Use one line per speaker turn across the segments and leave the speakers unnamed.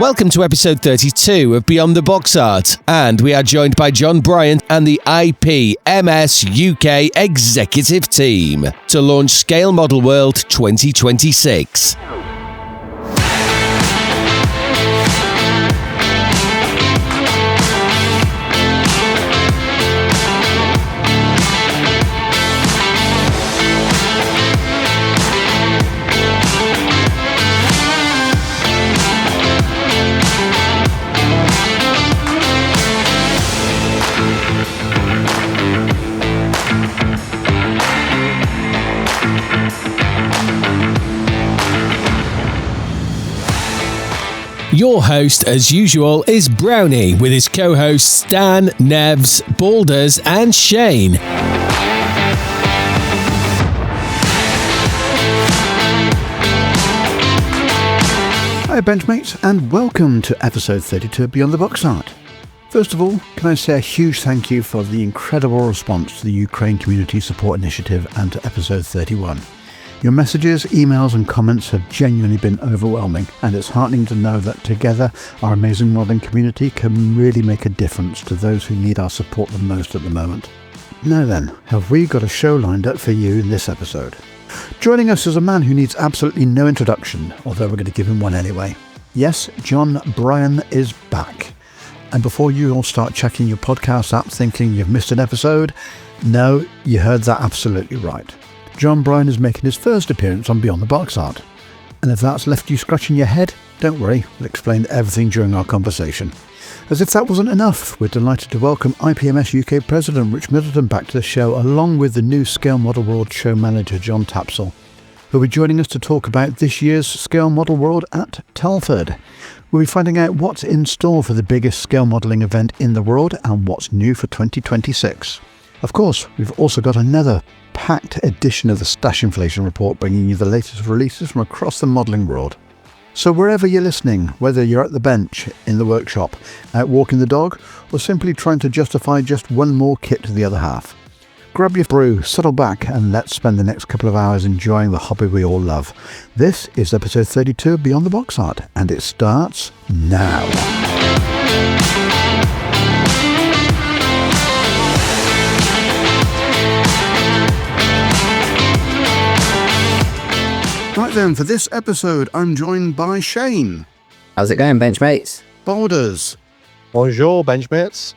Welcome to episode 32 of Beyond the Box Art, and we are joined by Bryon and the IPMS UK executive team to launch Scale Model World 2026. Your host, as usual, is Brownie, with his co-hosts Stan, Nevs, Balders, and Shane.
Hi Benchmates, and welcome to episode 32 of Beyond the Box Art. First of all, can I say a huge thank you for the incredible response to the Ukraine Community Support Initiative and to episode 31. Your messages, emails and comments have genuinely been overwhelming, and it's heartening to know that together our amazing modelling community can really make a difference to those who need our support the most at the moment. Now then, have we got a show lined up for you in this episode? Joining us is a man who needs absolutely no introduction, although we're going to give him one anyway. Yes, Bryon is back. And before you all start checking your podcast app thinking you've missed an episode, no, you heard that absolutely right. Bryon is making his first appearance on Beyond the Box Art. And if that's left you scratching your head, don't worry, we'll explain everything during our conversation. As if that wasn't enough, we're delighted to welcome IPMS UK President Rich Middleton back to the show, along with the new Scale Model World show manager John Tapsell, who'll be joining us to talk about this year's Scale Model World at Telford. We'll be finding out what's in store for the biggest scale modelling event in the world and what's new for 2026. Of course, we've also got another packed edition of the Stash Inflation Report, bringing you the latest releases from across the modelling world. So wherever you're listening, whether you're at the bench, in the workshop, out walking the dog, or simply trying to justify just one more kit to the other half, grab your brew, settle back, and let's spend the next couple of hours enjoying the hobby we all love. This is episode 32 of Beyond the Box Art, and it starts now. Right then, for this episode, I'm joined by Shane.
How's it going, Benchmates?
Balders.
Bonjour, Benchmates.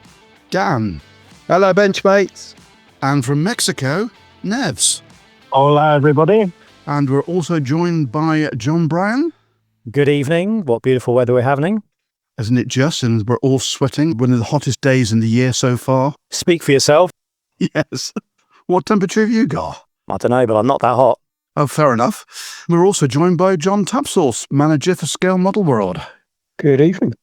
Dan.
Hello, Benchmates.
And from Mexico, Nevs.
Hola, everybody.
And we're also joined by Bryon.
Good evening. What beautiful weather we're having.
Isn't it just? And we're all sweating. One of the hottest days in the year so far.
Speak for yourself.
Yes. What temperature have you got?
I don't know, but I'm not that hot.
Oh, fair enough. We're also joined by John Tapsell, manager for Scale Model World.
Good evening.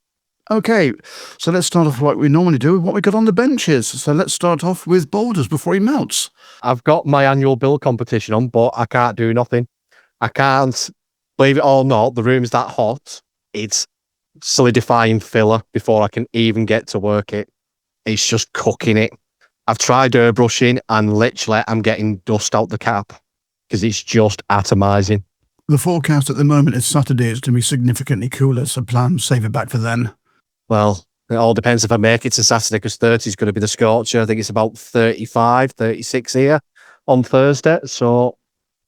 Okay, so let's start off like we normally do with what we got on the benches. So let's start off with Balders before he melts.
I've got my annual build competition on, but I can't do nothing. I can't, believe it or not, the room's that hot. It's solidifying filler before I can even get to work it. It's just cooking it. I've tried airbrushing and literally I'm getting dust out the cap because it's just atomizing.
The forecast at the moment is Saturday. It's going to be significantly cooler, so plan save it back for then.
Well, it all depends if I make it to Saturday because 30 is going to be the scorcher. I think it's about 35, 36 here on Thursday. So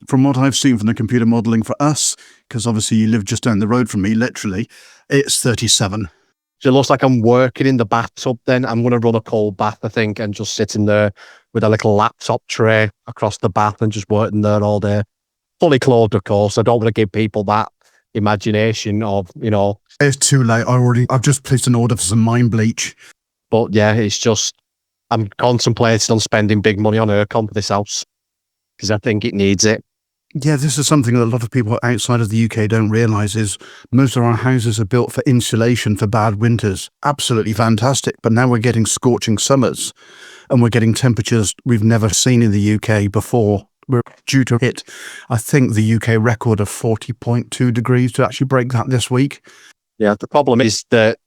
from what I've seen from the computer modelling for us, because obviously you live just down the road from me, literally, it's 37.
So it looks like I'm working in the bathtub then. I'm going to run a cold bath, I think, and just sit in there with a little laptop tray across the bath and just working there all day. Fully clothed, of course. I don't want to give people that imagination of,
It's too late. I've just placed an order for some mind bleach.
But yeah, it's just, I'm contemplating on spending big money on aircon for this house because I think it needs it.
Yeah, this is something that a lot of people outside of the UK don't realise is most of our houses are built for insulation for bad winters. Absolutely fantastic. But now we're getting scorching summers and we're getting temperatures we've never seen in the UK before. We're due to hit, I think, the UK record of 40.2 degrees to actually break that this week.
Yeah, the problem is that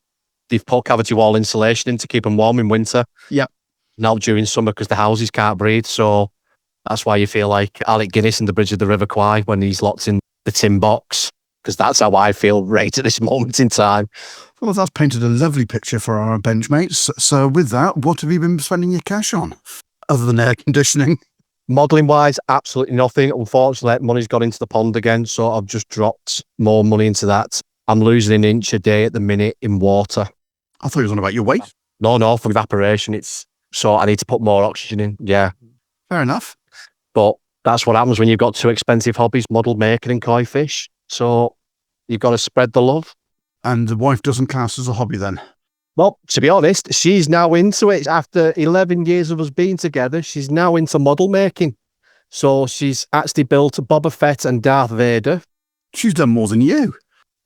they've put cavity wall insulation in to keep them warm in winter.
Yep.
Not during summer because the houses can't breathe. So that's why you feel like Alec Guinness in The Bridge of the River Kwai when he's locked in the tin box because that's how I feel right at this moment in time.
Well, that's painted a lovely picture for our benchmates. So with that, what have you been spending your cash on? Other than air conditioning?
Modelling wise, absolutely nothing. Unfortunately, money's gone into the pond again, so I've just dropped more money into that. I'm losing an inch a day at the minute in water.
I thought you was on about your weight.
No, for evaporation. So I need to put more oxygen in. Yeah.
Fair enough.
But that's what happens when you've got two expensive hobbies, model making and koi fish. So you've got to spread the love.
And the wife doesn't class as a hobby then?
Well, to be honest, she's now into it. After 11 years of us being together, she's now into model making. So she's actually built Boba Fett and Darth Vader.
She's done more than you.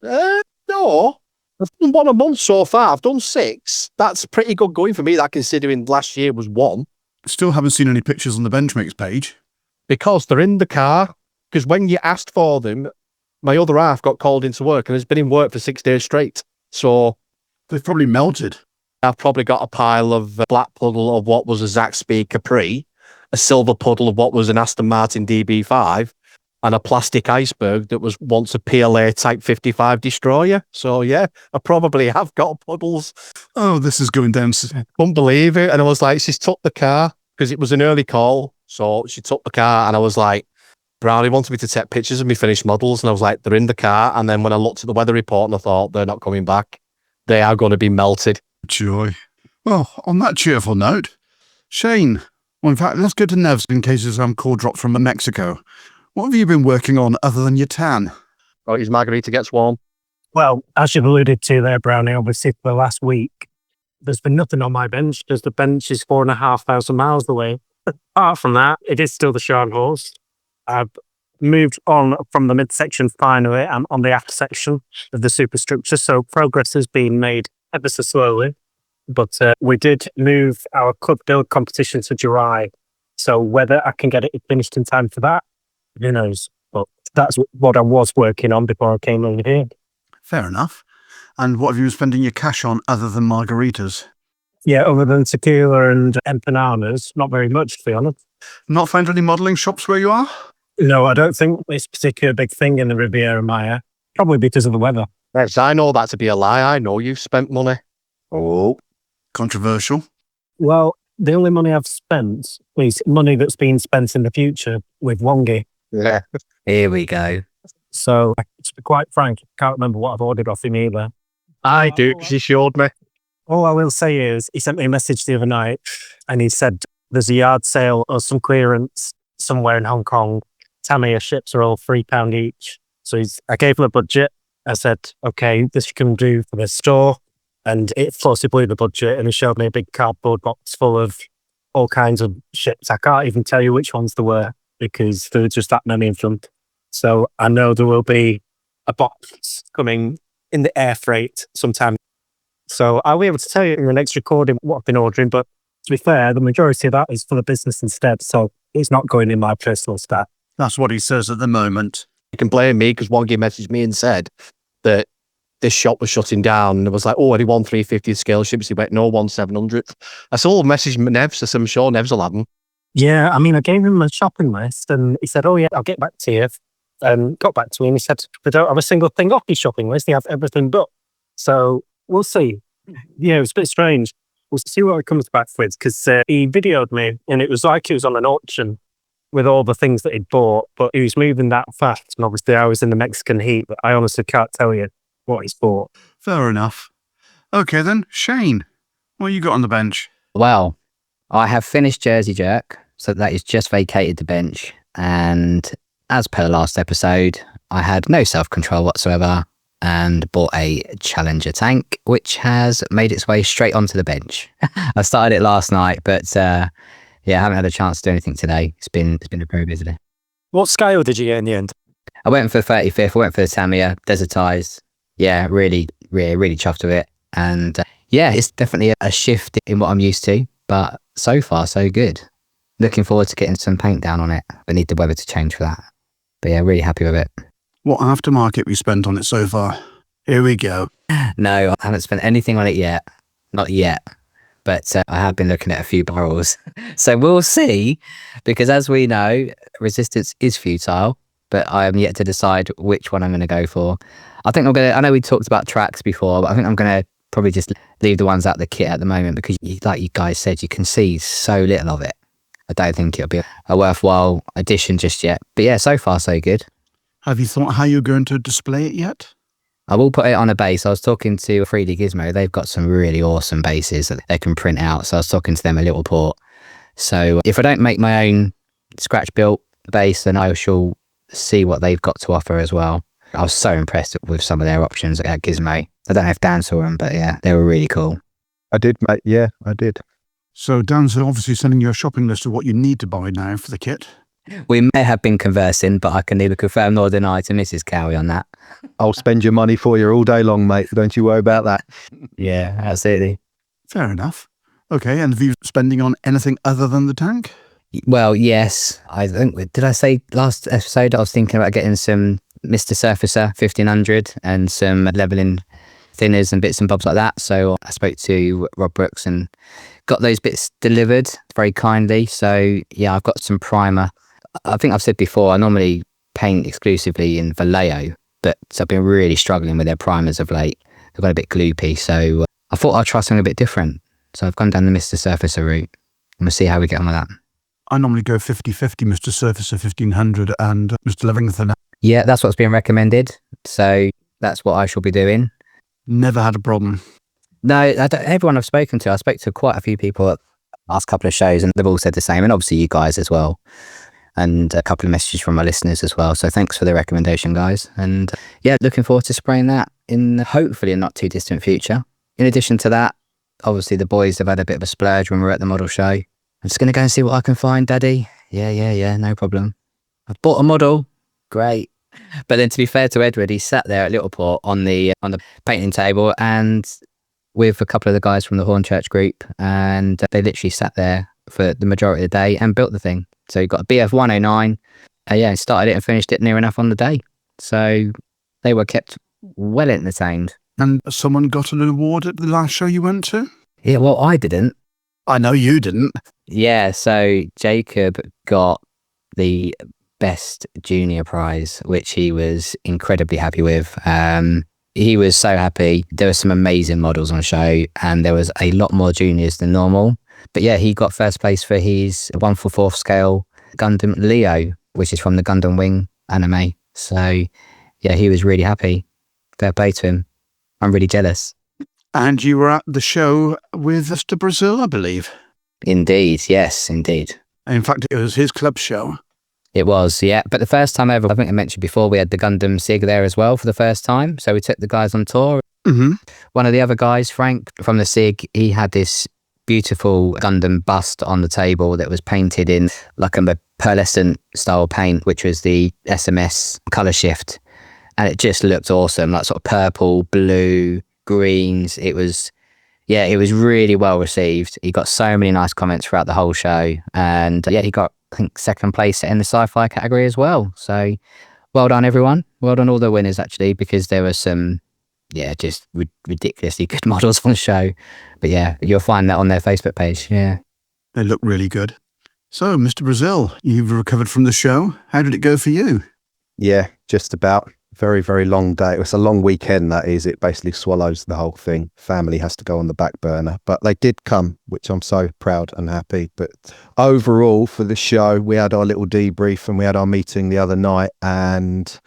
No. I've done 1 a month so far. I've done 6. That's pretty good going for me, that considering last year was 1.
Still haven't seen any pictures on the Benchmates page.
Because they're in the car. Because when you asked for them, my other half got called into work and has been in work for 6 days straight. So
They've probably melted.
I've probably got a pile of black puddle of what was a Zaxby Capri, a silver puddle of what was an Aston Martin DB5, and a plastic iceberg that was once a PLA Type 55 destroyer. So yeah, I probably have got puddles.
Oh, this is going down.
Couldn't believe it. And I was like, she's took the car because it was an early call. So she took the car and I was like, Brownie wanted me to take pictures of me finished models. And I was like, they're in the car. And then when I looked at the weather report and I thought, they're not coming back. They are going to be melted.
Joy. Well, on that cheerful note, Shane, well, in fact, let's go to Nev's in case there's some call dropped from Mexico. What have you been working on other than your tan?
Oh, his margarita gets warm.
Well, as you've alluded to there, Brownie, obviously for the last week, there's been nothing on my bench because the bench is 4,500 miles away. Apart from that, it is still the Sharn horse. I've moved on from the midsection finally and on the after section of the superstructure, so progress has been made ever so slowly. But we did move our club build competition to July, so whether I can get it finished in time for that, who knows? But that's what I was working on before I came over here.
Fair enough. And what have you been spending your cash on other than margaritas?
Yeah, other than tequila and empanadas, not very much, to be honest.
Not found any modelling shops where you are?
No, I don't think it's a particular big thing in the Riviera Maya, probably because of the weather.
Yes, I know that to be a lie. I know you've spent money.
Oh. Controversial.
Well, the only money I've spent is money that's been spent in the future with Wongi.
Yeah.
Here we go.
So, to be quite frank, I can't remember what I've ordered off him either.
I do, because he showed me.
All I will say is, he sent me a message the other night and he said there's a yard sale or some clearance somewhere in Hong Kong. Tamiya ships are all £3 each. So I gave him a budget. I said, okay, this you can do for the store. And it floated blew the budget and he showed me a big cardboard box full of all kinds of ships. I can't even tell you which ones there were because there were just that many of them. So I know there will be a box coming in the air freight sometime. So I'll be able to tell you in the next recording what I've been ordering. But to be fair, the majority of that is for the business instead. So it's not going in my personal stack.
That's what he says at the moment.
You can blame me because Wongi messaged me and said that this shop was shutting down. And it was like, oh, any 1/350th scale ships? He went, no, 1/700th. I still messaged Nevs. I said, I'm sure Nevs will have them.
Yeah, I mean, I gave him a shopping list and he said, oh yeah, I'll get back to you. Got back to me and he said, they don't have a single thing off his shopping list. They have everything but. So we'll see. Yeah, it was a bit strange. We'll see what he comes back with because he videoed me and it was like he was on an auction with all the things that he'd bought, but he was moving that fast. And obviously I was in the Mexican heat, but I honestly can't tell you what he's bought.
Fair enough. Okay then, Shane, what you got on the bench?
Well, I have finished Jersey Jerk, so that is just vacated the bench. And as per last episode, I had no self-control whatsoever and bought a Challenger tank, which has made its way straight onto the bench. I started it last night, but yeah, I haven't had a chance to do anything today. It's been a very busy day.
What scale did you get in the end?
I went for the 35th. I went for the Tamiya, desertized. Yeah, really chuffed with it. And yeah, it's definitely a shift in what I'm used to, but so far, so good. Looking forward to getting some paint down on it, but need the weather to change for that. But yeah, really happy with it.
What aftermarket we spent on it so far? Here we go.
No, I haven't spent anything on it yet. Not yet. But I have been looking at a few barrels. So we'll see, because as we know, resistance is futile. but I am yet to decide which one I'm going to go for. I know we talked about tracks before, but I think I'm going to probably just leave the ones out the kit at the moment because, like you guys said, you can see so little of it. I don't think it'll be a worthwhile addition just yet. But yeah, so far so good.
Have you thought how you're going to display it yet?
I will put it on a base. I was talking to 3D Gizmo. They've got some really awesome bases that they can print out. So I was talking to them a little port. So if I don't make my own scratch built base, then I shall see what they've got to offer as well. I was so impressed with some of their options at Gizmo. I don't know if Dan saw them, but yeah, they were really cool.
I did, mate. Yeah, I did.
So Dan's obviously sending you a shopping list of what you need to buy now for the kit.
We may have been conversing, but I can neither confirm nor deny to Mrs. Cowie on that.
I'll spend your money for you all day long, mate. Don't you worry about that.
Yeah, absolutely.
Fair enough. Okay, and have you spending on anything other than the tank?
Well, yes. I think, did I say last episode I was thinking about getting some Mr. Surfacer 1500 and some leveling thinners and bits and bobs like that. So I spoke to Rob Brooks and got those bits delivered very kindly. So yeah, I've got some primer. I think I've said before, I normally paint exclusively in Vallejo, but I've been really struggling with their primers of late. They've got a bit gloopy, so I thought I'd try something a bit different. So I've gone down the Mr. Surfacer route, and we'll see how we get on with that.
I normally go 50-50 Mr. Surfacer 1500 and Mr. Livingstone.
Yeah, that's what's being recommended. So that's what I shall be doing.
Never had a problem.
No, everyone I've spoken to, I spoke to quite a few people at the last couple of shows, and they've all said the same, and obviously you guys as well. And a couple of messages from my listeners as well. So thanks for the recommendation, guys. And yeah, looking forward to spraying that in hopefully a not too distant future. In addition to that, obviously the boys have had a bit of a splurge when we were at the model show. I'm just going to go and see what I can find, Daddy. Yeah, no problem. I've bought a model. Great. But then to be fair to Edward, he sat there at Littleport on the painting table and with a couple of the guys from the Hornchurch group, and they literally sat there for the majority of the day and built the thing. So he got a BF 109. Started it and finished it near enough on the day. So they were kept well entertained.
And someone got an award at the last show you went to?
Yeah, well, I didn't.
I know you didn't.
Yeah, so Jacob got the best junior prize, which he was incredibly happy with. He was so happy. There were some amazing models on show, and there was a lot more juniors than normal. But yeah, he got first place for his 1/4 scale Gundam Leo, which is from the Gundam Wing anime. So yeah, he was really happy. Fair play to him. I'm really jealous.
And you were at the show with Mr. Brazil, I believe.
Indeed, yes, indeed.
In fact, it was his club show.
It was, yeah. But the first time ever, I think I mentioned before, we had the Gundam SIG there as well for the first time. So we took the guys on tour.
Mm-hmm.
One of the other guys, Frank, from the SIG, he had this beautiful Gundam bust on the table that was painted in like a pearlescent style paint, which was the SMS colour shift. And it just looked awesome, like sort of purple, blue, greens. It was really well received. He got so many nice comments throughout the whole show. And he got, I think, second place in the sci-fi category as well. So well done, everyone. Well done all the winners, actually, because there were some, just ridiculously good models on the show. But yeah, you'll find that on their Facebook page. Yeah.
They look really good. So, Mr. Brazil, you've recovered from the show. How did it go for you?
Yeah, just about. Very, very long day. It was a long weekend, that is. It basically swallows the whole thing. Family has to go on the back burner. But they did come, which I'm so proud and happy. But overall, for the show, we had our little debrief and we had our meeting the other night, and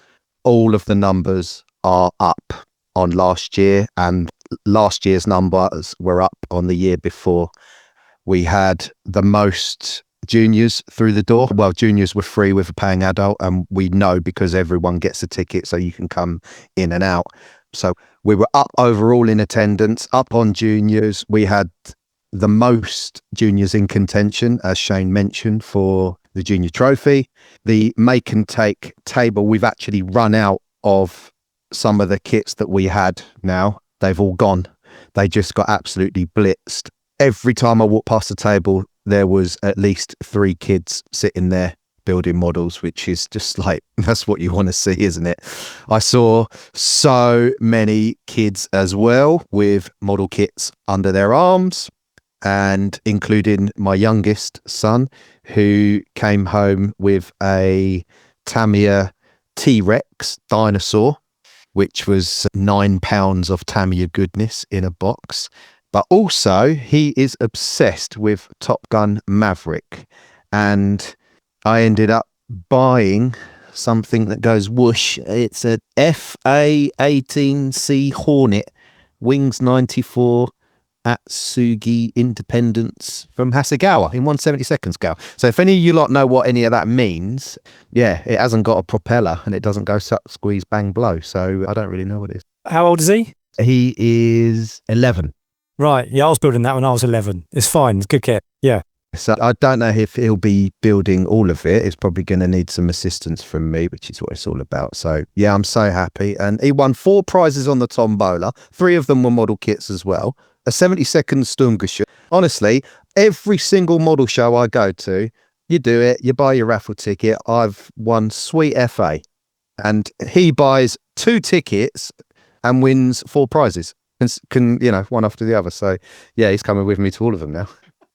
all of the numbers are up on last year, and last year's numbers were up on the year before. We had the most juniors through the door. Well, juniors were free with a paying adult, and we know because everyone gets a ticket so you can come in and out. So we were up overall in attendance, up on juniors. We had the most juniors in contention, as Shane mentioned, for the junior trophy. The make and take table, we've actually run out of some of the kits that we had now. They've all gone. They just got absolutely blitzed. Every time I walked past the table, there was at least 3 kids sitting there building models, which is just like, that's what you want to see, isn't it? I saw so many kids as well with model kits under their arms, and including my youngest son, who came home with a Tamiya T-Rex dinosaur, which was £9 of Tamiya goodness in a box. But also, he is obsessed with Top Gun Maverick. And I ended up buying something that goes whoosh. It's a FA-18C Hornet, Wings 94 Atsugi Independence from Hasegawa in 1/72 scale. So if any of you lot know what any of that means, yeah, it hasn't got a propeller and it doesn't go suck, squeeze, bang, blow. So I don't really know what it is.
How old is he?
He is 11.
Right. Yeah, I was building that when I was 11. It's fine. It's good kit. Yeah.
So I don't know if he'll be building all of it. It's probably going to need some assistance from me, which is what it's all about. So yeah, I'm so happy. And he won 4 prizes on the tombola. 3 of them were model kits as well. A 72nd Sturmgeschütz. Honestly, every single model show I go to, you do it, you buy your raffle ticket. I've won sweet FA. And he buys 2 tickets and wins 4 prizes. Can one after the other. So yeah, he's coming with me to all of them now.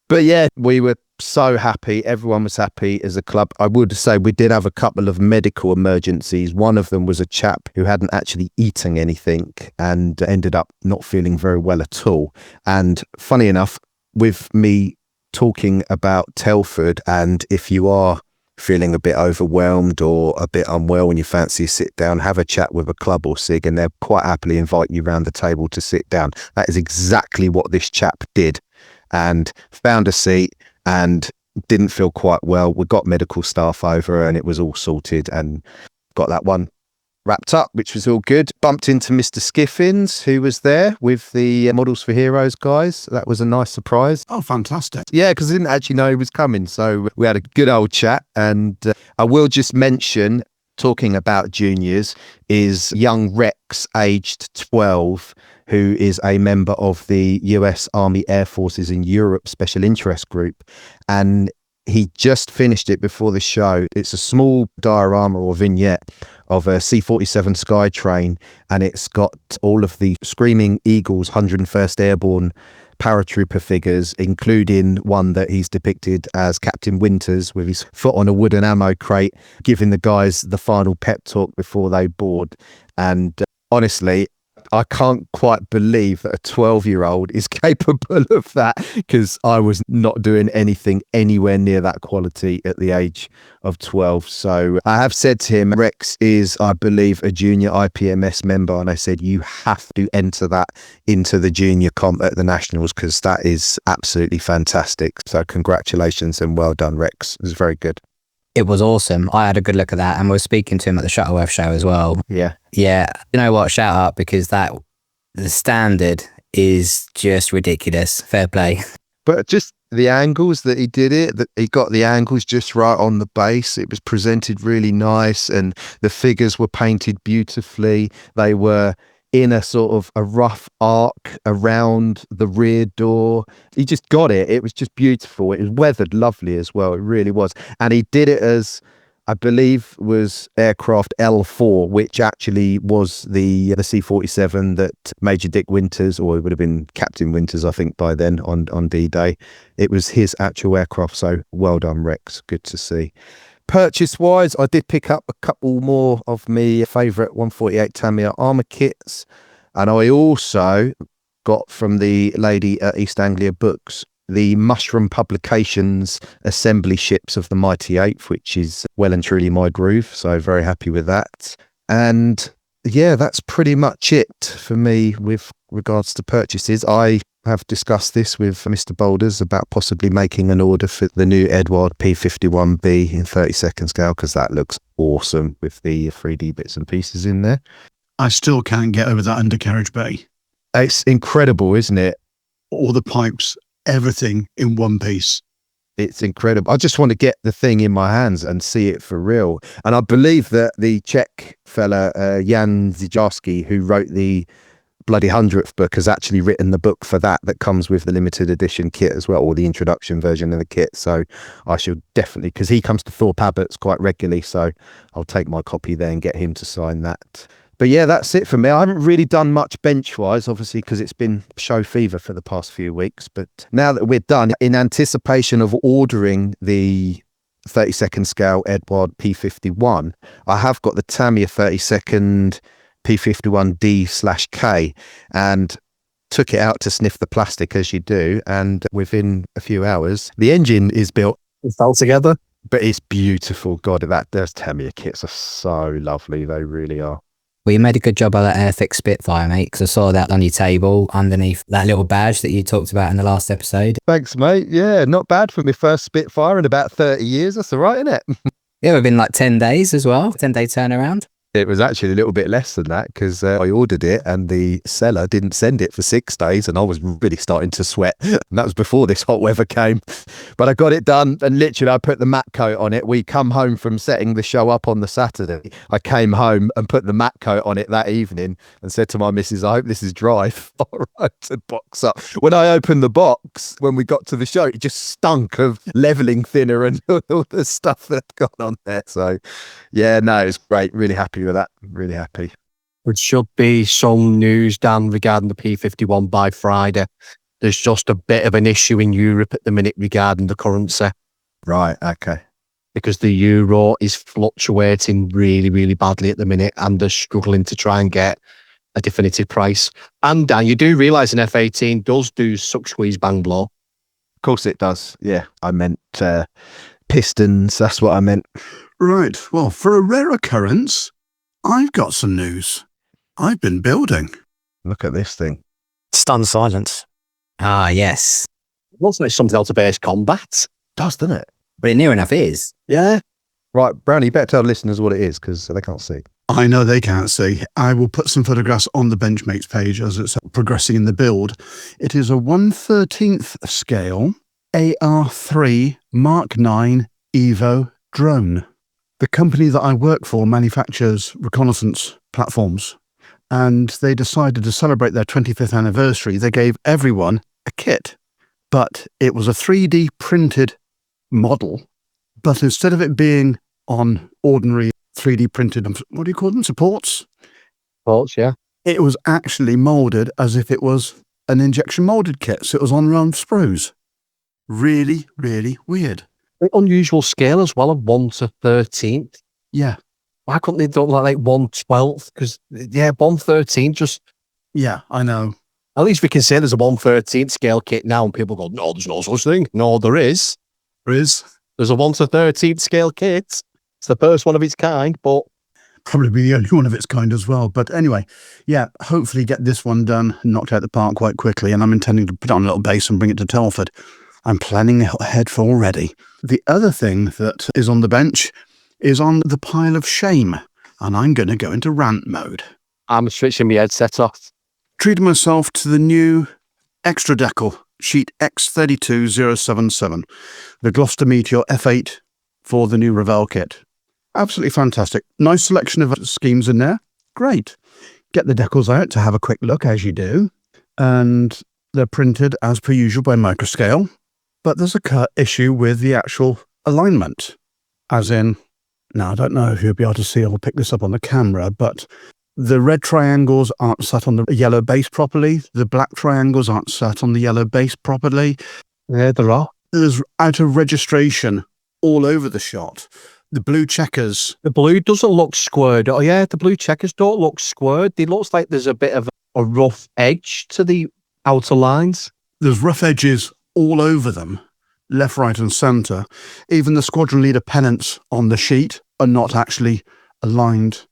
But yeah, we were so happy. Everyone was happy as a club. I would say we did have a couple of medical emergencies. One of them was a chap who hadn't actually eaten anything and ended up not feeling very well at all. And funny enough, with me talking about Telford, and if you are feeling a bit overwhelmed or a bit unwell when you fancy sit down, have a chat with a club or SIG, and they'll quite happily invite you round the table to sit down. That is exactly what this chap did, and found a seat and didn't feel quite well. We got medical staff over and it was all sorted and got that one wrapped up, which was all good. Bumped into Mr. Skiffins, who was there with the Models for Heroes guys. That was a nice surprise.
Oh, fantastic.
Yeah, because I didn't actually know he was coming. So we had a good old chat. And I will just mention, talking about juniors, is young Rex, aged 12, who is a member of the US Army Air Forces in Europe Special Interest Group. And he just finished it before the show. It's a small diorama or vignette of a C-47 Skytrain, and it's got all of the Screaming Eagles 101st Airborne paratrooper figures, including one that he's depicted as Captain Winters with his foot on a wooden ammo crate, giving the guys the final pep talk before they board. And honestly, I can't quite believe that a 12-year-old is capable of that, because I was not doing anything anywhere near that quality at the age of 12. So I have said to him, Rex is, I believe, a junior IPMS member. And I said, you have to enter that into the junior comp at the Nationals, because that is absolutely fantastic. So congratulations and well done, Rex. It was very good.
It was awesome. I had a good look at that, and we were speaking to him at the Shuttleworth show as well.
Yeah.
Yeah. You know what? Shout out, because the standard is just ridiculous. Fair play.
But just the angles that he did it, that he got the angles just right on the base. It was presented really nice, and the figures were painted beautifully. They were in a sort of a rough arc around the rear door. He just got it. It was just beautiful. It was weathered lovely as well. It really was. And he did it as, I believe, was aircraft L4, which actually was the C-47 that Major Dick Winters, or it would have been Captain Winters, I think, by then on D-Day. It was his actual aircraft. So well done, Rex. Good to see. Purchase-wise, I did pick up a couple more of my favourite 148 Tamiya armour kits. And I also got from the lady at East Anglia Books the Mushroom Publications assembly ships of the Mighty Eighth, which is well and truly my groove. So very happy with that. And yeah, that's pretty much it for me with regards to purchases. I have discussed this with Mr. Boulders about possibly making an order for the new Edward P51B in 32nd scale, because that looks awesome with the 3D bits and pieces in there.
I still can't get over that undercarriage bay.
It's incredible, isn't it?
All the pipes, everything in one piece.
It's incredible. I just want to get the thing in my hands and see it for real. And I believe that the Czech fella, Jan Zijarski, who wrote the bloody 100th book, has actually written the book for that comes with the limited edition kit as well, or the introduction version of the kit. So I should definitely, because he comes to Thorpe Abbott's quite regularly, so I'll take my copy there and get him to sign that. But yeah, that's it for me. I haven't really done much bench-wise, obviously, because it's been show fever for the past few weeks. But now that we're done, in anticipation of ordering the 32nd scale Edward P51. I have got the Tamiya 32nd P51D/K, and took it out to sniff the plastic as you do, and within a few hours the engine is built.
It fell together.
But it's beautiful. God, those Tamiya kits are so lovely. They really are.
Well, you made a good job of that Airfix Spitfire, mate, because I saw that on your table underneath that little badge that you talked about in the last episode.
Thanks, mate. Yeah, not bad for my first Spitfire in about 30 years. That's all right, isn't it?
Yeah, within like 10 days as well. 10-day turnaround.
It was actually a little bit less than that because I ordered it and the seller didn't send it for 6 days, and I was really starting to sweat. And that was before this hot weather came. But I got it done, and literally I put the matte coat on it. We come home from setting the show up on the Saturday. I came home and put the matte coat on it that evening and said to my missus, I hope this is dry. All right, to box up. When I opened the box, when we got to the show, it just stunk of leveling thinner and all the stuff that had gone on there. So yeah, no, it was great. Really happy with that. Really happy.
There should be some news, Dan, regarding the P51 by Friday. There's just a bit of an issue in Europe at the minute regarding the currency,
Right, okay.
because the euro is fluctuating really, really badly at the minute, and they're struggling to try and get a definitive price. And Dan, you do realise an F18 does do suck, squeeze, bang, blow.
Of course it does. Yeah, I meant pistons. That's what I meant.
Right, well, for a rare occurrence, I've got some news. I've been building.
Look at this thing.
Stunned silence.
Ah, yes.
Looks like something else to base combat.
Does, doesn't it?
But it near enough is.
Yeah.
Right, Brownie, you better tell listeners what it is because they can't see.
I know they can't see. I will put some photographs on the Benchmates page as it's progressing in the build. It is a 1/13th scale AR3 Mark 9 Evo drone. The company that I work for manufactures reconnaissance platforms, and they decided to celebrate their 25th anniversary. They gave everyone a kit, but it was a 3D printed model, but instead of it being on ordinary 3D printed, what do you call them, supports?
Thoughts, yeah.
It was actually moulded as if it was an injection moulded kit, so it was on round sprues. Really, really weird.
Unusual scale as well, of 1/13.
Yeah,
Why couldn't they do like 1/12? Because, yeah, 1/13 just...
yeah, I know.
At least we can say there's a 1/13 scale kit now, and people go, no, there's no such thing. No, there is.
There is.
There's a 1/13 scale kit. It's the first one of its kind, but...
Probably be the only one of its kind as well. But anyway, yeah, hopefully get this one done, knocked out the park quite quickly, and I'm intending to put it on a little base and bring it to Telford. I'm planning ahead for already. The other thing that is on the bench is on the pile of shame, and I'm going to go into rant mode.
I'm switching my headset off.
Treated myself to the new Extra Decal Sheet X32077, the Gloucester Meteor F8 for the new Revell kit. Absolutely fantastic. Nice selection of schemes in there. Great. Get the decals out to have a quick look, as you do. And they're printed as per usual by Microscale. But there's a issue with the actual alignment. As in, now I don't know if you'll be able to see, I'll pick this up on the camera, but the red triangles aren't set on the yellow base properly. The black triangles aren't set on the yellow base properly.
Yeah, there are.
There's out of registration all over the shot. The blue checkers.
The blue doesn't look squared. Oh, yeah, the blue checkers don't look squared. It looks like there's a bit of a rough edge to the outer lines.
There's rough edges all over them, left, right, and centre. Even the squadron leader pennants on the sheet are not actually aligned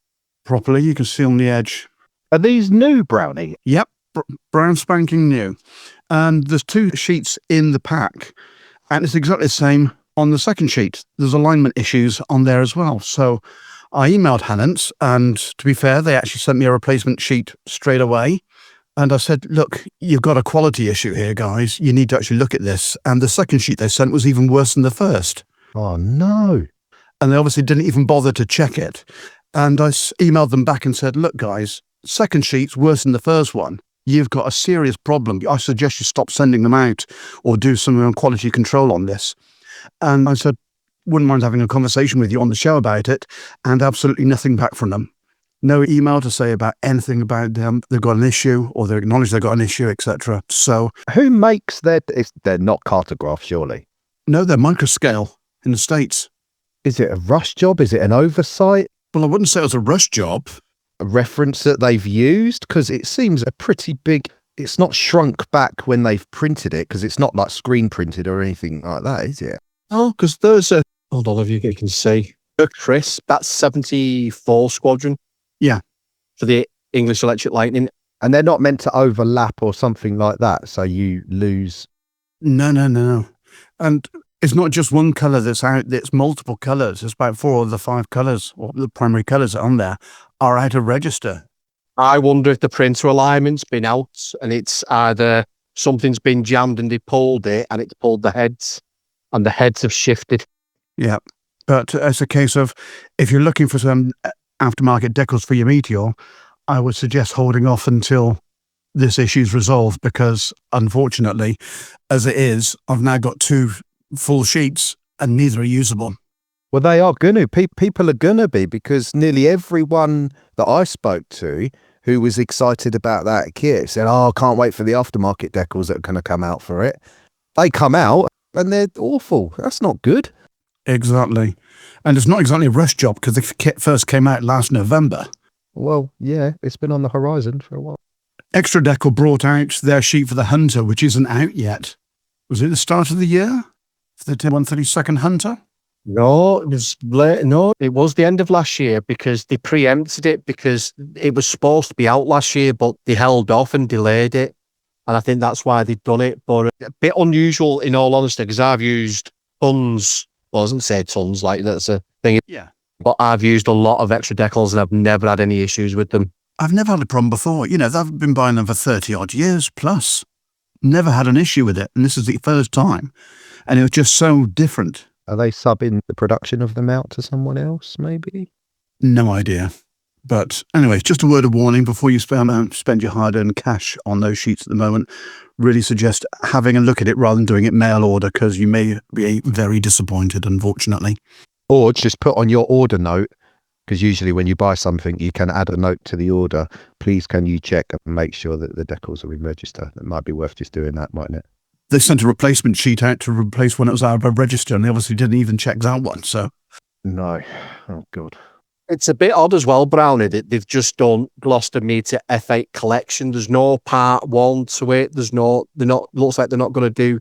properly. You can see on the edge.
Are these new, Brownie?
Yep, brown spanking new. And there's 2 sheets in the pack, and it's exactly the same on the second sheet. There's alignment issues on there as well. So I emailed Hannants, and to be fair, they actually sent me a replacement sheet straight away. And I said, look, you've got a quality issue here, guys. You need to actually look at this. And the second sheet they sent was even worse than the first.
Oh, no.
And they obviously didn't even bother to check it. And I emailed them back and said, look, guys, second sheet's worse than the first one. You've got a serious problem. I suggest you stop sending them out or do some quality control on this. And I said, wouldn't mind having a conversation with you on the show about it, and absolutely nothing back from them. No email to say about anything about them. They've got an issue, or they acknowledge they've got an issue, etc. So,
Who makes they're not cartograph, surely?
no, they're Microscale in the States.
Is it a rush job? Is it an oversight?
Well, I wouldn't say it was a rush job.
A reference that they've used? Because it seems a pretty big... It's not shrunk back when they've printed it, because it's not like screen printed or anything like that, is it?
Oh, because there's a... Hold on, if you can see. Chris, that's 74 Squadron.
Yeah.
For the English Electric Lightning.
And they're not meant to overlap or something like that, so you lose...
No. And it's not just one colour that's out, it's multiple colours. It's about 4 of the 5 colours, or the primary colours on there, are out of register.
I wonder if the printer alignment's been out and it's either something's been jammed and they pulled it and it's pulled the heads and the heads have shifted.
Yeah. But it's a case of, if you're looking for some aftermarket decals for your Meteor, I would suggest holding off until this issue's resolved, because unfortunately, as it is, I've now got 2 full sheets and neither are usable.
Well, they are going to. People are going to be, because nearly everyone that I spoke to who was excited about that kit said, oh, I can't wait for the aftermarket decals that are going to come out for it. They come out and they're awful. That's not good.
Exactly. And it's not exactly a rush job, because the kit first came out last November.
Well, yeah, it's been on the horizon for a while.
Extra Decal brought out their sheet for the Hunter, which isn't out yet. Was it the start of the year for the 132nd Hunter?
No, it was late. No, it was the end of last year, because they preempted it, because it was supposed to be out last year, but they held off and delayed it. And I think that's why they've done it. But a bit unusual, in all honesty, because I've used tons. Well, I wasn't say tons, like that's a thing.
Yeah.
But I've used a lot of extra decals and I've never had any issues with them.
I've never had a problem before. You know, I've been buying them for 30 odd years plus. Never had an issue with it. And this is the first time. And it was just so different.
Are they subbing the production of them out to someone else, maybe?
No idea. But anyway, just a word of warning before you spend your hard-earned cash on those sheets at the moment. Really suggest having a look at it rather than doing it mail order, because you may be very disappointed, unfortunately.
Or just put on your order note, because usually when you buy something, you can add a note to the order. Please, can you check and make sure that the decals are in register? It might be worth just doing that, mightn't it?
They sent a replacement sheet out to replace one that was out of register, and they obviously didn't even check that one. So,
no. Oh, God.
It's a bit odd as well, Brownie. They've just done Gloucester Meter F8 collection. There's no part 1 to it. Looks like they're not going to do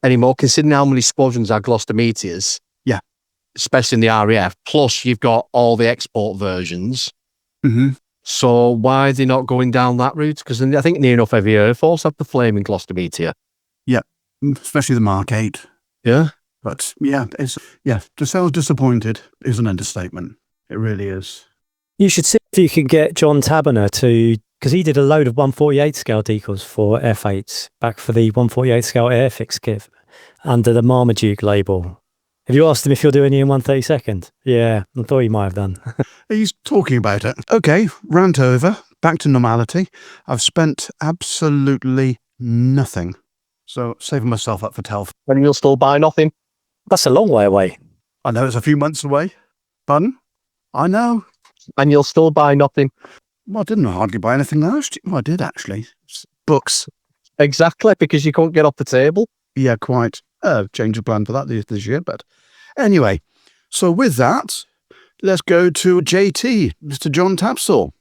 any more, considering how many squadrons are Gloucester Meteors.
Yeah.
Especially in the RAF. Plus, you've got all the export versions.
Mm-hmm.
So why are they not going down that route? Because I think near enough every Air Force have the flaming Gloucester Meteor.
Yeah, especially the Mark 8.
Yeah.
But to say I was disappointed is an understatement. It really is.
You should see if you can get John Taberner to, because he did a load of 148 scale decals for F8s back for the 148 scale Airfix kit under the Marmaduke label. Have you asked him if he'll do any in 132nd? Yeah, I thought he might have done.
He's talking about it. Okay, rant over. Back to normality. I've spent absolutely nothing. So saving myself up for TELF.
And you'll still buy nothing?
That's a long way away.
I know it's a few months away. Pardon? I know.
And you'll still buy nothing?
Well, I didn't hardly buy anything last year. Well, I did actually. Books.
Exactly, because you couldn't get off the table.
Yeah, quite. Change of plan for that this year. But anyway, so with that, let's go to JT, Mr. John Tapsall.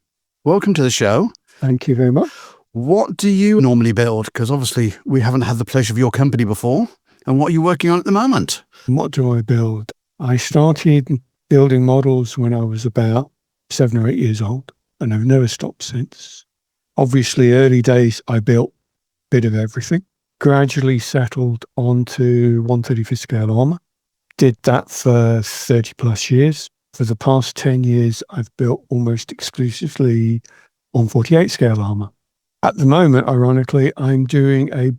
Welcome to the show.
Thank you very much.
What do you normally build? Because obviously we haven't had the pleasure of your company before. And what are you working on at the moment?
What do I build? I started building models when I was about 7 or 8 years old, and I've never stopped since. Obviously, early days, I built a bit of everything. Gradually settled onto 135th scale armour. Did that for 30 plus years. For the past 10 years, I've built almost exclusively 148 scale armour. At the moment, ironically, I'm doing a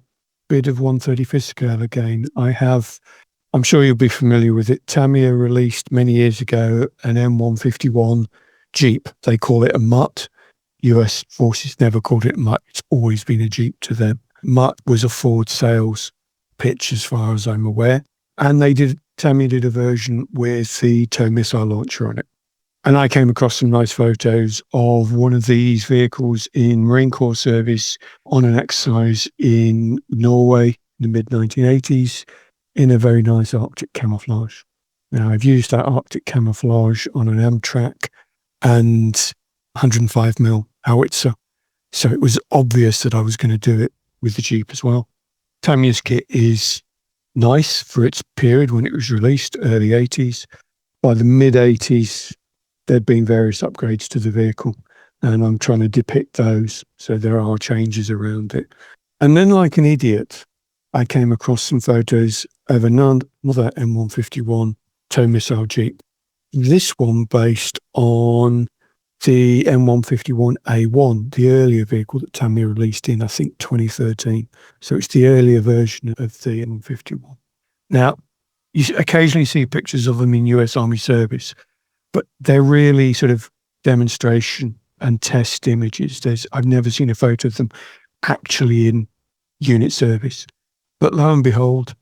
bit of 135th scale again. I'm sure you'll be familiar with it. Tamiya released many years ago an M151 Jeep. They call it a Mutt. US forces never called it a Mutt. It's always been a Jeep to them. Mutt was a Ford sales pitch as far as I'm aware. And Tamiya did a version with the tow missile launcher on it. And I came across some nice photos of one of these vehicles in Marine Corps service on an exercise in Norway in the mid-1980s in a very nice Arctic camouflage. Now, I've used that Arctic camouflage on an Amtrak and 105mm howitzer. So it was obvious that I was going to do it with the Jeep as well. Tamiya's kit is nice for its period when it was released, early 80s. By the mid-80s, there'd been various upgrades to the vehicle, and I'm trying to depict those. So there are changes around it. And then, like an idiot, I came across some photos of another M151 tow missile Jeep. This one based on the M151A1, the earlier vehicle that Tamiya released in, I think, 2013. So it's the earlier version of the M151. Now, you occasionally see pictures of them in US Army service, but they're really sort of demonstration and test images. I've never seen a photo of them actually in unit service. But lo and behold,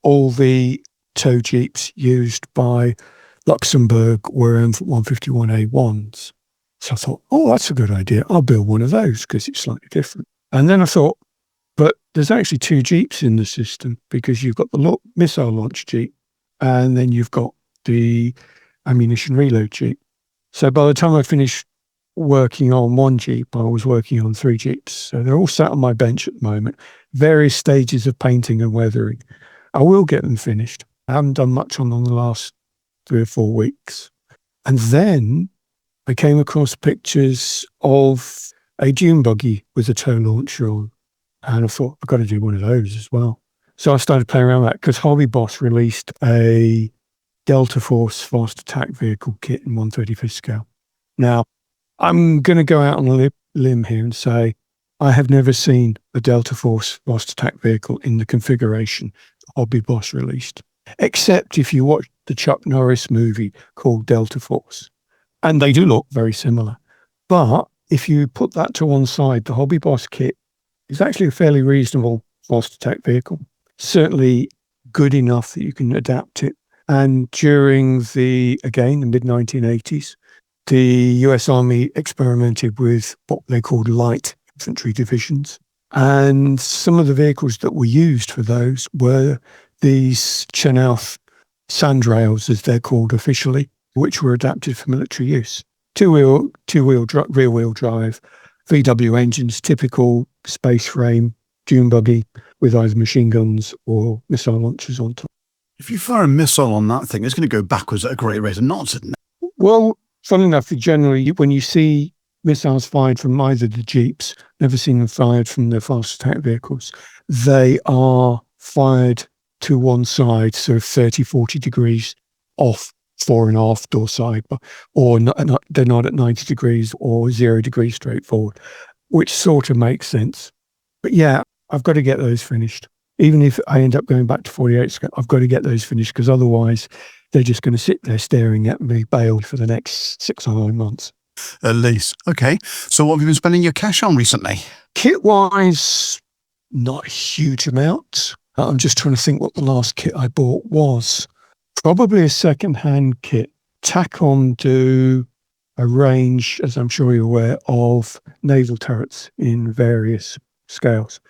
all the tow Jeeps used by Luxembourg were M151A1s. So I thought, oh, that's a good idea. I'll build one of those because it's slightly different. And then I thought, but there's actually two Jeeps in the system, because you've got the missile launch Jeep and then you've got the ammunition reload Jeep. So by the time I finished working on one Jeep, I was working on three Jeeps. So they're all sat on my bench at the moment, various stages of painting and weathering. I will get them finished. I haven't done much on them the last 3 or 4 weeks. And then I came across pictures of a dune buggy with a tow launcher on. And I thought, I've got to do one of those as well. So I started playing around with that, because Hobby Boss released a Delta Force fast attack vehicle kit in 1/35th scale. Now, I'm going to go out on a limb here and say I have never seen a Delta Force fast attack vehicle in the configuration Hobby Boss released, except if you watch the Chuck Norris movie called Delta Force. And they do look very similar. But if you put that to one side, the Hobby Boss kit is actually a fairly reasonable fast attack vehicle. Certainly good enough that you can adapt it. And during the mid-1980s, the US Army experimented with what they called light infantry divisions. And some of the vehicles that were used for those were these Chenoweth sandrails, as they're called officially, which were adapted for military use. Rear-wheel drive, VW engines, typical space frame, dune buggy with either machine guns or missile launchers on top.
If you fire a missile on that thing, it's going to go backwards at a great rate of knots, isn't it?
Well, funnily enough, generally, when you see missiles fired from either the Jeeps, never seen them fired from the fast attack vehicles, they are fired to one side, so 30, 40 degrees off fore and aft or side, or they're not at 90 degrees or 0 degrees straight forward, which sort of makes sense. But yeah, I've got to get those finished. Even if I end up going back to 48 scale, I've got to get those finished, because otherwise they're just going to sit there staring at me bailed for the next 6 or 9 months.
At least. Okay. So what have you been spending your cash on recently?
Kit-wise, not a huge amount. I'm just trying to think what the last kit I bought was. Probably a second-hand kit. TACOM do a range, as I'm sure you're aware, of naval turrets in various scales.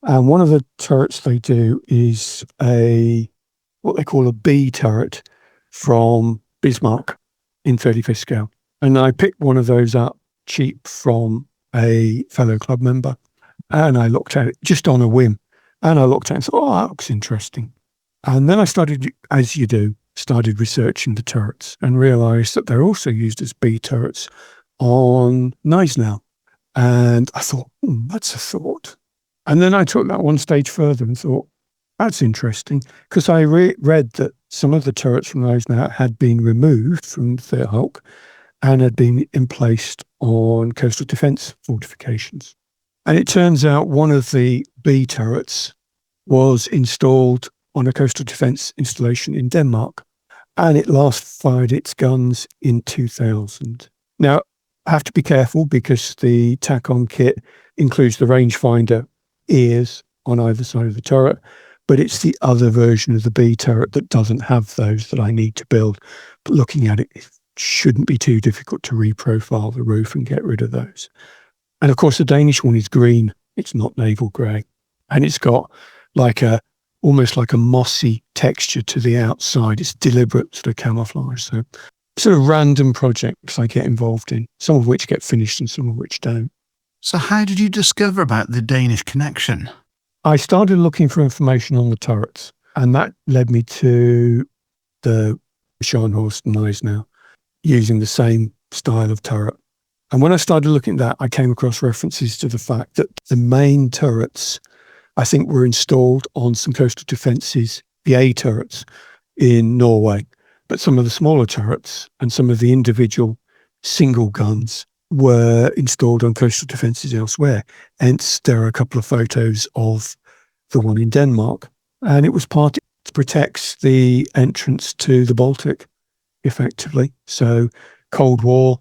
And one of the turrets they do is what they call a B turret from Bismarck in 35th scale. And I picked one of those up cheap from a fellow club member. And I looked at it just on a whim. And I looked at it and thought, oh, that looks interesting. And then I started, as you do, researching the turrets and realised that they're also used as B turrets on Gneisenau. And I thought, that's a thought. And then I took that one stage further and thought, that's interesting, because I read that some of the turrets from Gneisenau had been removed from the Hulk and had been emplaced on coastal defence fortifications. And it turns out one of the B turrets was installed on a coastal defence installation in Denmark, and it last fired its guns in 2000. Now, I have to be careful, because the TACOM kit includes the rangefinder ears on either side of the turret, but it's the other version of the B turret that doesn't have those that I need to build. But looking at it, it shouldn't be too difficult to reprofile the roof and get rid of those. And of course, the Danish one is green. It's not naval grey. And it's got like a almost like a mossy texture to the outside. It's deliberate sort of camouflage. So sort of random projects I get involved in, some of which get finished and some of which don't.
So how did you discover about the Danish connection?
I started looking for information on the turrets, and that led me to the Scharnhorst and Eisner using the same style of turret. And when I started looking at that, I came across references to the fact that the main turrets, I think, were installed on some coastal defences, the A turrets in Norway. But some of the smaller turrets and some of the individual single guns were installed on coastal defences elsewhere. Hence, there are a couple of photos of the one in Denmark. And it was part, it protects the entrance to the Baltic, effectively. So Cold War,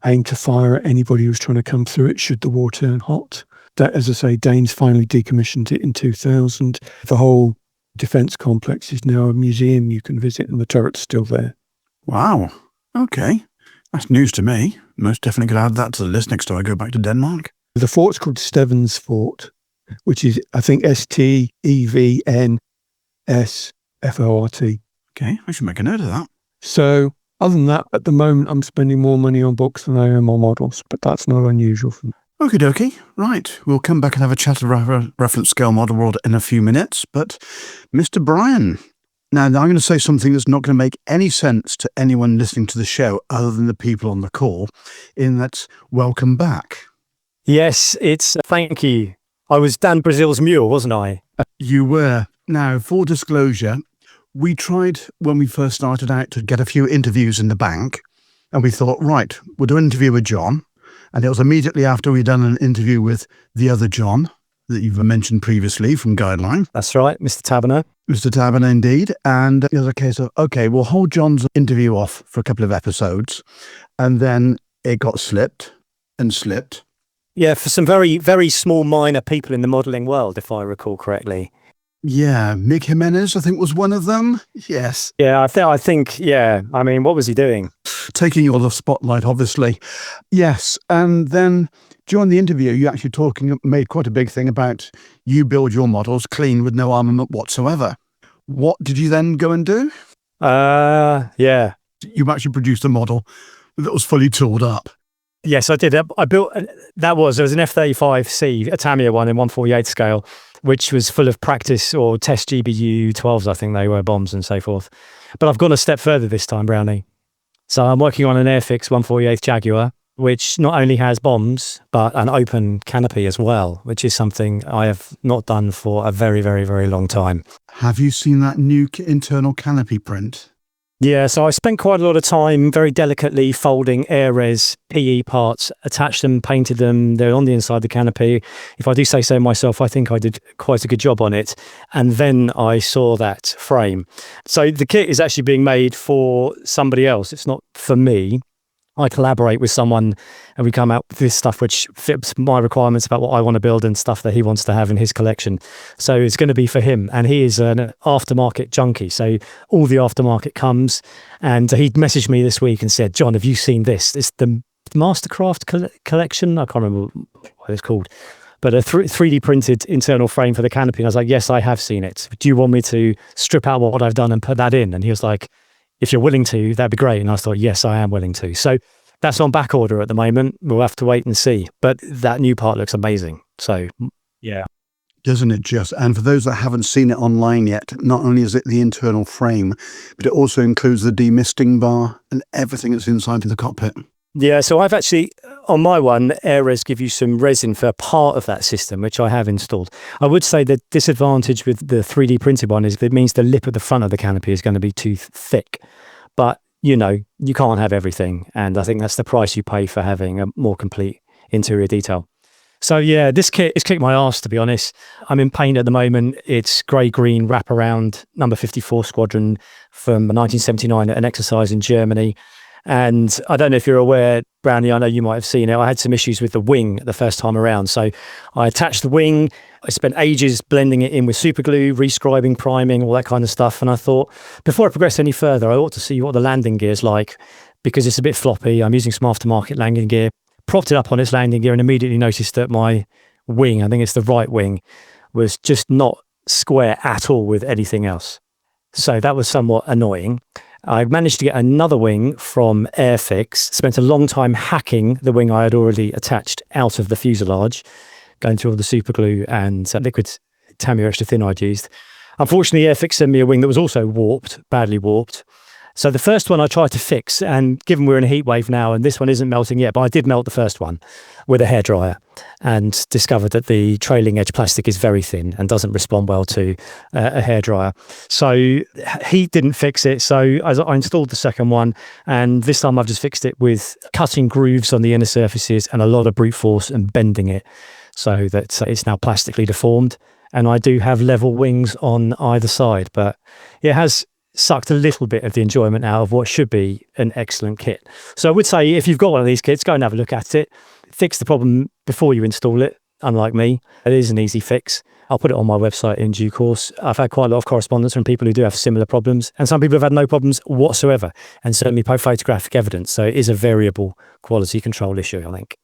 aimed to fire at anybody who's trying to come through it should the war turn hot. That, as I say, Danes finally decommissioned it in 2000. The whole defence complex is now a museum you can visit, and the turret's still there.
Wow. Okay. That's news to me. Most definitely could add that to the list next time I go back to Denmark.
The fort's called Stevens Fort, which is, I think, Stevnsfort.
Okay, I should make a note of that.
So, other than that, at the moment, I'm spending more money on books than I am on models, but that's not unusual for me.
Okie dokie. Right. We'll come back and have a chat about reference scale model world in a few minutes. But Mr. Bryon, now I'm going to say something that's not going to make any sense to anyone listening to the show other than the people on the call, in that welcome back.
Yes, it's thank you. I was Dan Brazil's mule, wasn't I?
You were. Now, full disclosure, we tried when we first started out to get a few interviews in the bank, and we thought, right, we'll do an interview with John. And it was immediately after we'd done an interview with the other John that you've mentioned previously from Guideline.
That's right, Mr. Taberner.
Mr. Taberner, indeed. And it was a case of, okay, we'll hold John's interview off for a couple of episodes. And then it got slipped and slipped.
Yeah, for some very, very small, minor people in the modelling world, if I recall correctly.
Yeah, Mick Jimenez, I think, was one of them. Yes.
Yeah, I think, yeah. I mean, what was he doing?
Taking you all the spotlight, obviously. Yes. And then during the interview, you actually made quite a big thing about you build your models clean with no armament whatsoever. What did you then go and do?
Yeah.
You actually produced a model that was fully tooled up.
Yes, I did. I built, there was an F-35C, a Tamiya one in 1/48 scale, which was full of practice or test GBU 12s, I think they were, bombs and so forth. But I've gone a step further this time, Brownie. So I'm working on an Airfix 1/48 Jaguar, which not only has bombs, but an open canopy as well, which is something I have not done for a very, very, very long time.
Have you seen that new internal canopy print?
Yeah, so I spent quite a lot of time very delicately folding Airres PE parts, attached them, painted them. They're on the inside of the canopy. If I do say so myself, I think I did quite a good job on it. And then I saw that frame. So the kit is actually being made for somebody else. It's not for me. I collaborate with someone and we come out with this stuff which fits my requirements about what I want to build and stuff that he wants to have in his collection. So it's going to be for him. And he is an aftermarket junkie. So all the aftermarket comes, and he messaged me this week and said, John, have you seen this? It's the Mastercraft collection. I can't remember what it's called, but a 3D printed internal frame for the canopy. And I was like, yes, I have seen it. Do you want me to strip out what I've done and put that in? And he was like, if you're willing to, that'd be great. And I thought, yes, I am willing to. So that's on back order at the moment. We'll have to wait and see. But that new part looks amazing. So, yeah.
Doesn't it just? And for those that haven't seen it online yet, not only is it the internal frame, but it also includes the demisting bar and everything that's inside of the cockpit.
Yeah, so I've actually, on my one, Airres give you some resin for part of that system, which I have installed. I would say the disadvantage with the 3D printed one is it means the lip at the front of the canopy is going to be too thick. But, you know, you can't have everything. And I think that's the price you pay for having a more complete interior detail. So, yeah, this kit is kicked my arse, to be honest. I'm in paint at the moment. It's grey-green wraparound number 54 Squadron from 1979 at an exercise in Germany. And I don't know if you're aware, Brownie, I know you might have seen it. I had some issues with the wing the first time around. So I attached the wing. I spent ages blending it in with super glue, rescribing, priming, all that kind of stuff. And I thought, before I progress any further, I ought to see what the landing gear is like, because it's a bit floppy. I'm using some aftermarket landing gear. Propped it up on this landing gear and immediately noticed that my wing, I think it's the right wing, was just not square at all with anything else. So that was somewhat annoying. I managed to get another wing from Airfix, spent a long time hacking the wing I had already attached out of the fuselage, going through all the super glue and liquid Tamiya extra thin I'd used. Unfortunately, Airfix sent me a wing that was also warped, badly warped. So the first one I tried to fix, and given we're in a heat wave now, and this one isn't melting yet, but I did melt the first one with a hairdryer and discovered that the trailing edge plastic is very thin and doesn't respond well to a hairdryer. So he didn't fix it. So I installed the second one, and this time I've just fixed it with cutting grooves on the inner surfaces and a lot of brute force and bending it so that it's now plastically deformed. And I do have level wings on either side, but it has sucked a little bit of the enjoyment out of what should be an excellent kit. So I would say if you've got one of these kits, go and have a look at it. Fix the problem before you install it, unlike me. It is an easy fix. I'll put it on my website in due course. I've had quite a lot of correspondence from people who do have similar problems, and some people have had no problems whatsoever and certainly photographic evidence. So it is a variable quality control issue, I think.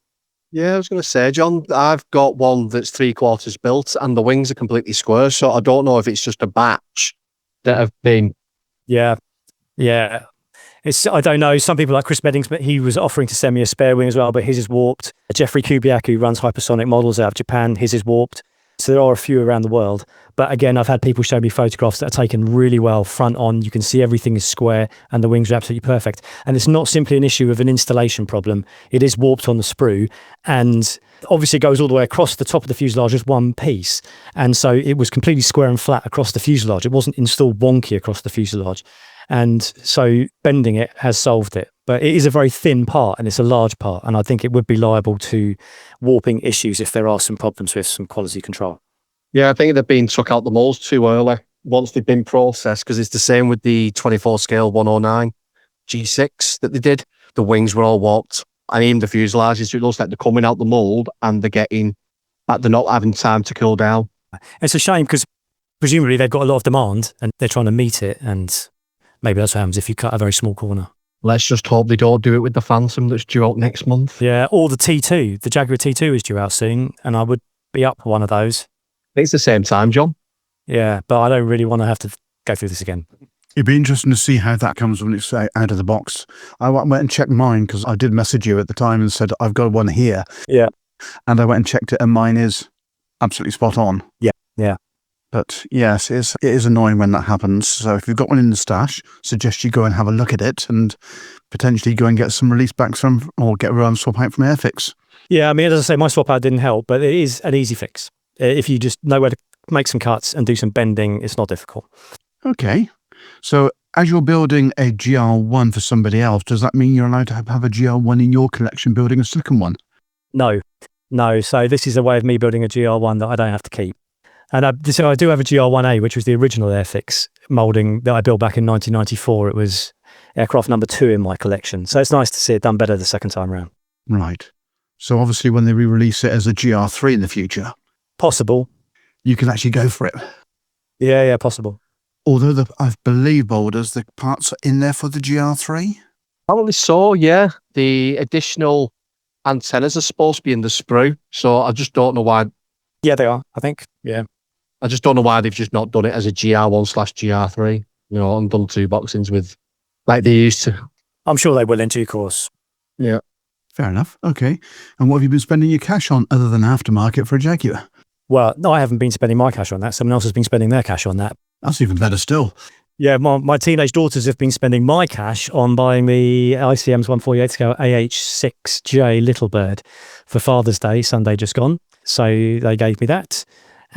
Yeah, I was going to say, John, I've got one that's 3/4 built and the wings are completely square. So I don't know if it's just a batch that have been.
Yeah. I don't know. Some people like Chris Beddings, but he was offering to send me a spare wing as well, but his is warped. Jeffrey Kubiak, who runs hypersonic models out of Japan, his is warped. So there are a few around the world. But again, I've had people show me photographs that are taken really well front on. You can see everything is square and the wings are absolutely perfect. And it's not simply an issue of an installation problem. It is warped on the sprue and obviously it goes all the way across the top of the fuselage as one piece. And so it was completely square and flat across the fuselage. It wasn't installed wonky across the fuselage. And so bending it has solved it. But it is a very thin part and it's a large part. And I think it would be liable to warping issues if there are some problems with some quality control.
Yeah, I think they've been took out the molds too early once they've been processed, because it's the same with the 24 scale 109 G6 that they did. The wings were all warped. And even the fuselages, it looks like they're coming out the mold and they're not having time to cool down.
It's a shame because presumably they've got a lot of demand and they're trying to meet it. And maybe that's what happens if you cut a very small corner.
Let's just hope they don't do it with the Phantom that's due out next month.
Yeah, or the T2. The Jaguar T2 is due out soon, and I would be up for one of those.
It's the same time, John.
Yeah, but I don't really want to have to go through this again.
It'd be interesting to see how that comes when it's out of the box. I went and checked mine because I did message you at the time and said, I've got one here.
Yeah.
And I went and checked it and mine is absolutely spot on.
Yeah.
But yes, it is annoying when that happens. So if you've got one in the stash, suggest you go and have a look at it and potentially go and get some release backs from, or get a swap out from Airfix.
Yeah, I mean, as I say, my swap out didn't help, but it is an easy fix. If you just know where to make some cuts and do some bending, it's not difficult. Okay.
So as you're building a GR1 for somebody else, does that mean you're allowed to have a GR1 in your collection building a second one?
No. So this is a way of me building a GR1 that I don't have to keep. And so I do have a GR1A, which was the original Airfix moulding that I built back in 1994. It was aircraft number 2 in my collection. So it's nice to see it done better the second time around.
Right. So obviously when they re-release it as a GR3 in the future.
Possible.
You can actually go for it.
Yeah, possible.
Although I believe, Boulders, the parts are in there for the GR3?
Probably so, yeah. The additional antennas are supposed to be in the sprue. So I just don't know why.
Yeah, they are, I think. Yeah.
I just don't know why they've just not done it as a GR1/GR3, and done 2 boxings with like they used to.
I'm sure they will in due course.
Yeah.
Fair enough. Okay. And what have you been spending your cash on other than aftermarket for a Jaguar?
Well, no, I haven't been spending my cash on that. Someone else has been spending their cash on that.
That's even better still.
Yeah, my teenage daughters have been spending my cash on buying the ICM's 148 scale AH6J Little Bird for Father's Day, Sunday just gone. So they gave me that.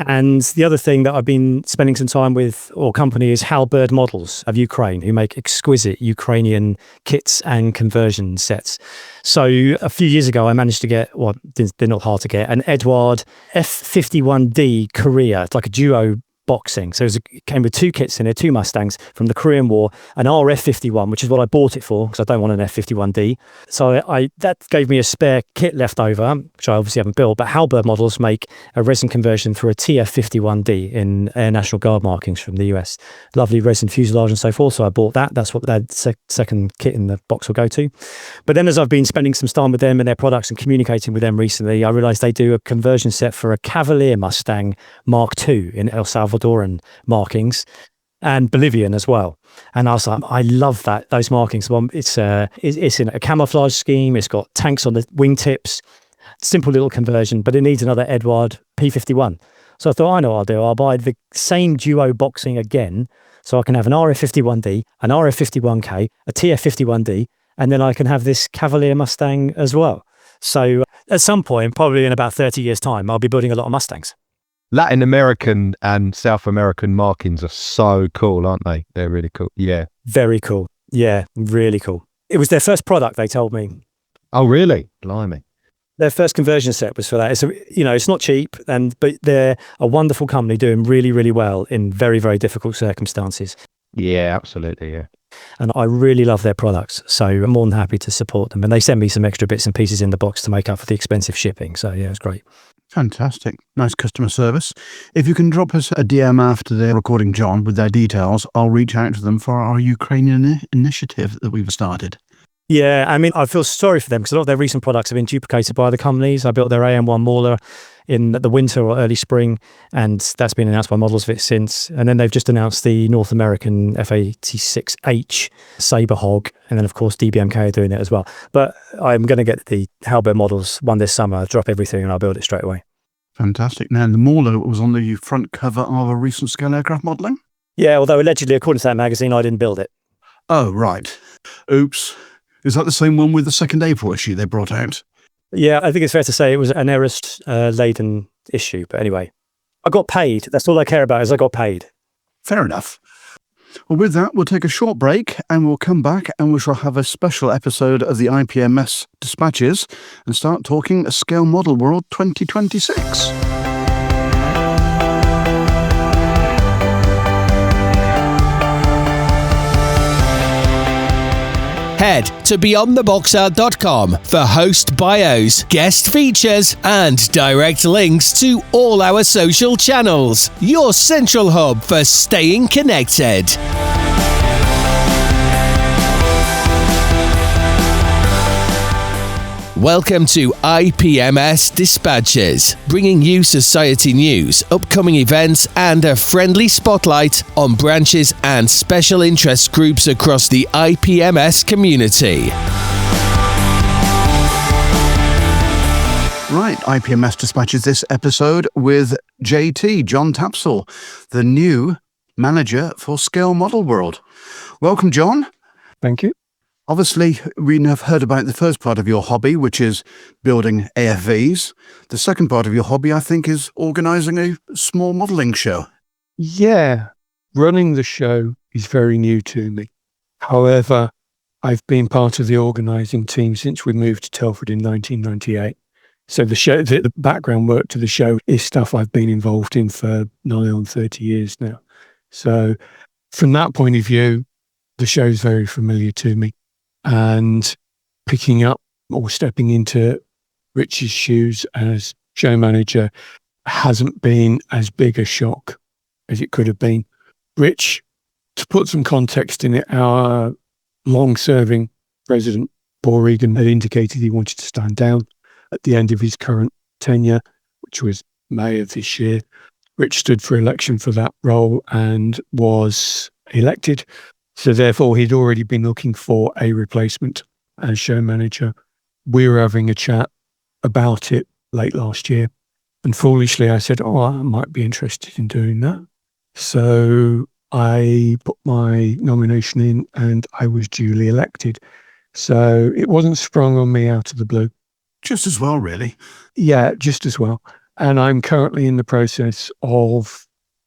And the other thing that I've been spending some time with, or company, is Halberd Models of Ukraine, who make exquisite Ukrainian kits and conversion sets. So a few years ago, I managed to get, well, they're not hard to get, an Edward F51D Korea. It's like a duo boxing. So it came with 2 kits in it, 2 Mustangs from the Korean War, an RF51, which is what I bought it for because I don't want an F51D. So that gave me a spare kit left over, which I obviously haven't built, but Halberd Models make a resin conversion for a TF51D in Air National Guard markings from the US. Lovely resin fuselage and so forth. So I bought that. That's what that second kit in the box will go to. But then as I've been spending some time with them and their products and communicating with them recently, I realized they do a conversion set for a Cavalier Mustang Mark II in El Salvador. Salvadoran markings, and Bolivian as well. And I was like, I love those markings. Well, it's in a camouflage scheme. It's got tanks on the wingtips. Simple little conversion, but it needs another Edward P51. So I thought, I know what I'll do. I'll buy the same duo boxing again, so I can have an RF51D, an RF51K, a TF51D, and then I can have this Cavalier Mustang as well. So at some point, probably in about 30 years' time, I'll be building a lot of Mustangs.
Latin American and South American markings are so cool, aren't they? They're really cool. Yeah.
Very cool. Yeah, really cool. It was their first product, they told me.
Oh, really? Blimey.
Their first conversion set was for that. It's not cheap, but they're a wonderful company doing really, really well in very, very difficult circumstances.
Yeah, absolutely. Yeah.
And I really love their products. So I'm more than happy to support them. And they send me some extra bits and pieces in the box to make up for the expensive shipping. So yeah, it's great.
Fantastic. Nice customer service. If you can drop us a DM after they're recording, John, with their details, I'll reach out to them for our Ukrainian initiative that we've started.
Yeah, I mean, I feel sorry for them because a lot of their recent products have been duplicated by other companies. I built their AM1 Mauler in the winter or early spring, and that's been announced by Models of it since. And then they've just announced the North American F86H Sabre Hog, and then of course DBMK are doing it as well. But I'm going to get the Halberd models one this summer, drop everything, and I'll build it straight away.
Fantastic. Now, the Mauler was on the front cover of a recent scale aircraft modelling?
Yeah, although allegedly, according to that magazine, I didn't build it.
Oh, right. Oops. Is that the same one with the second April issue they brought out?
Yeah, I think it's fair to say it was an error-laden issue. But anyway, I got paid. That's all I care about is I got paid.
Fair enough. Well, with that, we'll take a short break and we'll come back and we shall have a special episode of the IPMS Dispatches and start talking Scale Model World 2026.
Head to beyondtheboxart.com for host bios, guest features, and direct links to all our social channels. Your central hub for staying connected. Welcome to IPMS Dispatches, bringing you society news, upcoming events, and a friendly spotlight on branches and special interest groups across the IPMS community.
Right, IPMS Dispatches this episode with JT, John Tapsell, the new manager for Scale Model World. Welcome, John.
Thank you.
Obviously, we have heard about the first part of your hobby, which is building AFVs. The second part of your hobby, I think, is organising a small modelling show.
Yeah, running the show is very new to me. However, I've been part of the organising team since we moved to Telford in 1998. So the background work to the show is stuff I've been involved in for nigh on 30 years now. So from that point of view, the show's very familiar to me. And picking up or stepping into Rich's shoes as show manager hasn't been as big a shock as it could have been. Rich, to put some context in it, our long-serving president, Paul Regan, had indicated he wanted to stand down at the end of his current tenure, which was May of this year. Rich stood for election for that role and was elected. So therefore, he'd already been looking for a replacement as show manager. We were having a chat about it late last year. And foolishly, I said, I might be interested in doing that. So I put my nomination in and I was duly elected. So it wasn't sprung on me out of the blue.
Just as well, really.
Yeah, just as well. And I'm currently in the process of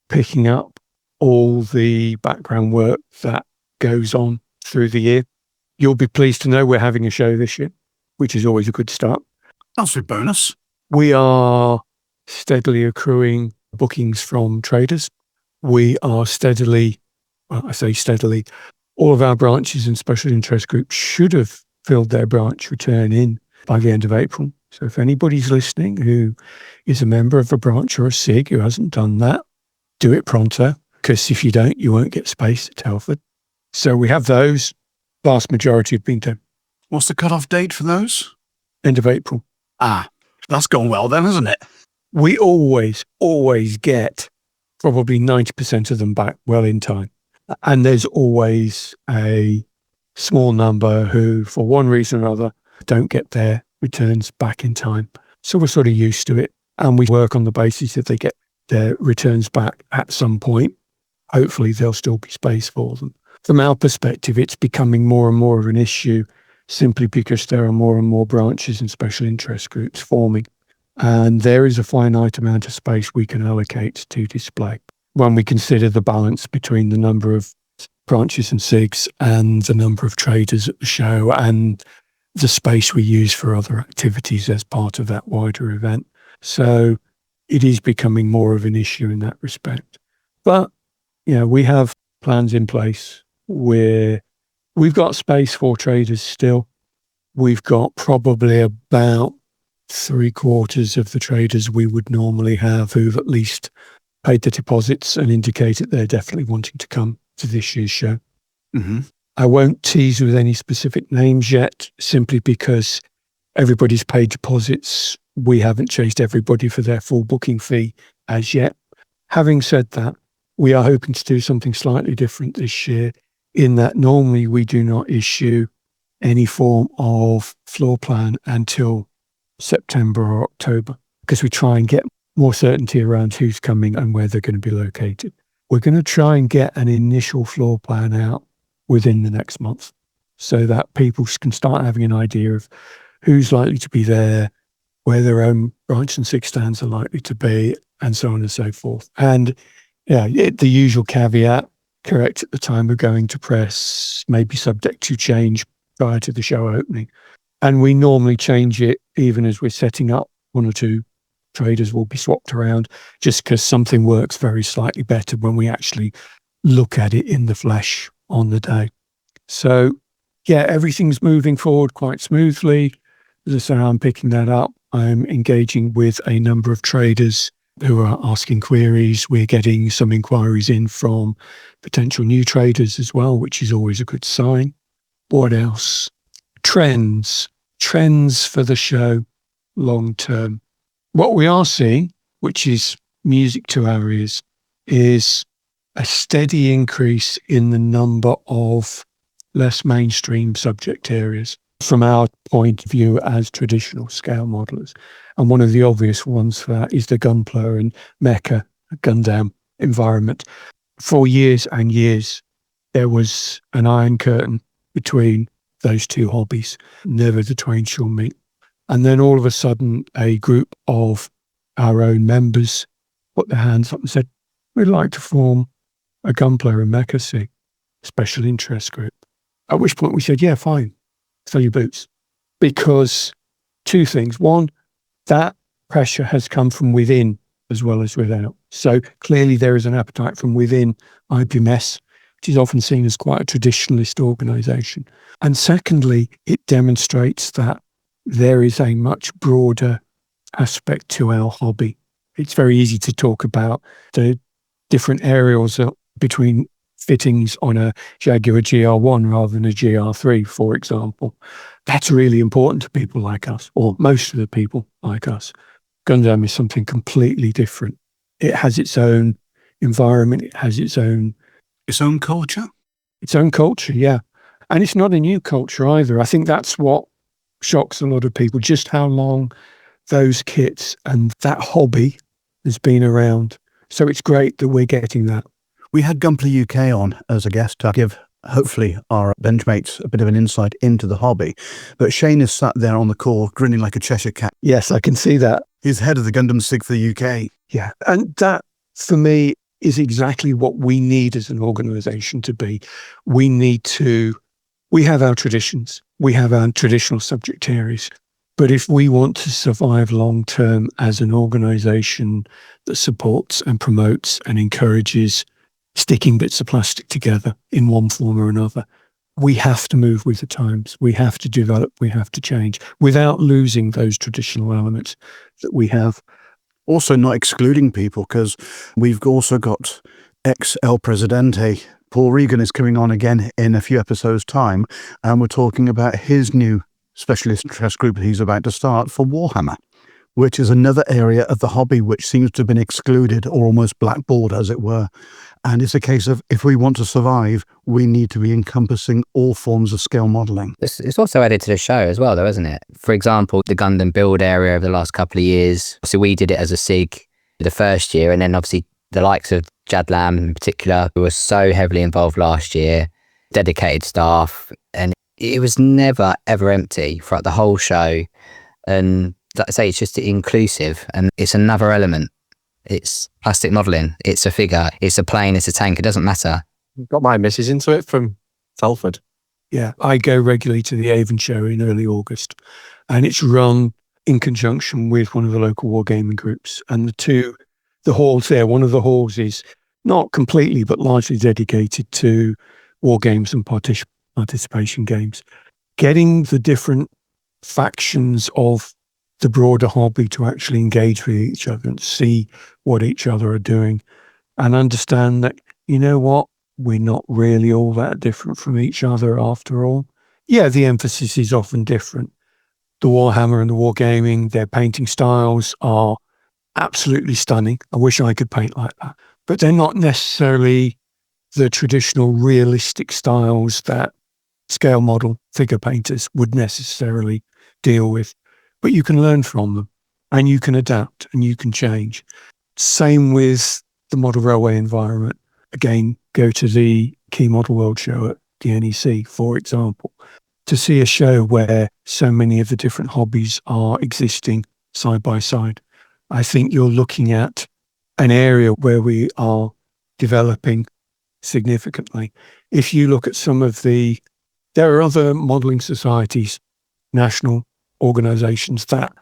picking up all the background work that goes on through the year. You'll be pleased to know we're having a show this year, which is always a good start.
That's a bonus.
We are steadily accruing bookings from traders. We are steadily, well, I say steadily, all of our branches and special interest groups should have filled their branch return in by the end of April. So if anybody's listening who is a member of a branch or a SIG who hasn't done that, do it pronto, because if you don't, you won't get space at Telford. So we have those. Vast majority have been done.
What's the cut-off date for those?
End of April.
That's gone well then, hasn't it?
We always get probably 90% of them back well in time. And there's always a small number who, for one reason or another, don't get their returns back in time. So we're sort of used to it. And we work on the basis that they get their returns back at some point. Hopefully there'll still be space for them. From our perspective, it's becoming more and more of an issue simply because there are more and more branches and special interest groups forming. And there is a finite amount of space we can allocate to display when we consider the balance between the number of branches and SIGs and the number of traders at the show and the space we use for other activities as part of that wider event. So it is becoming more of an issue in that respect. But, we have plans in place where we've got space for traders still. We've got probably about 3/4 of the traders we would normally have who've at least paid the deposits and indicated they're definitely wanting to come to this year's show.
Mm-hmm.
I won't tease with any specific names yet, simply because everybody's paid deposits. We haven't chased everybody for their full booking fee as yet. Having said that, we are hoping to do something slightly different this year in that normally we do not issue any form of floor plan until September or October, because we try and get more certainty around who's coming and where they're going to be located. We're going to try and get an initial floor plan out within the next month so that people can start having an idea of who's likely to be there, where their own branch and SIG stands are likely to be, and so on and so forth. And the usual caveat, correct at the time of going to press, maybe subject to change prior to the show opening. And we normally change it even as we're setting up. One or two traders will be swapped around just because something works very slightly better when we actually look at it in the flesh on the day. So, everything's moving forward quite smoothly. As I say, I'm picking that up. I'm engaging with a number of traders who are asking queries. We're getting some inquiries in from potential new traders as well, which is always a good sign. What else? Trends for the show long term. What we are seeing, which is music to our ears, is a steady increase in the number of less mainstream subject areas from our point of view as traditional scale modelers. And one of the obvious ones for that is the Gunpla and Mecha Gundam environment. For years and years, there was an iron curtain between those two hobbies. Never the twain shall meet. And then all of a sudden, a group of our own members put their hands up and said, we'd like to form a Gunpla and Mecha SIG special interest group. At which point we said, yeah, fine, fill your boots. Because two things. One, that pressure has come from within as well as without. So clearly there is an appetite from within IPMS, which is often seen as quite a traditionalist organisation. And secondly, it demonstrates that there is a much broader aspect to our hobby. It's very easy to talk about the different areas between fittings on a Jaguar GR1 rather than a GR3, for example. That's really important to people like us, or most of the people like us. Gundam is something completely different. It has its own environment. It has its own
culture?
Its own culture, yeah. And it's not a new culture either. I think that's what shocks a lot of people, just how long those kits and that hobby has been around. So it's great that we're getting that.
We had Gunpla UK on as a guest to give, hopefully, our benchmates a bit of an insight into the hobby. But Shane is sat there on the call, grinning like a Cheshire cat.
Yes, I can see that.
He's head of the Gundam SIG for the UK.
Yeah, and that, for me, is exactly what we need as an organisation to be. We have our traditions. We have our traditional subject areas. But if we want to survive long term as an organisation that supports and promotes and encourages sticking bits of plastic together in one form or another, we have to move with the times. We have to develop, we have to change without losing those traditional elements that we have.
Also not excluding people, because we've also got ex-El Presidente, Paul Regan, is coming on again in a few episodes' time, and we're talking about his new specialist interest group he's about to start for Warhammer, which is another area of the hobby which seems to have been excluded or almost blackballed, as it were. And it's a case of, if we want to survive, we need to be encompassing all forms of scale modelling.
It's also added to the show as well, though, isn't it? For example, the Gundam build area over the last couple of years. So we did it as a SIG the first year, and then obviously the likes of Jad Lam in particular, who was so heavily involved last year, dedicated staff, and it was never, ever empty throughout the whole show. And like I say, it's just inclusive, and it's another element. It's plastic modelling, it's a figure, it's a plane, it's a tank, it doesn't matter.
Got my missus into it from Telford.
Yeah, I go regularly to the Avon show in early August, and it's run in conjunction with one of the local wargaming groups. And the halls there, one of the halls is not completely, but largely dedicated to war games and participation games. Getting the different factions of the broader hobby to actually engage with each other and see what each other are doing and understand that, you know what, we're not really all that different from each other after all. Yeah, the emphasis is often different. The Warhammer and the Wargaming, their painting styles are absolutely stunning. I wish I could paint like that. But they're not necessarily the traditional realistic styles that scale model figure painters would necessarily deal with. But you can learn from them, and you can adapt, and you can change. Same with the model railway environment. Again, go to the Key Model World show at the NEC, for example, to see a show where so many of the different hobbies are existing side by side. I think you're looking at an area where we are developing significantly. If you look at there are other modelling societies, national organisations that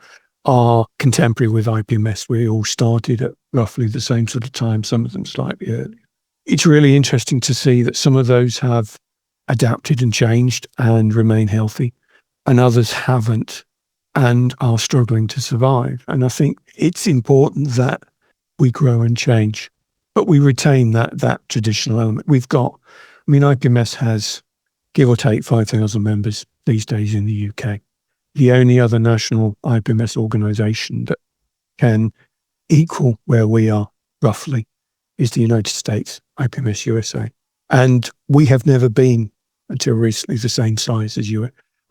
are contemporary with IPMS. We all started at roughly the same sort of time, some of them slightly earlier. It's really interesting to see that some of those have adapted and changed and remain healthy, and others haven't and are struggling to survive. And I think it's important that we grow and change, but we retain that traditional element. IPMS has, give or take, 5,000 members these days in the UK. The only other national IPMS organisation that can equal where we are, roughly, is the United States, IPMS USA. And we have never been, until recently, the same size as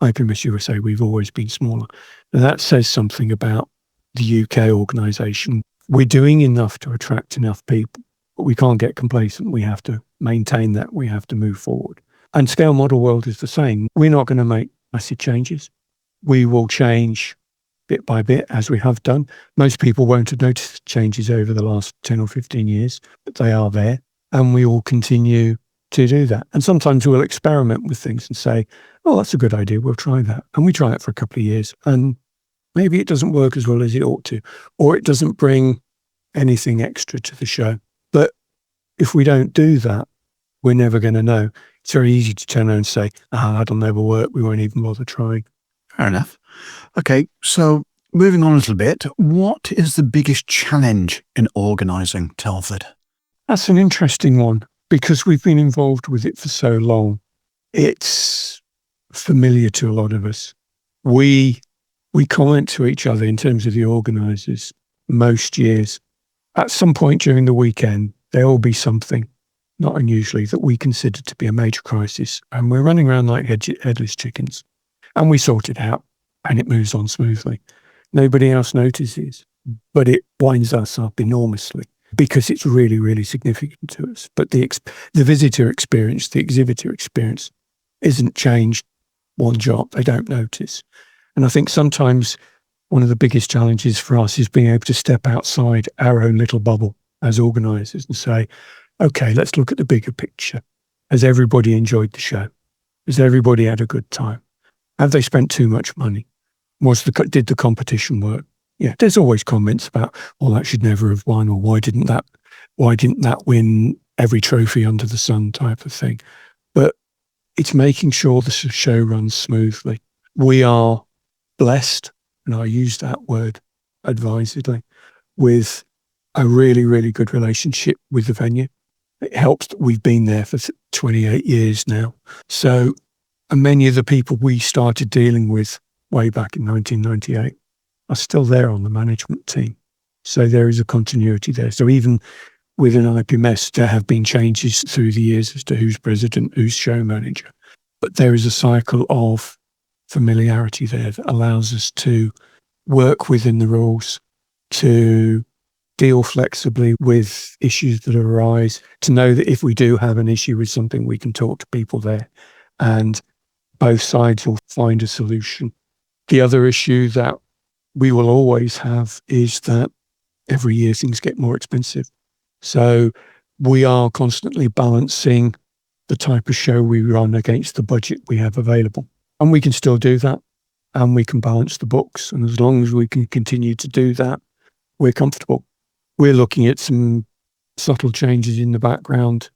IPMS USA. We've always been smaller. And that says something about the UK organisation. We're doing enough to attract enough people, but we can't get complacent. We have to maintain that. We have to move forward. And Scale Model World is the same. We're not going to make massive changes. We will change bit by bit, as we have done. Most people won't have noticed changes over the last 10 or 15 years, but they are there. And we will continue to do that. And sometimes we'll experiment with things and say, oh, that's a good idea, we'll try that. And we try it for a couple of years. And maybe it doesn't work as well as it ought to, or it doesn't bring anything extra to the show. But if we don't do that, we're never going to know. It's very easy to turn around and say, that'll never work, we won't even bother trying.
Fair enough. Okay, so moving on a little bit, what is the biggest challenge in organising Telford?
That's an interesting one, because we've been involved with it for so long. It's familiar to a lot of us. We comment to each other in terms of the organisers most years. At some point during the weekend, there will be something, not unusually, that we consider to be a major crisis. And we're running around like headless chickens. And we sort it out, and it moves on smoothly. Nobody else notices, but it winds us up enormously because it's really, really significant to us. But the visitor experience, the exhibitor experience isn't changed one jot. They don't notice. And I think sometimes one of the biggest challenges for us is being able to step outside our own little bubble as organisers and say, okay, let's look at the bigger picture. Has everybody enjoyed the show? Has everybody had a good time? Have they spent too much money? Did the competition work? Yeah, there's always comments about, well, that should never have won, or why didn't that win every trophy under the sun type of thing. But it's making sure the show runs smoothly. We are blessed, and I use that word advisedly, with a really, really good relationship with the venue. It helps that we've been there for 28 years now. And many of the people we started dealing with way back in 1998 are still there on the management team. So there is a continuity there. So even within IPMS, there have been changes through the years as to who's president, who's show manager. But there is a cycle of familiarity there that allows us to work within the rules, to deal flexibly with issues that arise, to know that if we do have an issue with something, we can talk to people there and both sides will find a solution. The other issue that we will always have is that every year things get more expensive. So we are constantly balancing the type of show we run against the budget we have available. And we can still do that, and we can balance the books. And as long as we can continue to do that, we're comfortable. We're looking at some subtle changes in the background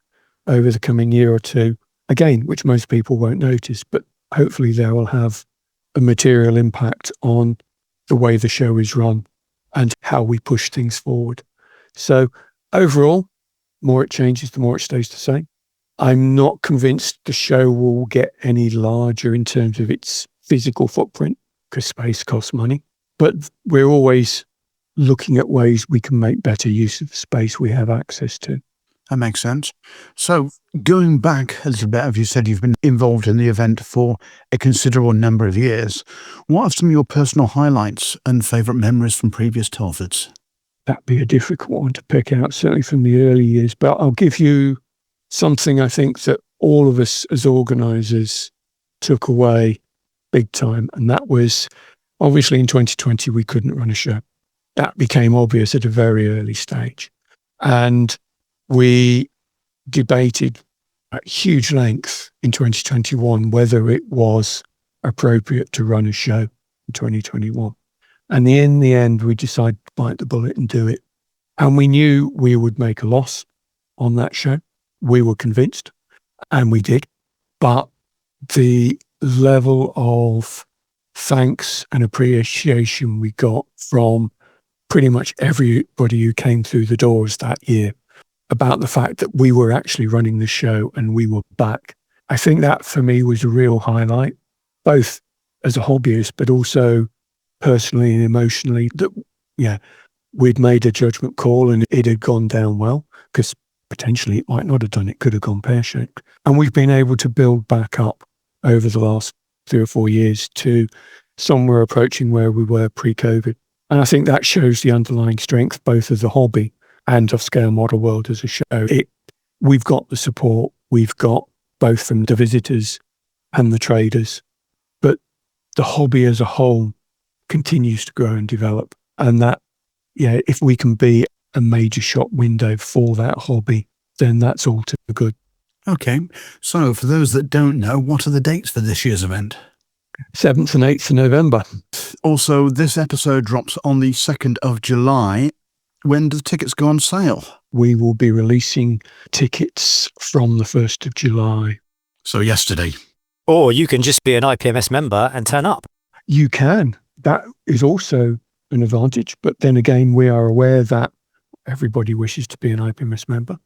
over the coming year or two, again, which most people won't notice, but hopefully they will have a material impact on the way the show is run and how we push things forward. So overall, the more it changes, the more it stays the same. I'm not convinced the show will get any larger in terms of its physical footprint because space costs money, but we're always looking at ways we can make better use of the space we have access to.
That makes sense. So going back a little bit, as you said, you've been involved in the event for a considerable number of years. What are some of your personal highlights and favourite memories from previous Telfords?
That'd be a difficult one to pick out, certainly from the early years, but I'll give you something I think that all of us as organisers took away big time, and that was obviously in 2020 we couldn't run a show. That became obvious at a very early stage. And we debated at huge length in 2021 whether it was appropriate to run a show in 2021. And in the end, we decided to bite the bullet and do it. And we knew we would make a loss on that show. We were convinced, and we did. But the level of thanks and appreciation we got from pretty much everybody who came through the doors that year about the fact that we were actually running the show and we were back. I think that for me was a real highlight, both as a hobbyist, but also personally and emotionally, that, we'd made a judgment call and it had gone down well, because potentially it might not have done, it could have gone pear-shaped. And we've been able to build back up over the last 3 or 4 years to somewhere approaching where we were pre-COVID. And I think that shows the underlying strength, both as a hobby and of Scale Model World as a show. We've got the support, we've got both from the visitors and the traders, but the hobby as a whole continues to grow and develop. And that, if we can be a major shop window for that hobby, then that's all too good.
Okay, so for those that don't know, what are the dates for this year's event?
7th and 8th of November.
Also, this episode drops on the 2nd of July. When do the tickets go on sale?
We will be releasing tickets from the 1st of July.
So yesterday.
Or you can just be an IPMS member and turn up.
You can. That is also an advantage. But then again, we are aware that everybody wishes to be an IPMS member,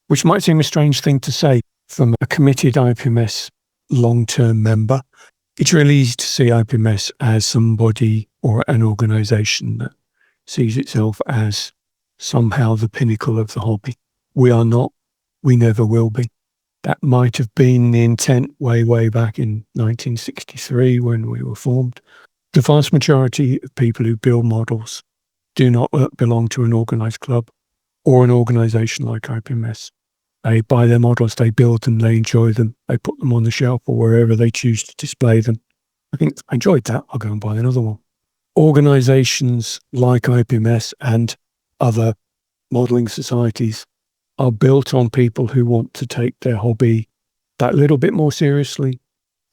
which might seem a strange thing to say from a committed IPMS long-term member. It's really easy to see IPMS as somebody or an organisation that sees itself as somehow the pinnacle of the hobby. We are not. We never will be. That might have been the intent way back in 1963 when we were formed. The vast majority of people who build models do not belong to an organised club or an organisation like IPMS. They buy their models, they build them, they enjoy them, they put them on the shelf or wherever they choose to display them. I think I enjoyed that, I'll go and buy another one. Organisations like IPMS and other modelling societies are built on people who want to take their hobby that little bit more seriously,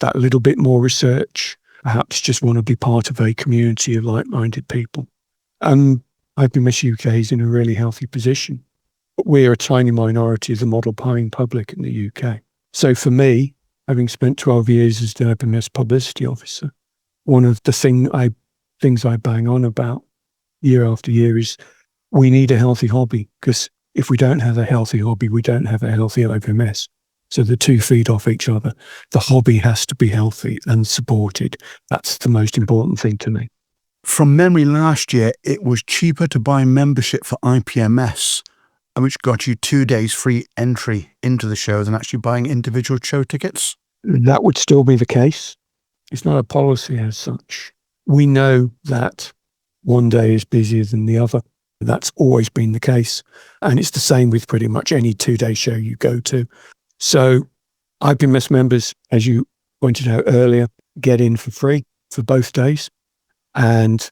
that little bit more research, perhaps just want to be part of a community of like-minded people. And IPMS UK is in a really healthy position. But we're a tiny minority of the model buying public in the UK. So for me, having spent 12 years as the IPMS publicity officer, one of the things I bang on about year after year is we need a healthy hobby, because if we don't have a healthy hobby, we don't have a healthy IPMS. So the two feed off each other. The hobby has to be healthy and supported. That's the most important thing to me.
From memory last year, it was cheaper to buy membership for IPMS, which got you 2 days free entry into the show than actually buying individual show tickets.
That would still be the case. It's not a policy as such. We know that one day is busier than the other. That's always been the case. And it's the same with pretty much any 2-day show you go to. So IPMS members, as you pointed out earlier, get in for free for both days. And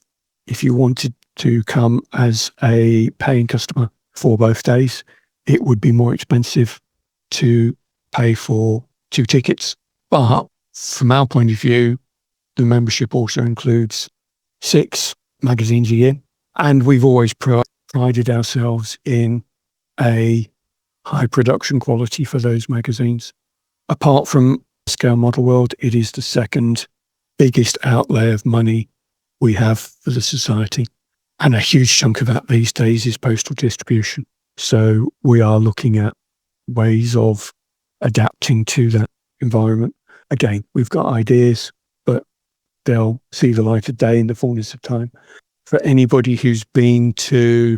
if you wanted to come as a paying customer for both days, it would be more expensive to pay for 2 tickets. But from our point of view, the membership also includes 6 magazines a year. And we've always prided ourselves in a high production quality for those magazines. Apart from Scale Model World, it is the second biggest outlay of money we have for the society. And a huge chunk of that these days is postal distribution. So we are looking at ways of adapting to that environment. Again, we've got ideas, but they'll see the light of day in the fullness of time. For anybody who's been to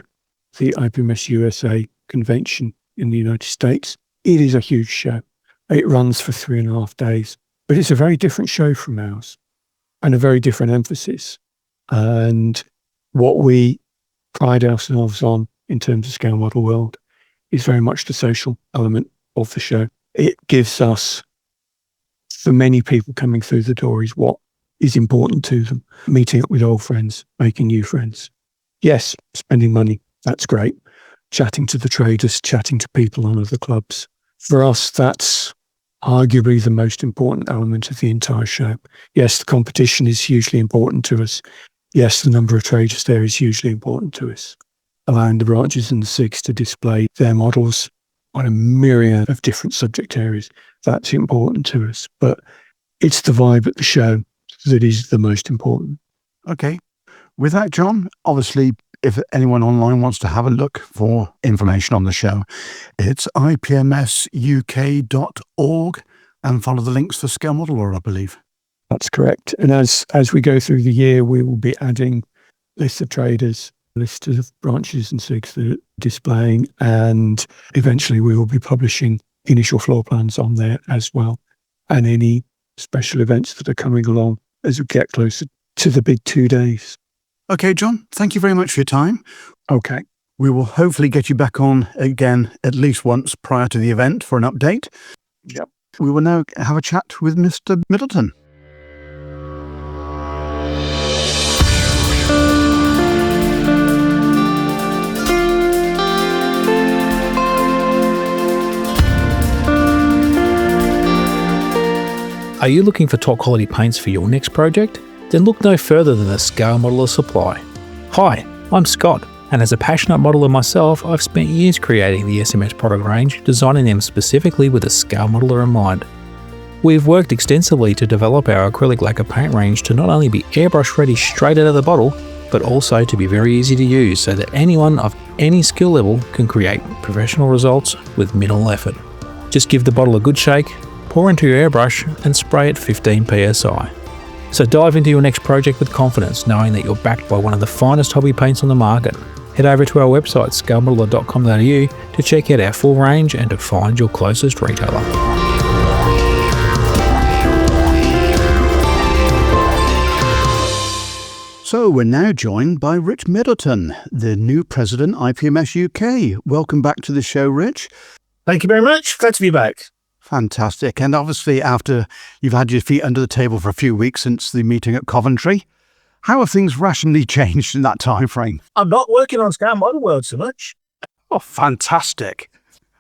the IPMS USA convention in the United States, it is a huge show. It runs for 3.5 days, but it's a very different show from ours and a very different emphasis. And what we pride ourselves on in terms of Scale Model World is very much the social element of the show. It gives us, for many people coming through the door, is what is important to them. Meeting up with old friends, making new friends. Yes, spending money, that's great. Chatting to the traders, chatting to people on other clubs. For us, that's arguably the most important element of the entire show. Yes, the competition is hugely important to us. Yes, the number of traders there is hugely important to us. Allowing the branches and the SIGs to display their models on a myriad of different subject areas, that's important to us. But it's the vibe at the show that is the most important.
Okay. With that, John, obviously, if anyone online wants to have a look for information on the show, it's ipmsuk.org and follow the links for Scale Model World, I believe.
That's correct. And as we go through the year, we will be adding lists of traders, lists of branches and SIGs that are displaying, and eventually we will be publishing initial floor plans on there as well, and any special events that are coming along as we get closer to the big 2 days.
Okay, John, thank you very much for your time.
Okay.
We will hopefully get you back on again at least once prior to the event for an update.
Yep.
We will now have a chat with Mr. Middleton.
Are you looking for top quality paints for your next project? Then look no further than the Scale Modeler Supply. Hi, I'm Scott, and as a passionate modeler myself, I've spent years creating the SMS product range, designing them specifically with a scale modeler in mind. We've worked extensively to develop our acrylic lacquer paint range to not only be airbrush ready straight out of the bottle, but also to be very easy to use so that anyone of any skill level can create professional results with minimal effort. Just give the bottle a good shake, pour into your airbrush and spray at 15 psi. So dive into your next project with confidence, knowing that you're backed by one of the finest hobby paints on the market. Head over to our website scalemodeler.com.au to check out our full range and to find your closest retailer.
So we're now joined by Rich Middleton, the new president, IPMS UK. Welcome back to the show, Rich.
Thank you very much. Glad to be back.
Fantastic. And obviously, after you've had your feet under the table for a few weeks since the meeting at Coventry, how have things rationally changed in that time frame?
I'm not working on Scale Model World so much.
Oh, fantastic.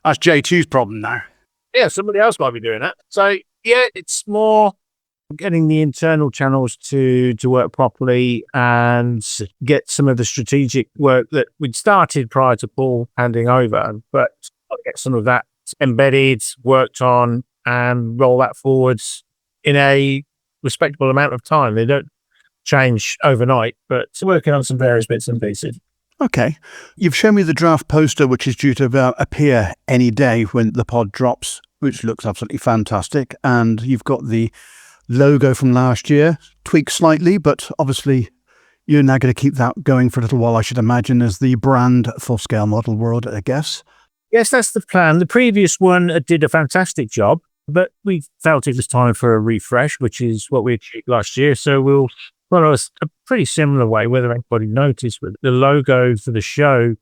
That's J2's problem now.
Yeah, somebody else might be doing that. So, yeah, it's more getting the internal channels to work properly and get some of the strategic work that we'd started prior to Paul handing over, but I'll get some of that embedded, worked on, and roll that forwards in a respectable amount of time. They don't change overnight, but working on some various bits and pieces.
Okay. You've shown me the draft poster, which is due to appear any day when the pod drops, which looks absolutely fantastic. And you've got the logo from last year, tweaked slightly, but obviously, you're now going to keep that going for a little while, I should imagine, as the brand for Scale Model World, I guess.
Yes, that's the plan. The previous one did a fantastic job, but we felt it was time for a refresh, which is what we achieved last year. So we'll follow a pretty similar way, whether anybody noticed, but the logo for the show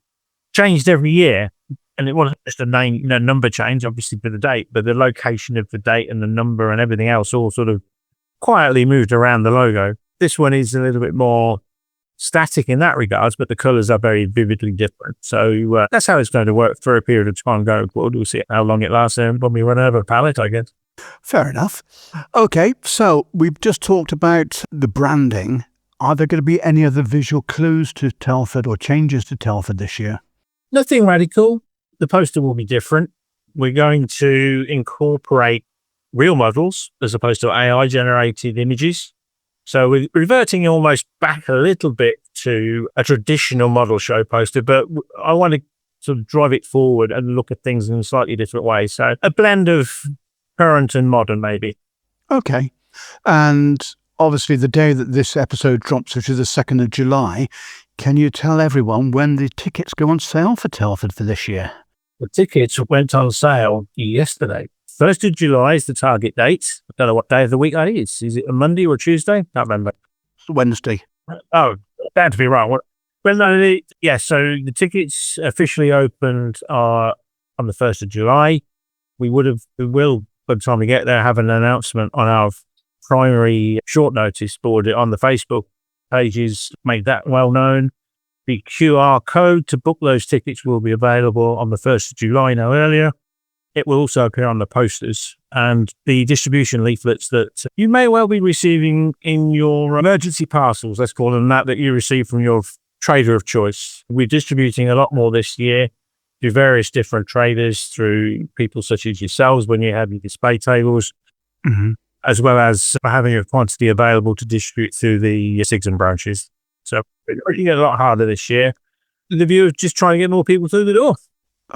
changed every year. And it wasn't just a name, number change, obviously, for the date, but the location of the date and the number and everything else all sort of quietly moved around the logo. This one is a little bit more static in that regards, but the colours are very vividly different. So that's how it's going to work for a period of time going forward. We'll see how long it lasts when we run over a pallet, I guess.
Fair enough. Okay, so we've just talked about the branding. Are there going to be any other visual clues to Telford or changes to Telford this year?
Nothing radical. The poster will be different. We're going to incorporate real models as opposed to AI-generated images. So we're reverting almost back a little bit to a traditional model show poster, but I want to sort of drive it forward and look at things in a slightly different way. So a blend of current and modern, maybe.
Okay. And obviously the day that this episode drops, which is the 2nd of July, can you tell everyone when the tickets go on sale for Telford for this year?
The tickets went on sale yesterday. 1st of July is the target date. I don't know what day of the week that is. Is it a Monday or a Tuesday? Can't remember.
It's Wednesday.
Oh, bound to be wrong. Well, no, so the tickets officially opened on the 1st of July. We will, by the time we get there, have an announcement on our primary short notice board on the Facebook pages, made that well known. The QR code to book those tickets will be available on the 1st of July, no earlier. It will also appear on the posters and the distribution leaflets that you may well be receiving in your emergency parcels, let's call them that you receive from your trader of choice. We're distributing a lot more this year to various different traders through people such as yourselves when you have your display tables, as well as having a quantity available to distribute through the SIGs and branches. So we're making it a lot harder this year. The view is just trying to get more people through the door.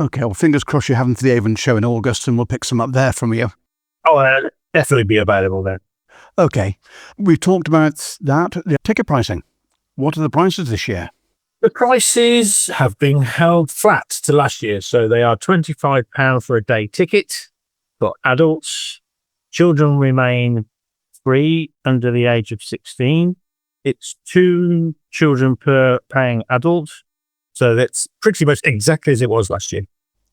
Okay, well, fingers crossed you're having the Avon show in August and we'll pick some up there from you.
Oh, definitely be available then.
Okay, we've talked about that. The ticket pricing. What are the prices this year?
The prices have been held flat to last year. So they are £25 for a day ticket for adults. Children remain free under the age of 16. It's 2 children per paying adult. So that's pretty much exactly as it was last year.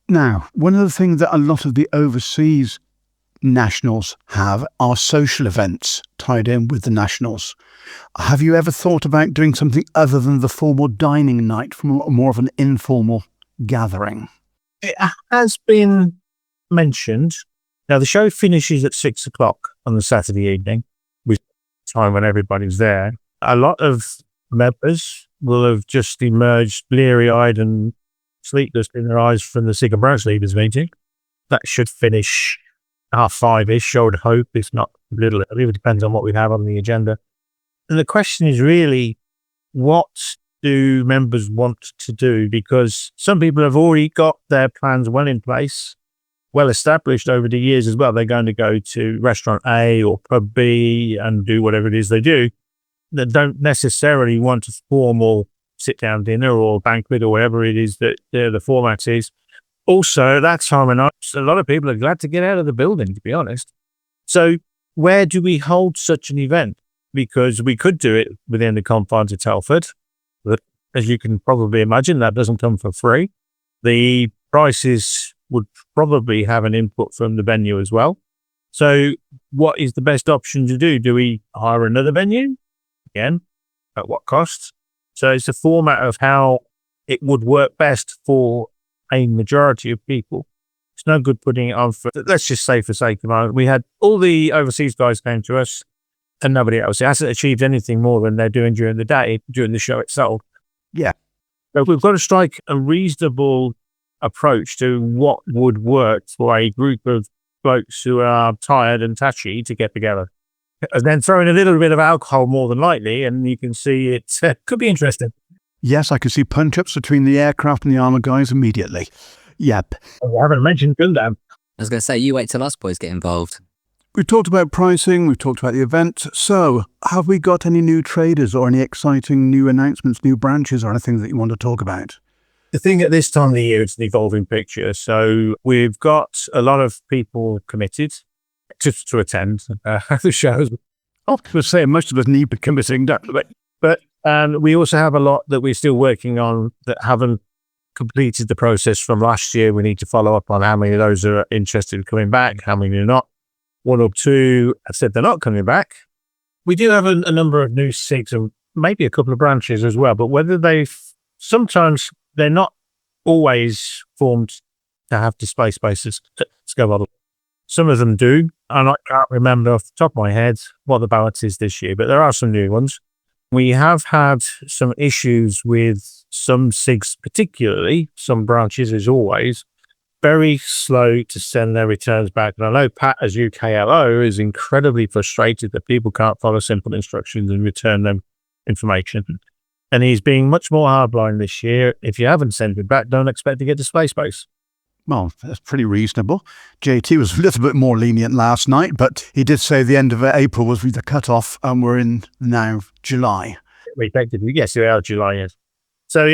Now, one of the things that a lot of the overseas nationals have are social events tied in with the nationals. Have you ever thought about doing something other than the formal dining night, from more of an informal gathering?
It has been mentioned. Now, the show finishes at 6 o'clock on the Saturday evening, with time when everybody's there. A lot of members will have just emerged bleary-eyed and sleepless in their eyes from the SIG and branch leaders meeting. That should finish 5:30-ish, I would hope, if not a little earlier. It depends on what we have on the agenda. And the question is really, what do members want to do? Because some people have already got their plans well in place, well established over the years as well. They're going to go to restaurant A or pub B and do whatever it is they do. That don't necessarily want a formal sit-down dinner or banquet or whatever it is that the format is. Also, at that time of night, a lot of people are glad to get out of the building, to be honest. So where do we hold such an event? Because we could do it within the confines of Telford, but as you can probably imagine, that doesn't come for free. The prices would probably have an input from the venue as well. So what is the best option to do? Do we hire another venue? Again, at what cost? So it's a format of how it would work best for a majority of people. It's no good putting it on for, let's just say for sake of argument, we had all the overseas guys came to us and nobody else hasn't achieved anything more than they're doing during the day, during the show itself.
Yeah.
So we've got to strike a reasonable approach to what would work for a group of folks who are tired and touchy to get together. And then throw in a little bit of alcohol more than likely, and you can see it could be interesting.
Yes, I can see punch-ups between the aircraft and the armour guys immediately. Yep.
I haven't mentioned Gundam.
I was going to say, you wait till us boys get involved.
We've talked about pricing, we've talked about the event. So, have we got any new traders or any exciting new announcements, new branches or anything that you want to talk about?
The thing at this time of the year, it's an evolving picture. So we've got a lot of people committed to attend the shows.
I was saying most of us need to be committing, definitely.
But we also have a lot that we're still working on that haven't completed the process from last year. We need to follow up on how many of those are interested in coming back, how many are not. 1 or 2 have said they're not coming back. We do have a number of new SIGs and maybe a couple of branches as well, but whether sometimes they're not always formed to have display spaces to scale model. Some of them do, and I can't remember off the top of my head what the balance is this year, but there are some new ones. We have had some issues with some SIGs, particularly some branches as always, very slow to send their returns back. And I know Pat, as UKLO, is incredibly frustrated that people can't follow simple instructions and return them information. And he's being much more hardline this year. If you haven't sent it back, don't expect to get display space.
Well, that's pretty reasonable. JT was a little bit more lenient last night, but he did say the end of April was the cut-off, and we're in now July.
Effectively, yes, we are July, yes. So,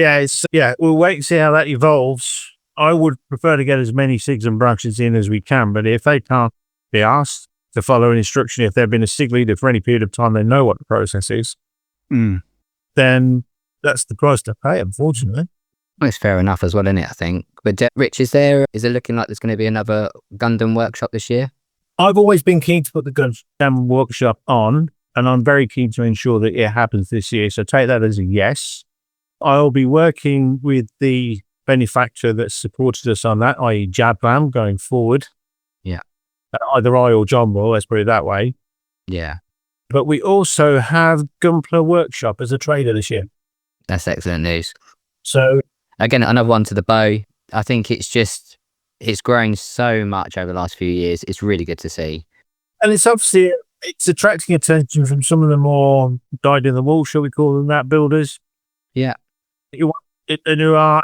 we'll wait and see how that evolves. I would prefer to get as many SIGs and branches in as we can, but if they can't be asked to follow an instruction, if they've been a SIG leader for any period of time, they know what the process is, then that's the price to pay, unfortunately.
Well, it's fair enough as well, isn't it, I think? But Rich, is it looking like there's going to be another Gundam workshop this year?
I've always been keen to put the Gundam workshop on, and I'm very keen to ensure that it happens this year. So take that as a yes. I'll be working with the benefactor that supported us on that, i.e. Jablam, going forward.
Yeah.
Either I or John will, let's put it that way.
Yeah.
But we also have Gunpla Workshop as a trader this year.
That's excellent news.
So,
again, another one to the bow. I think it's grown so much over the last few years. It's really good to see.
And it's obviously, it's attracting attention from some of the more dyed-in-the-wool, shall we call them that, builders.
Yeah.
And who are,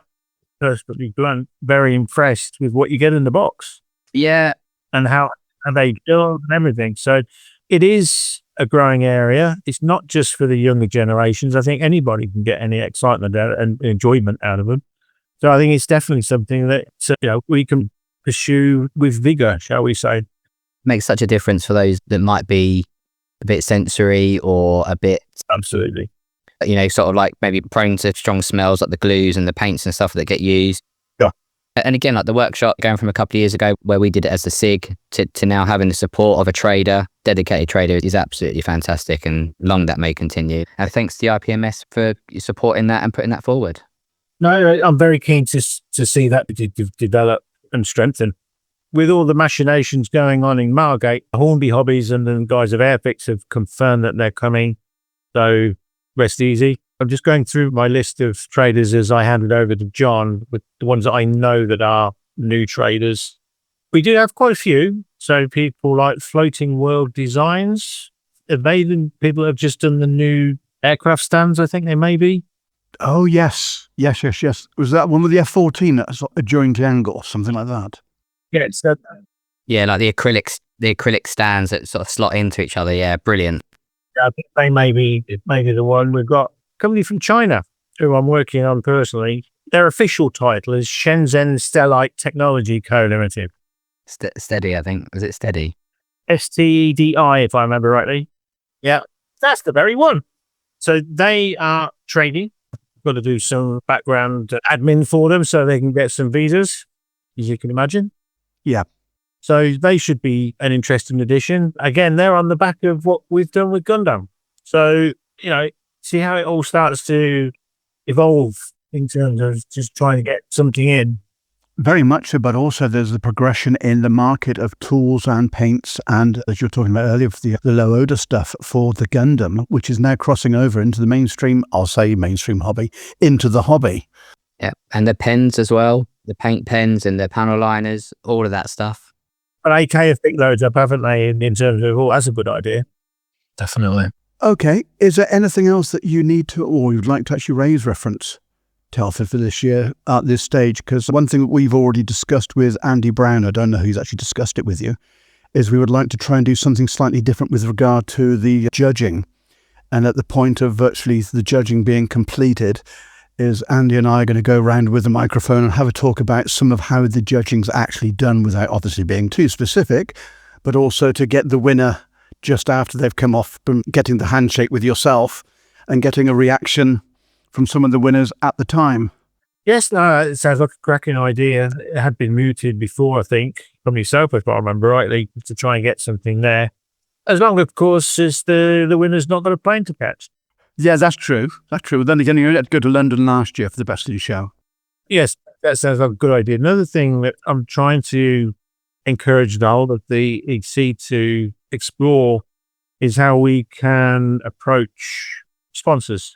personally blunt, very impressed with what you get in the box.
Yeah.
And how they build and everything. So it is a growing area. It's not just for the younger generations. I think anybody can get any excitement and enjoyment out of them. So I think it's definitely something that we can pursue with vigor, shall we say.
Makes such a difference for those that might be a bit sensory or a bit...
Absolutely.
Sort of like maybe prone to strong smells like the glues and the paints and stuff that get used.
Yeah.
And again, like the workshop going from a couple of years ago where we did it as a SIG to now having the support of a trader, dedicated trader, is absolutely fantastic, and long that may continue. And thanks to the IPMS for supporting that and putting that forward.
No, I'm very keen to see that develop and strengthen. With all the machinations going on in Margate, Hornby Hobbies and the guys of Airfix have confirmed that they're coming. So rest easy. I'm just going through my list of traders as I hand it over to John with the ones that I know that are new traders. We do have quite a few. So people like Floating World Designs. Have they the people that have just done the new aircraft stands? I think they may be.
Oh, yes. Yes. Was that one with the F-14 at a joint angle or something like that?
Yeah, it's that.
Yeah, like the acrylic stands that sort of slot into each other. Yeah, brilliant.
Yeah, I think they may be the one. We've got a company from China who I'm working on personally. Their official title is Shenzhen Stellite Technology Co. Limited.
Steady, I think. Was it Steady?
STEDI, if I remember rightly. Yeah, that's the very one. So they are trading. Got to do some background admin for them so they can get some visas, as you can imagine.
Yeah.
So they should be an interesting addition. Again, they're on the back of what we've done with Gundam. So, see how it all starts to evolve in terms of just trying to get something in.
Very much so, but also there's the progression in the market of tools and paints, and as you were talking about earlier, the low odor stuff for the Gundam, which is now crossing over into the mainstream hobby, into the hobby.
Yeah, and the pens as well, the paint pens and the panel liners, all of that stuff.
But AK have picked those up, haven't they, in terms of, that's a good idea.
Definitely.
Okay, is there anything else that you need to, or you'd like to actually raise reference Telford for this year at this stage? Because one thing that we've already discussed with Andy Bryon, I don't know who's actually discussed it with you, is we would like to try and do something slightly different with regard to the judging. And at the point of virtually the judging being completed, is Andy and I are going to go around with the microphone and have a talk about some of how the judging's actually done without obviously being too specific, but also to get the winner just after they've come off from getting the handshake with yourself and getting a reaction from some of the winners at the time.
Yes, no, it sounds like a cracking idea. It had been mooted before, I think, from yourself, if I remember rightly, to try and get something there. As long, of course, as the winner's not got a plane to catch.
Yeah, that's true. That's true. Then again, you had to go to London last year for the Best in Show.
Yes, that sounds like a good idea. Another thing that I'm trying to encourage the whole of the EC to explore is how we can approach sponsors.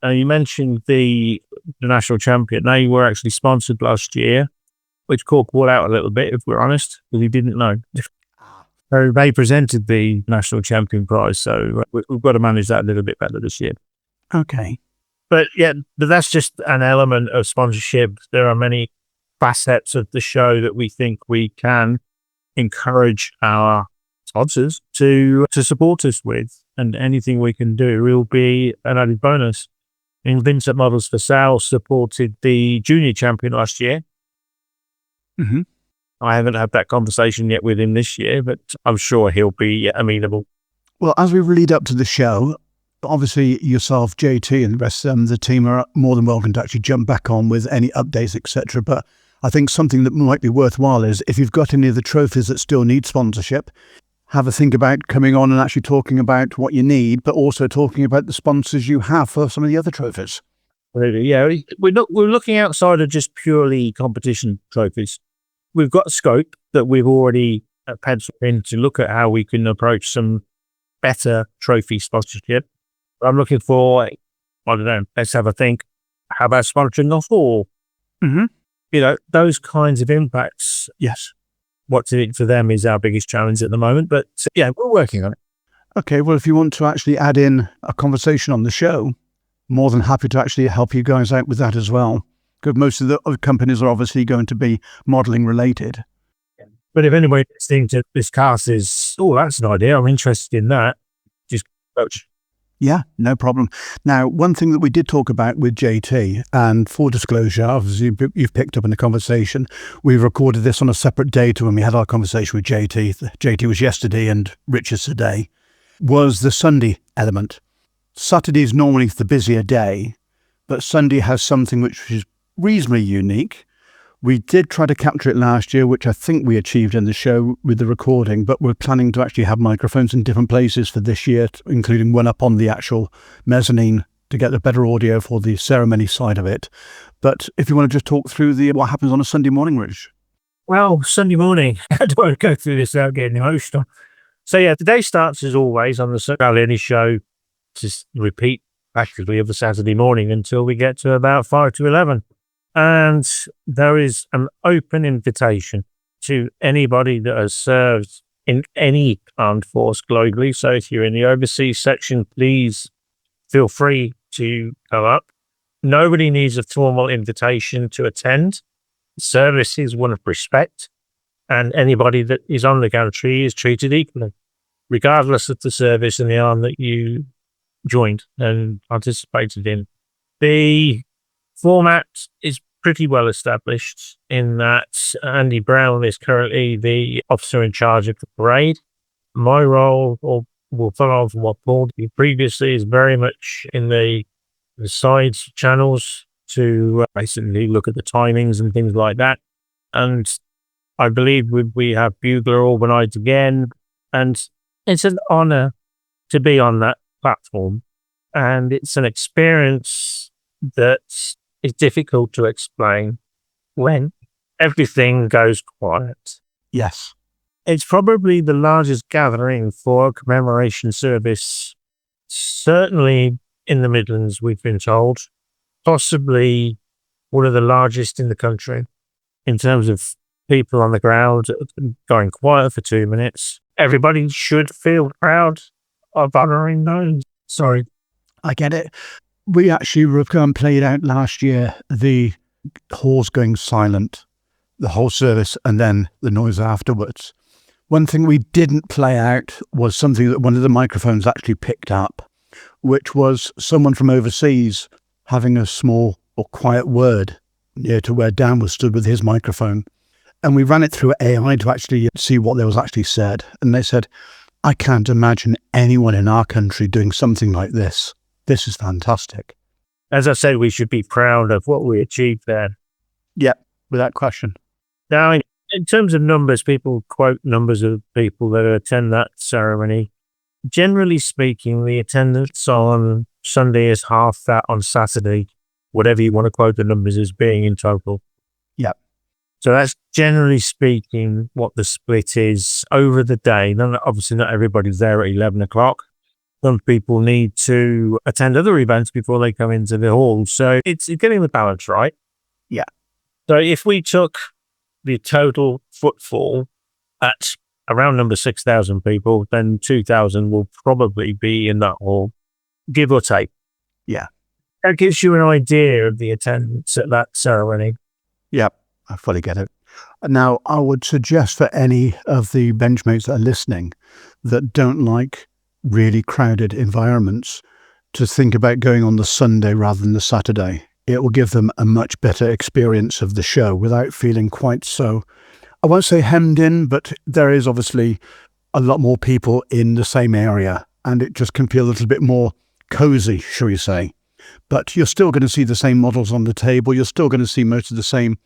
You mentioned the national champion. They were actually sponsored last year, which caught Paul out a little bit, if we're honest, because he didn't know. So they presented the national champion prize, so we've got to manage that a little bit better this year.
Okay.
But that's just an element of sponsorship. There are many facets of the show that we think we can encourage our sponsors to support us with, and anything we can do will be an added bonus. And Vincent Models for Sale supported the junior champion last year.
Mm-hmm.
I haven't had that conversation yet with him this year, but I'm sure he'll be amenable.
Well, as we lead up to the show, obviously yourself, JT, and the rest of the team are more than welcome to actually jump back on with any updates, etc. But I think something that might be worthwhile is if you've got any of the trophies that still need sponsorship, have a think about coming on and actually talking about what you need, but also talking about the sponsors you have for some of the other trophies.
Yeah, we're looking outside of just purely competition trophies. We've got a scope that we've already penciled in to look at how we can approach some better trophy sponsorship. I'm looking for, I don't know, let's have a think. How about sponsoring the hall?
Mm-hmm.
Those kinds of impacts.
Yes.
What's in it for them is our biggest challenge at the moment. But yeah, we're working on it.
Okay, well, if you want to actually add in a conversation on the show, more than happy to actually help you guys out with that as well. Because most of the other companies are obviously going to be modelling related.
But if anybody listening to this cast is, that's an idea, I'm interested in that, just approach.
Yeah, no problem. Now, one thing that we did talk about with JT, and for disclosure, obviously you've picked up in the conversation, we recorded this on a separate day to when we had our conversation with JT. JT was yesterday and Rich is today, was the Sunday element. Saturday is normally the busier day, but Sunday has something which is reasonably unique. We did try to capture it last year, which I think we achieved in the show with the recording, but we're planning to actually have microphones in different places for this year, including one up on the actual mezzanine to get the better audio for the ceremony side of it. But if you want to just talk through what happens on a Sunday morning, Rich.
Well, Sunday morning, I don't want to go through this without getting emotional. So yeah, the day starts as always on the Sunday show, just repeat practically of the Saturday morning until we get to about 5 to 11. And there is an open invitation to anybody that has served in any armed force globally. So if you're in the overseas section, please feel free to go up. Nobody needs a formal invitation to attend. Service is one of respect, and anybody that is on the gantry is treated equally, regardless of the service and the arm that you joined and participated in. The format is pretty well established in that Andy Bryon is currently the officer in charge of the parade. My role, or will follow on from what Paul did previously, is very much in the side channels to basically look at the timings and things like that. And I believe we have Bugler organised again, and it's an honour to be on that platform. And it's an experience that is difficult to explain when everything goes quiet.
Yes.
It's probably the largest gathering for a commemoration service, certainly in the Midlands, we've been told, possibly one of the largest in the country in terms of people on the ground going quiet for 2 minutes. Everybody should feel proud of honouring those. Sorry.
I get it. We actually played out last year the halls going silent, the whole service, and then the noise afterwards. One thing we didn't play out was something that one of the microphones actually picked up, which was someone from overseas having a small or quiet word near to where Dan was stood with his microphone. And we ran it through AI to actually see what there was actually said. And they said, I can't imagine anyone in our country doing something like this. This is fantastic.
As I said, we should be proud of what we achieved there.
Yep, without question.
Now, in terms of numbers, people quote numbers of people that attend that ceremony. Generally speaking, the attendance on Sunday is half that on Saturday, whatever you want to quote the numbers as being in total.
Yep.
So that's generally speaking what the split is over the day. Obviously, not everybody's there at 11 o'clock. Some people need to attend other events before they come into the hall. So it's getting the balance right.
Yeah.
So if we took the total footfall at around number 6,000 people, then 2,000 will probably be in that hall, give or take.
Yeah.
That gives you an idea of the attendance at that ceremony.
Yep, I fully get it. Now, I would suggest for any of the benchmates that are listening that don't like really crowded environments to think about going on the Sunday rather than the Saturday. It will give them a much better experience of the show without feeling quite so, I won't say hemmed in, but there is obviously a lot more people in the same area and it just can feel a little bit more cozy, shall we say. But you're still going to see the same models on the table. You're still going to see most of the same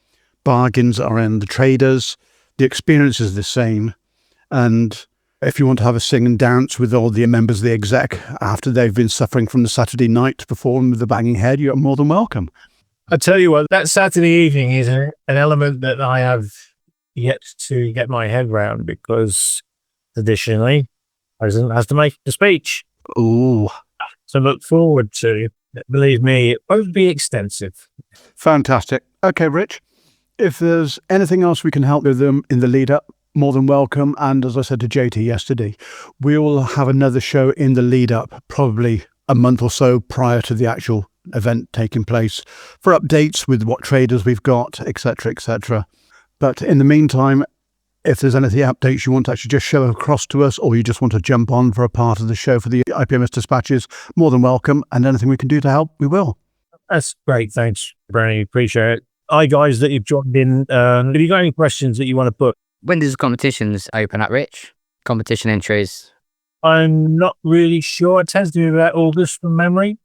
bargains around the traders. The experience is the same. And if you want to have a sing and dance with all the members of the exec after they've been suffering from the Saturday night performing with the banging head, you're more than welcome.
I tell you what, that Saturday evening is an element that I have yet to get my head around because traditionally, President has to make a speech.
Ooh.
So look forward to it. Believe me, it won't be extensive.
Fantastic. Okay, Rich, if there's anything else we can help with them in the lead up, more than welcome. And as I said to JT yesterday, we will have another show in the lead up, probably a month or so prior to the actual event taking place for updates with what traders we've got, etc., etc. But in the meantime, if there's any updates you want to actually just show across to us, or you just want to jump on for a part of the show for the IPMS dispatches, more than welcome. And anything we can do to help, we will.
That's great. Thanks, Bryon. Appreciate it. Hi, guys, that you've joined in. Have you got any questions that you want to put?
When does the competitions open up, Rich? Competition entries?
I'm not really sure. It tends to be about August from memory.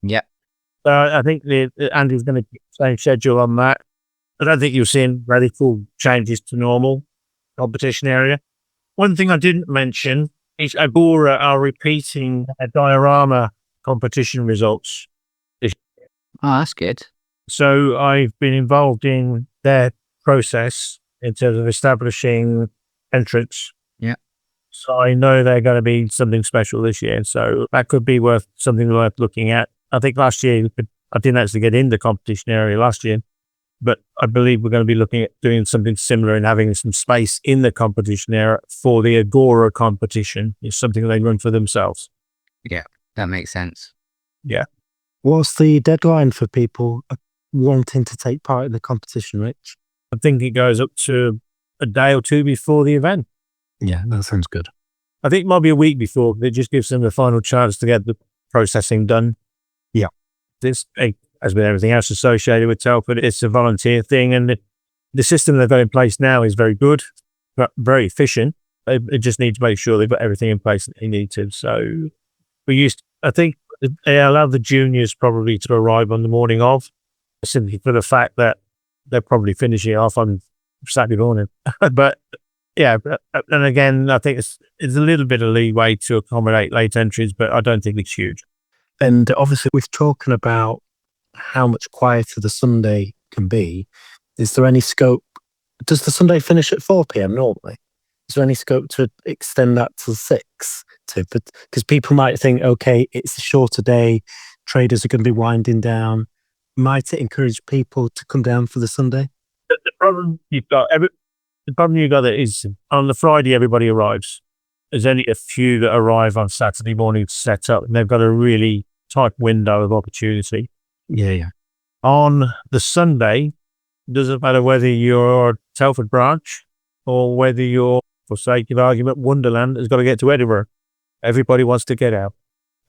Yep.
I think Andy's going to keep the same schedule on that. I don't think you're seeing radical changes to normal competition area. One thing I didn't mention is Agora are repeating a diorama competition results.
Oh, that's good.
So I've been involved in their process in terms of establishing entrants.
Yeah.
So I know they're going to be something special this year. So that could be something worth looking at. I think last year, I didn't actually get in the competition area last year, but I believe we're going to be looking at doing something similar and having some space in the competition area for the Agora competition. It's something they run for themselves.
Yeah, that makes sense.
Yeah.
What's the deadline for people wanting to take part in the competition, Rich?
I think it goes up to a day or two before the event.
Yeah, that sounds good.
I think it might be a week before. It just gives them the final chance to get the processing done.
Yeah.
This, as with everything else associated with Telford, it's a volunteer thing. And the system they've got in place now is very good, but very efficient. They just need to make sure they've got everything in place that they need to. So I think they allow the juniors probably to arrive on the morning of, simply for the fact that they're probably finishing off on Saturday morning. But yeah, and again, I think it's a little bit of leeway to accommodate late entries, but I don't think it's huge.
And obviously, we've talking about how much quieter the Sunday can be. Is there any scope? Does the Sunday finish at 4 p.m. normally? Is there any scope to extend that to 6? Because people might think, okay, it's a shorter day, traders are going to be winding down. Might it encourage people to come down for the Sunday?
The problem you've got is on the Friday everybody arrives. There's only a few that arrive on Saturday morning to set up, and they've got a really tight window of opportunity.
Yeah.
On the Sunday, it doesn't matter whether you're Telford branch or whether you're for sake of argument, Wonderland has got to get to Edinburgh. Everybody wants to get out.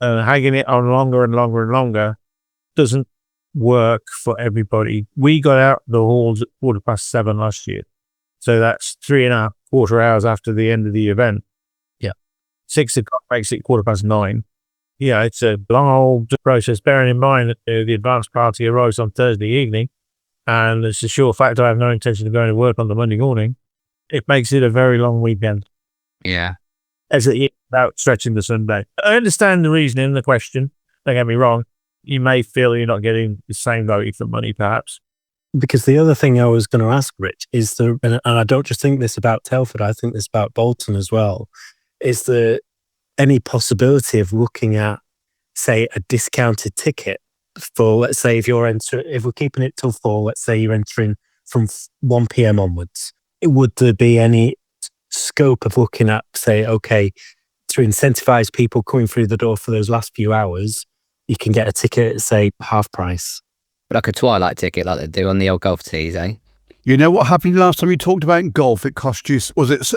Hanging it on longer and longer and longer doesn't work for everybody. We got out the halls at 7:15 last year. So that's 3.25 hours after the end of the event.
Yeah.
6 o'clock makes it 9:15. Yeah, it's a long old process, bearing in mind that the advance party arrives on Thursday evening, and it's a sure fact I have no intention of going to work on the Monday morning. It makes it a very long weekend.
Yeah.
As it about stretching the Sunday. I understand the reasoning, the question. Don't get me wrong. You may feel you're not getting the same value for money, perhaps.
Because the other thing I was going to ask, Rich, is and I don't just think this about Telford, I think this about Bolton as well, is there any possibility of looking at, say, a discounted ticket for, let's say, if we're keeping it till 4, let's say you're entering from 1 p.m. onwards, would there be any scope of looking at, say, okay, to incentivize people coming through the door for those last few hours, you can get a ticket at, say, half price?
Like a twilight ticket like they do on the old golf tees, eh?
You know what happened last time we talked about golf? It cost you, was it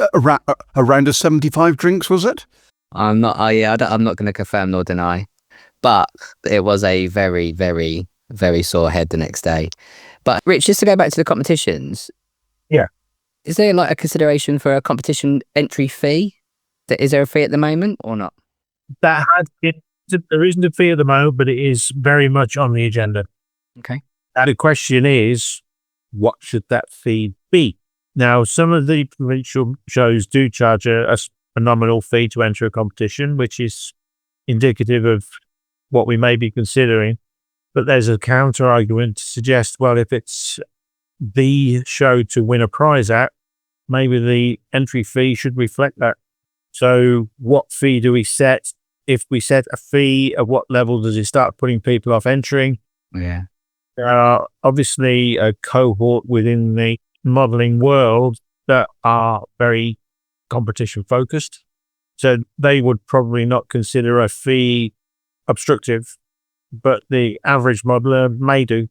around a 75 drinks, was it?
I'm not going to confirm nor deny, but it was a very, very, very sore head the next day. But Rich, just to go back to the competitions.
Yeah.
Is there like a consideration for a competition entry fee? Is there a fee at the moment or not?
There isn't a fee at the moment, but it is very much on the agenda.
Okay.
And the question is, what should that fee be? Now, some of the provincial shows do charge a nominal fee to enter a competition, which is indicative of what we may be considering. But there's a counter argument to suggest, well, if it's the show to win a prize at, maybe the entry fee should reflect that. So what fee do we set? If we set a fee, at what level does it start putting people off entering?
Yeah.
There are obviously a cohort within the modelling world that are very competition focused. So they would probably not consider a fee obstructive, but the average modeler may do.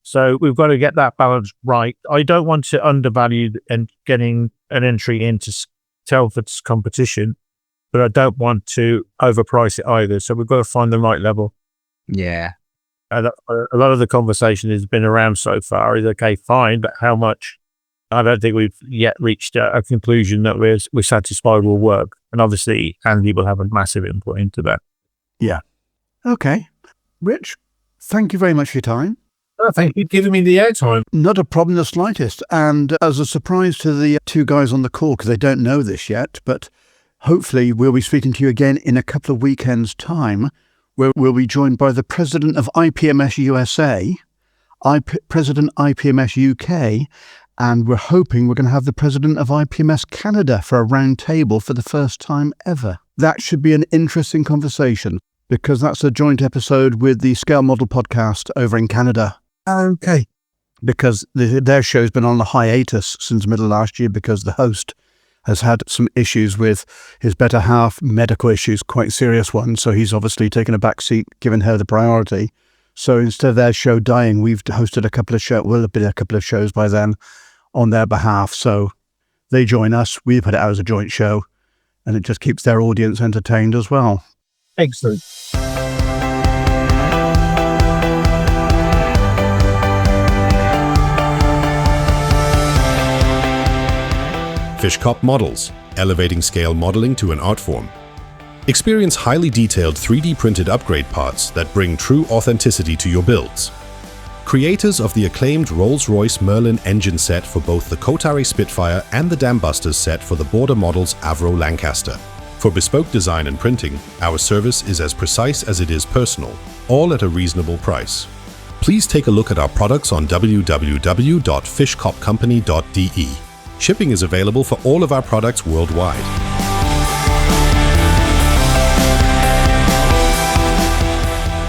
So we've got to get that balance right. I don't want to undervalue and getting an entry into Telford's competition, but I don't want to overprice it either. So we've got to find the right level.
Yeah.
A lot of the conversation has been around so far is, okay, fine, but how much? I don't think we've yet reached a conclusion that we're satisfied will work. And obviously, Andy will have a massive input into that.
Yeah. Okay. Rich, thank you very much for your time.
Oh, thank you for giving me the airtime.
Not a problem in the slightest. And as a surprise to the two guys on the call, because they don't know this yet, but hopefully we'll be speaking to you again in a couple of weekends' time, where we'll be joined by the president of IPMS USA, president IPMS UK, and we're hoping we're going to have the president of IPMS Canada for a round table for the first time ever. That should be an interesting conversation, because that's a joint episode with the Scale Model podcast over in Canada. Okay. Because their show's been on a hiatus since the middle of last year because the host has had some issues with his better half, medical issues, quite serious ones. So he's obviously taken a back seat, given her the priority. So instead of their show dying, we've hosted a couple of shows, will have been a couple of shows by then on their behalf. So they join us, we put it out as a joint show, and it just keeps their audience entertained as well.
Excellent.
Fishkop Models, elevating scale modeling to an art form. Experience highly detailed 3D printed upgrade parts that bring true authenticity to your builds. Creators of the acclaimed Rolls-Royce Merlin engine set for both the Kotari Spitfire and the Dambusters set for the Border Models Avro Lancaster. For bespoke design and printing, our service is as precise as it is personal, all at a reasonable price. Please take a look at our products on www.fishkopcompany.de. Shipping is available for all of our products worldwide.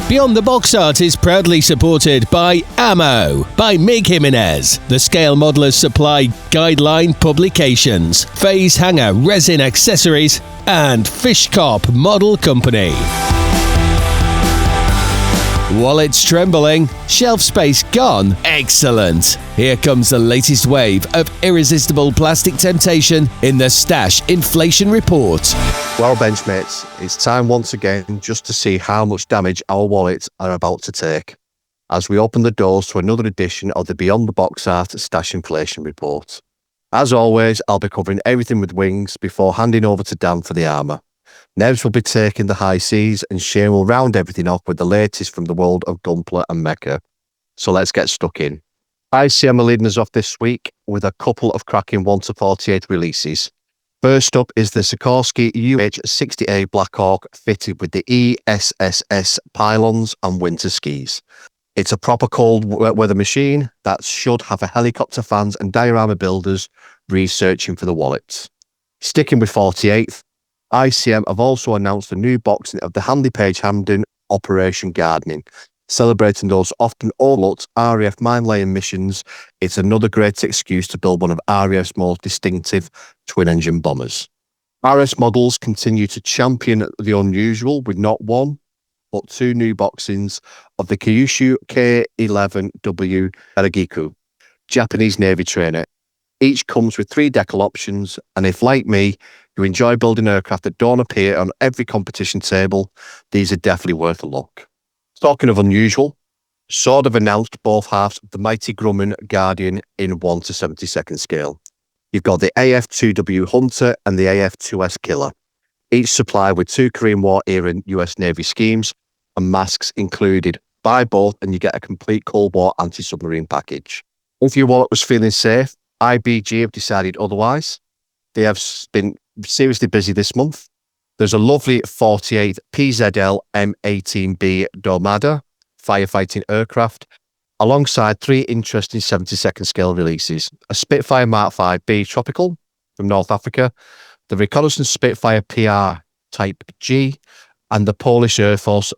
Beyond the Box Art is proudly supported by Ammo, by Mig Jimenez, the Scale Modelers Supply Guideline Publications, Phase Hanger Resin Accessories, and Fishkop Model Company. Wallets trembling, shelf space gone? Excellent! Here comes the latest wave of irresistible plastic temptation in the Stash Inflation Report.
Well, Benchmates, it's time once again just to see how much damage our wallets are about to take as we open the doors to another edition of the Beyond the Box Art Stash Inflation Report. As always, I'll be covering everything with wings before handing over to Dan for the armour. Nevs will be taking the high seas and Shane will round everything off with the latest from the world of Gunpla and Mecha. So let's get stuck in. ICM are leading us off this week with a couple of cracking 1-48 releases. First up is the Sikorsky UH-60A Blackhawk fitted with the ESSS pylons and winter skis. It's a proper cold weather machine that should have a helicopter fans and diorama builders researching for the wallets. Sticking with 48th, ICM have also announced a new boxing of the Handy Page Hamden Operation Gardening. Celebrating those often overlooked RAF mine-laying missions, it's another great excuse to build one of RAF's most distinctive twin-engine bombers. RS models continue to champion the unusual with not one, but two new boxings of the Kyushu K-11W Eragiku, Japanese Navy trainer. Each comes with 3 decal options, and if, like me, you enjoy building aircraft that don't appear on every competition table, these are definitely worth a look. Talking of unusual, Sword have announced both halves of the mighty Grumman Guardian in 1-72nd scale. You've got the AF-2W Hunter and the AF-2S Killer, each supplied with 2 Korean War era US Navy schemes and masks included. Buy both and you get a complete Cold War anti-submarine package. If your wallet was feeling safe, IBG have decided otherwise. They have been seriously busy this month. There's a lovely 48 PZL M18B Domada firefighting aircraft, alongside 3 interesting 72nd scale releases. A Spitfire Mark 5B Tropical from North Africa, the Reconnaissance Spitfire PR Type G, and the Polish Air Force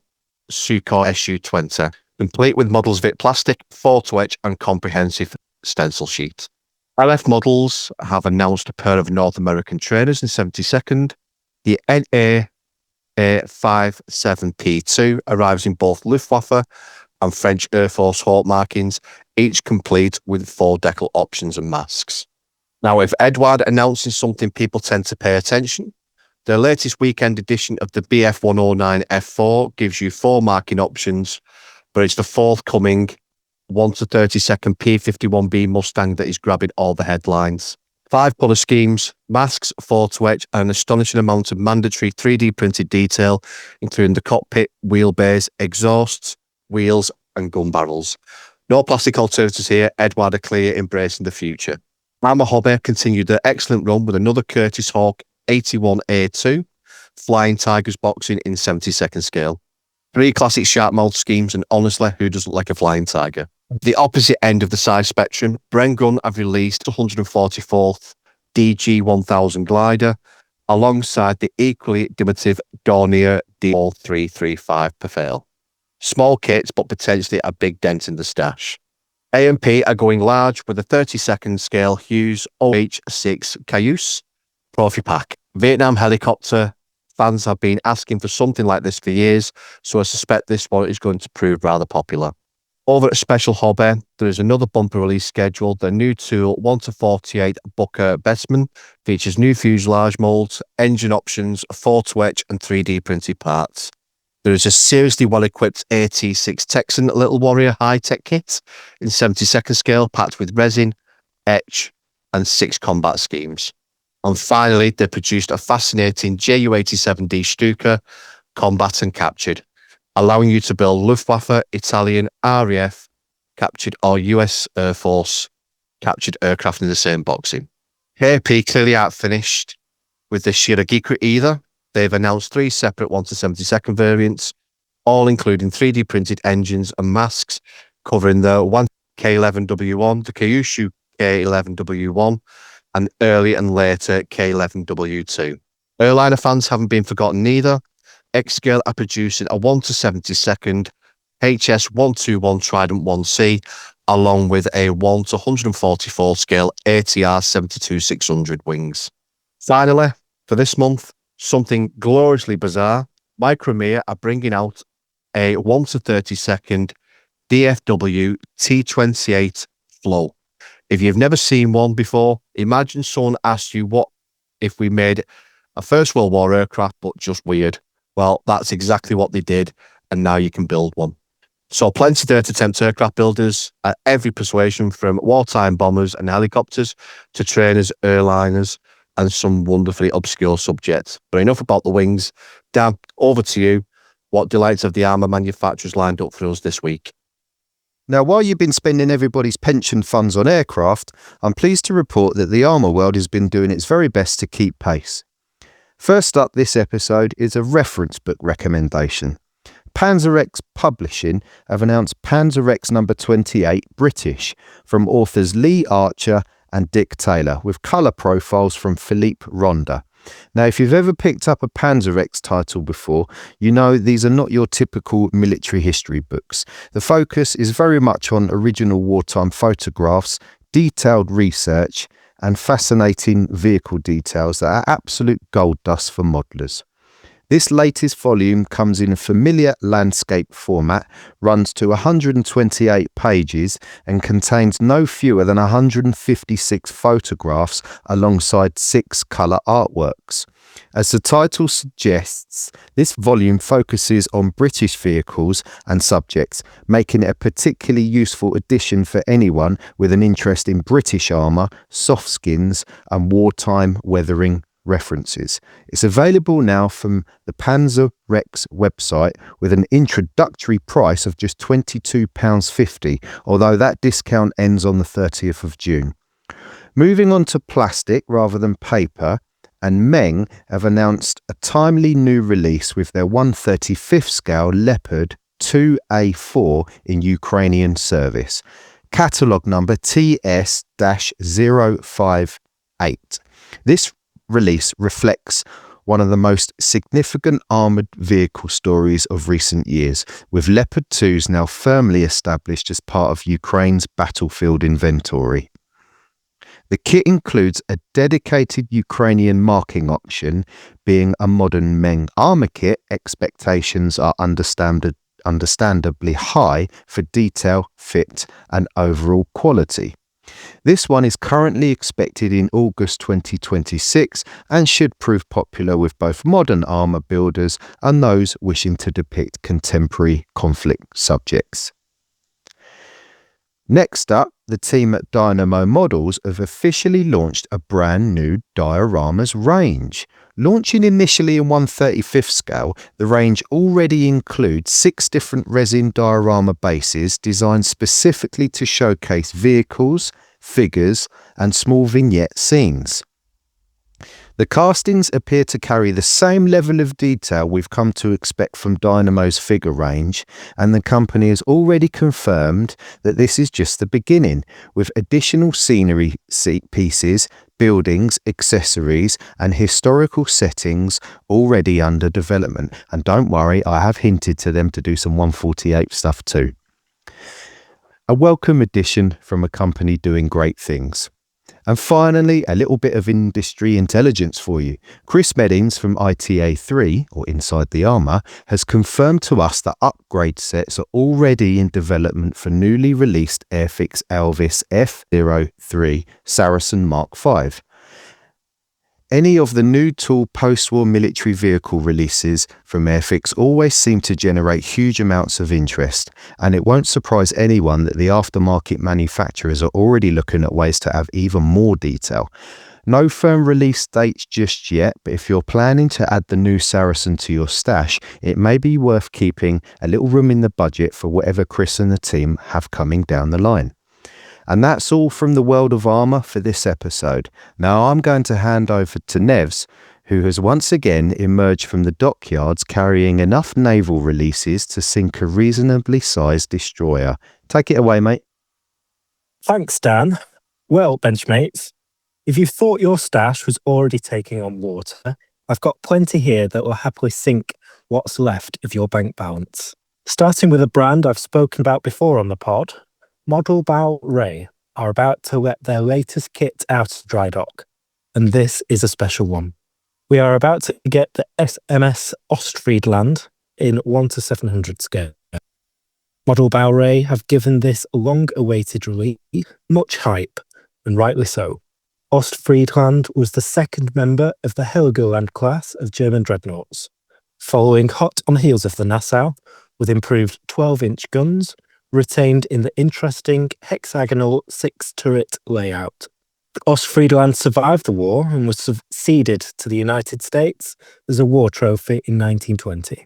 Sukhoi Su-20, complete with models Vit plastic, photo etch and comprehensive stencil sheet. RF Models have announced a pair of North American trainers in 72nd. The NA-57P2 arrives in both Luftwaffe and French Air Force Hawk markings, each complete with 4 decal options and masks. Now, if Edward announcing something people tend to pay attention, their latest weekend edition of the BF-109 F4 gives you 4 marking options, but it's the forthcoming 1-32nd P51B Mustang that is grabbing all the headlines. 5 colour schemes, masks, photo etch, and an astonishing amount of mandatory 3D printed detail, including the cockpit, wheelbase, exhausts, wheels, and gun barrels. No plastic alternatives here. Edward are clear, embracing the future. Armour Hobby continued their excellent run with another Curtis Hawk 81A2 Flying Tigers boxing in 72nd scale. 3 classic sharp mouth schemes, and honestly, who doesn't like a flying tiger? The opposite end of the size spectrum, Brengun have released 144th DG1000 glider, alongside the equally diminutive Dornier D4335 Perfale. Small kits, but potentially a big dent in the stash. AMP are going large with a 32nd scale Hughes OH6 Cayuse Trophy Pack. Vietnam helicopter fans have been asking for something like this for years, so I suspect this one is going to prove rather popular. Over at Special Hobby, there is another bumper release scheduled. The new tool 1-48 Booker Bestman features new fuselage molds, engine options, photo etch and 3D printed parts. There is a seriously well-equipped AT-6 Texan Little Warrior high-tech kit in 72nd scale, packed with resin, etch and 6 combat schemes. And finally, they produced a fascinating Ju-87D Stuka, combat and captured, allowing you to build Luftwaffe, Italian, RAF, captured or US Air Force captured aircraft in the same boxing. KP clearly aren't finished with the Shiragiku either. They've announced 3 separate 1-72nd variants, all including 3D printed engines and masks, covering the K11W1, the Kyushu K11W1, and early and later K11W2. Airliner fans haven't been forgotten either. X-Scale are producing a 1-72nd HS121 Trident 1C, along with a 1-144 scale ATR 72-600 wings. Finally, for this month, something gloriously bizarre, Micromere are bringing out a 1 to 30-second DFW T28 flow. If you've never seen one before, imagine someone asked you what if we made a First World War aircraft, but just weird. Well, that's exactly what they did, and now you can build one. So plenty there to tempt aircraft builders at every persuasion, from wartime bombers and helicopters to trainers, airliners, and some wonderfully obscure subjects. But enough about the wings. Dan, over to you. What delights have the armour manufacturers lined up for us this week?
Now, while you've been spending everybody's pension funds on aircraft, I'm pleased to report that the armour world has been doing its very best to keep pace. First up this episode is a reference book recommendation. Panzer-X Publishing have announced Panzer-X number 28 British from authors Lee Archer and Dick Taylor, with colour profiles from Philippe Ronda. Now, if you've ever picked up a Panzer-X title before, you know these are not your typical military history books. The focus is very much on original wartime photographs, detailed research, and fascinating vehicle details that are absolute gold dust for modelers. This latest volume comes in a familiar landscape format, runs to 128 pages, and contains no fewer than 156 photographs alongside 6 colour artworks. As the title suggests, this volume focuses on British vehicles and subjects, making it a particularly useful addition for anyone with an interest in British armour, soft skins, and wartime weathering references. It's available now from the Panzer-X website with an introductory price of just £22.50, although that discount ends on the 30th of June. Moving on to plastic rather than paper, and Meng have announced a timely new release with their 1/35th scale Leopard 2A4 in Ukrainian service. Catalogue number TS-058. This release reflects one of the most significant armoured vehicle stories of recent years, with Leopard 2s now firmly established as part of Ukraine's battlefield inventory. The kit includes a dedicated Ukrainian marking option. Being a modern Meng armour kit, expectations are understandably high for detail, fit and overall quality. This one is currently expected in August 2026 and should prove popular with both modern armour builders and those wishing to depict contemporary conflict subjects. Next up, the team at Dynamo Models have officially launched a brand new dioramas range. Launching initially in 1/35th scale, the range already includes 6 different resin diorama bases designed specifically to showcase vehicles, figures, and small vignette scenes. The castings appear to carry the same level of detail we've come to expect from Dynamo's figure range, and the company has already confirmed that this is just the beginning, with additional scenery pieces, buildings, accessories, and historical settings already under development. And don't worry, I have hinted to them to do some 148 stuff too. A welcome addition from a company doing great things. And finally, a little bit of industry intelligence for you. Chris Meddings from ITA3, or Inside the Armour, has confirmed to us that upgrade sets are already in development for newly released Airfix Alvis F03 Saracen Mark V. Any of the new tool post-war military vehicle releases from Airfix always seem to generate huge amounts of interest, and it won't surprise anyone that the aftermarket manufacturers are already looking at ways to have even more detail. No firm release dates just yet, but if you're planning to add the new Saracen to your stash, it may be worth keeping a little room in the budget for whatever Chris and the team have coming down the line. And that's all from the world of armour for this episode. Now I'm going to hand over to Nevs, who has once again emerged from the dockyards carrying enough naval releases to sink a reasonably sized destroyer. Take it away, mate.
Thanks, Dan. Well, benchmates, if you thought your stash was already taking on water, I've got plenty here that will happily sink what's left of your bank balance. Starting with a brand I've spoken about before on the pod, Model Bow Ray are about to let their latest kit out of dry dock, and this is a special one. We are about to get the SMS Ostfriedland, in 1:700 scale. Model Bauray have given this long-awaited release much hype, and rightly so. Ostfriedland was the second member of the Helgoland class of German dreadnoughts, following hot on the heels of the Nassau, with improved 12-inch guns, retained in the interesting hexagonal 6-turret layout. Ostfriedland survived the war and was ceded to the United States as a war trophy in 1920.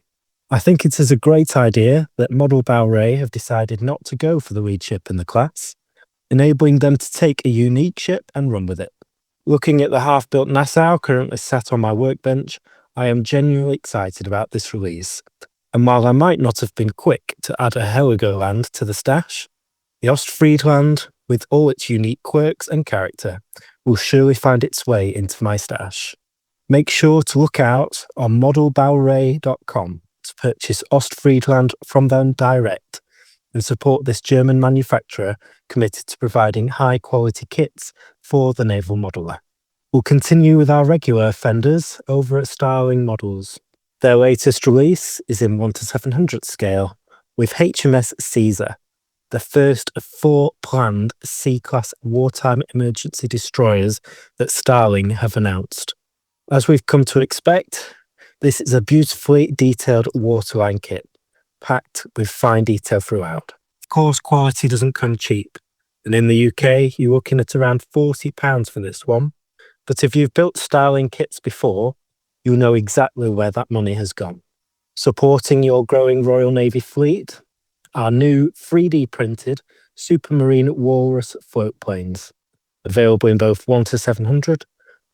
I think it is a great idea that Model Bauray have decided not to go for the lead ship in the class, enabling them to take a unique ship and run with it. Looking at the half-built Nassau currently sat on my workbench, I am genuinely excited about this release. And while I might not have been quick to add a Helgoland to the stash, the Ostfriedland, with all its unique quirks and character, will surely find its way into my stash. Make sure to look out on modelbauray.com to purchase Ostfriedland from them direct and support this German manufacturer committed to providing high-quality kits for the naval modeller. We'll continue with our regular offenders over at Starling Models. Their latest release is in 1:700 scale with HMS Caesar, the first of 4 planned C-class wartime emergency destroyers that Starling have announced. As we've come to expect, this is a beautifully detailed waterline kit, packed with fine detail throughout. Of course, quality doesn't come cheap, and in the UK, you're looking at around £40 for this one. But if you've built Starling kits before, you'll know exactly where that money has gone. Supporting your growing Royal Navy fleet are new 3D printed Supermarine Walrus float planes, available in both 1:700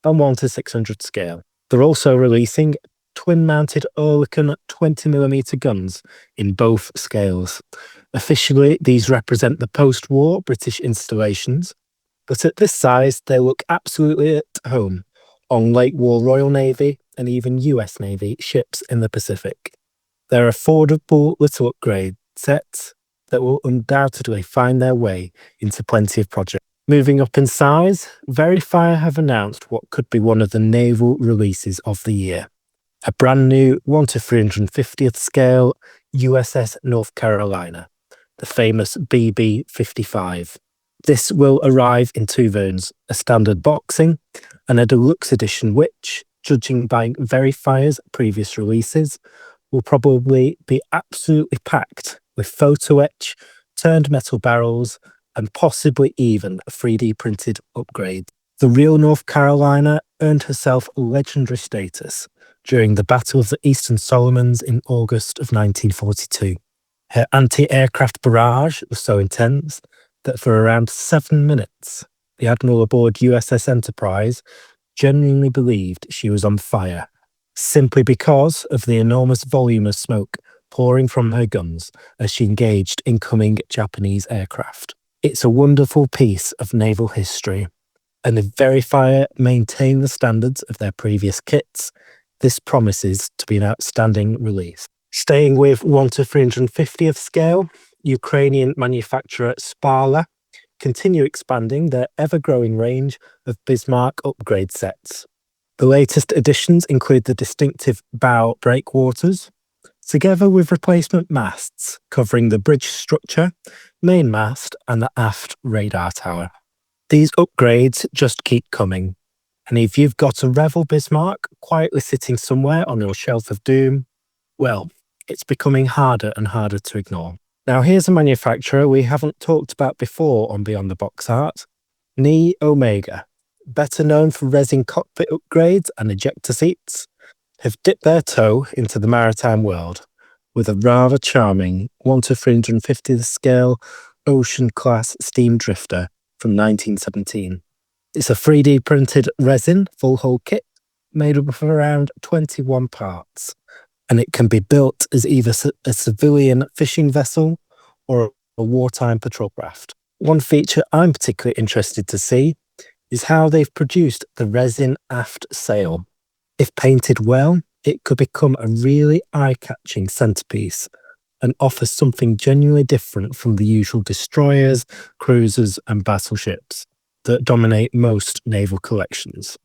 and 1:600 scale. They're also releasing twin-mounted Oerlikon 20mm guns in both scales. Officially, these represent the post-war British installations, but at this size, they look absolutely at home on Lake War Royal Navy and even US Navy ships in the Pacific. They're affordable little upgrade sets that will undoubtedly find their way into plenty of projects. Moving up in size, Verifier have announced what could be one of the naval releases of the year. A brand new 1:350th scale USS North Carolina, the famous BB-55. This will arrive in 2 versions, a standard boxing and a deluxe edition which, judging by Verifier's previous releases, will probably be absolutely packed with photo etch, turned metal barrels, and possibly even 3D printed upgrades. The real North Carolina earned herself legendary status during the Battle of the Eastern Solomons in August of 1942. Her anti-aircraft barrage was so intense that for around 7 minutes, the admiral aboard USS Enterprise genuinely believed she was on fire, simply because of the enormous volume of smoke pouring from her guns as she engaged incoming Japanese aircraft. It's a wonderful piece of naval history, and if Verifier maintain the standards of their previous kits, this promises to be an outstanding release. Staying with 1:350th scale, Ukrainian manufacturer Spala continue expanding their ever-growing range of Bismarck upgrade sets. The latest additions include the distinctive bow breakwaters, together with replacement masts covering the bridge structure, main mast, and the aft radar tower. These upgrades just keep coming, and if you've got a Revel Bismarck quietly sitting somewhere on your shelf of doom, well, it's becoming harder and harder to ignore. Now here's a manufacturer we haven't talked about before on Beyond the Box Art, Ni Omega, better known for resin cockpit upgrades and ejector seats, have dipped their toe into the maritime world with a rather charming 1:350th scale Ocean Class Steam Drifter from 1917. It's a 3D printed resin full hull kit made up of around 21 parts, and it can be built as either a civilian fishing vessel or a wartime patrol craft. One feature I'm particularly interested to see is how they've produced the resin aft sail. If painted well, it could become a really eye-catching centerpiece and offer something genuinely different from the usual destroyers, cruisers, and battleships that dominate most naval collections.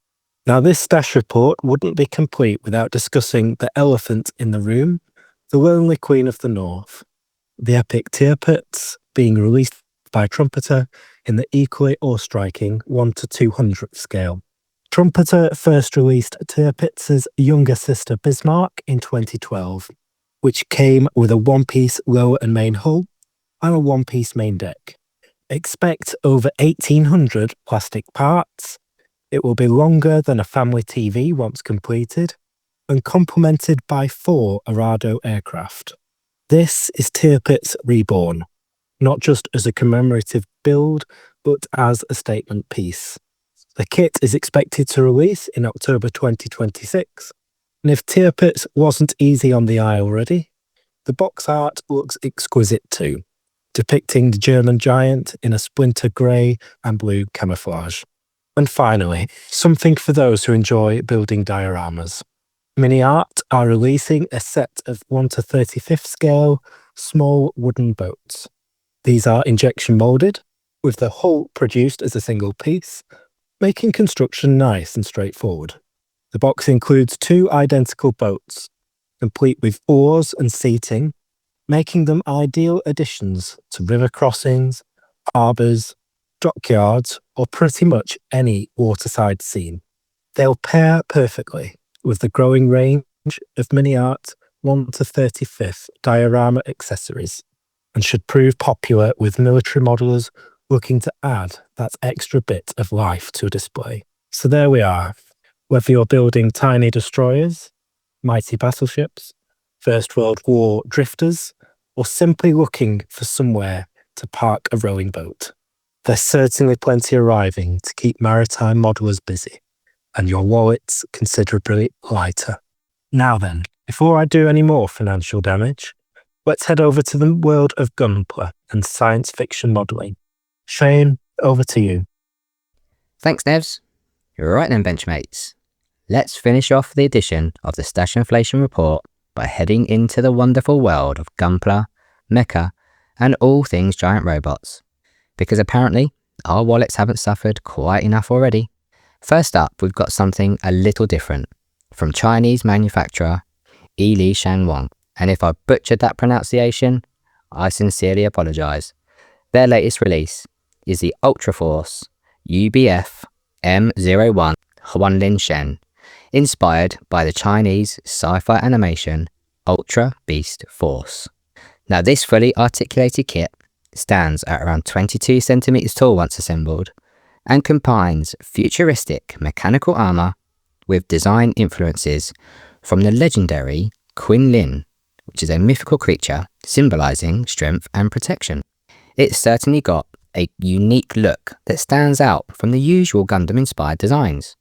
Now, this stash report wouldn't be complete without discussing the elephant in the room, The Lonely Queen of the North, the epic Tirpitz being released by Trumpeter in the equally awe-striking 1 to 200th scale. Trumpeter first released Tirpitz's younger sister Bismarck in 2012, which came with a one-piece lower and main hull and a one-piece main deck. Expect over 1,800 plastic parts. It will be longer than a family TV once completed, and complemented by 4 Arado aircraft. This is Tirpitz Reborn, not just as a commemorative build, but as a statement piece. The kit is expected to release in October 2026, and if Tirpitz wasn't easy on the eye already, the box art looks exquisite too, depicting the German giant in a splinter grey and blue camouflage. And finally, something for those who enjoy building dioramas. Mini Art are releasing a set of 1 to 35th scale small wooden boats. These are injection moulded, with the hull produced as a single piece, making construction nice and straightforward. The box includes 2 identical boats, complete with oars and seating, making them ideal additions to river crossings, harbours, dockyards, or pretty much any waterside scene. They'll pair perfectly with the growing range of Mini Art 1 to 35th diorama accessories, and should prove popular with military modelers looking to add that extra bit of life to a display. So there we are. Whether you're building tiny destroyers, mighty battleships, First World War drifters, or simply looking for somewhere to park a rowing boat, there's certainly plenty arriving to keep maritime modelers busy, and your wallets considerably lighter. Now then, before I do any more financial damage, let's head over to the world of Gunpla and science fiction modelling. Shane, over to you.
Thanks, Nevs. Right then, Benchmates. Let's finish off the edition of the Stash Inflation Report by heading into the wonderful world of Gunpla, Mecha, and all things giant robots. Because apparently, our wallets haven't suffered quite enough already. First up, we've got something a little different, from Chinese manufacturer Yili Shangwang. And if I butchered that pronunciation, I sincerely apologise. Their latest release is the Ultra Force UBF M01 Huanlin Shen, inspired by the Chinese sci-fi animation Ultra Beast Force. Now, this fully articulated kit stands at around 22 centimeters tall once assembled, and combines futuristic mechanical armor with design influences from the legendary Quinlin, which is a mythical creature symbolizing strength and protection. It's certainly got a unique look that stands out from the usual Gundam-inspired designs.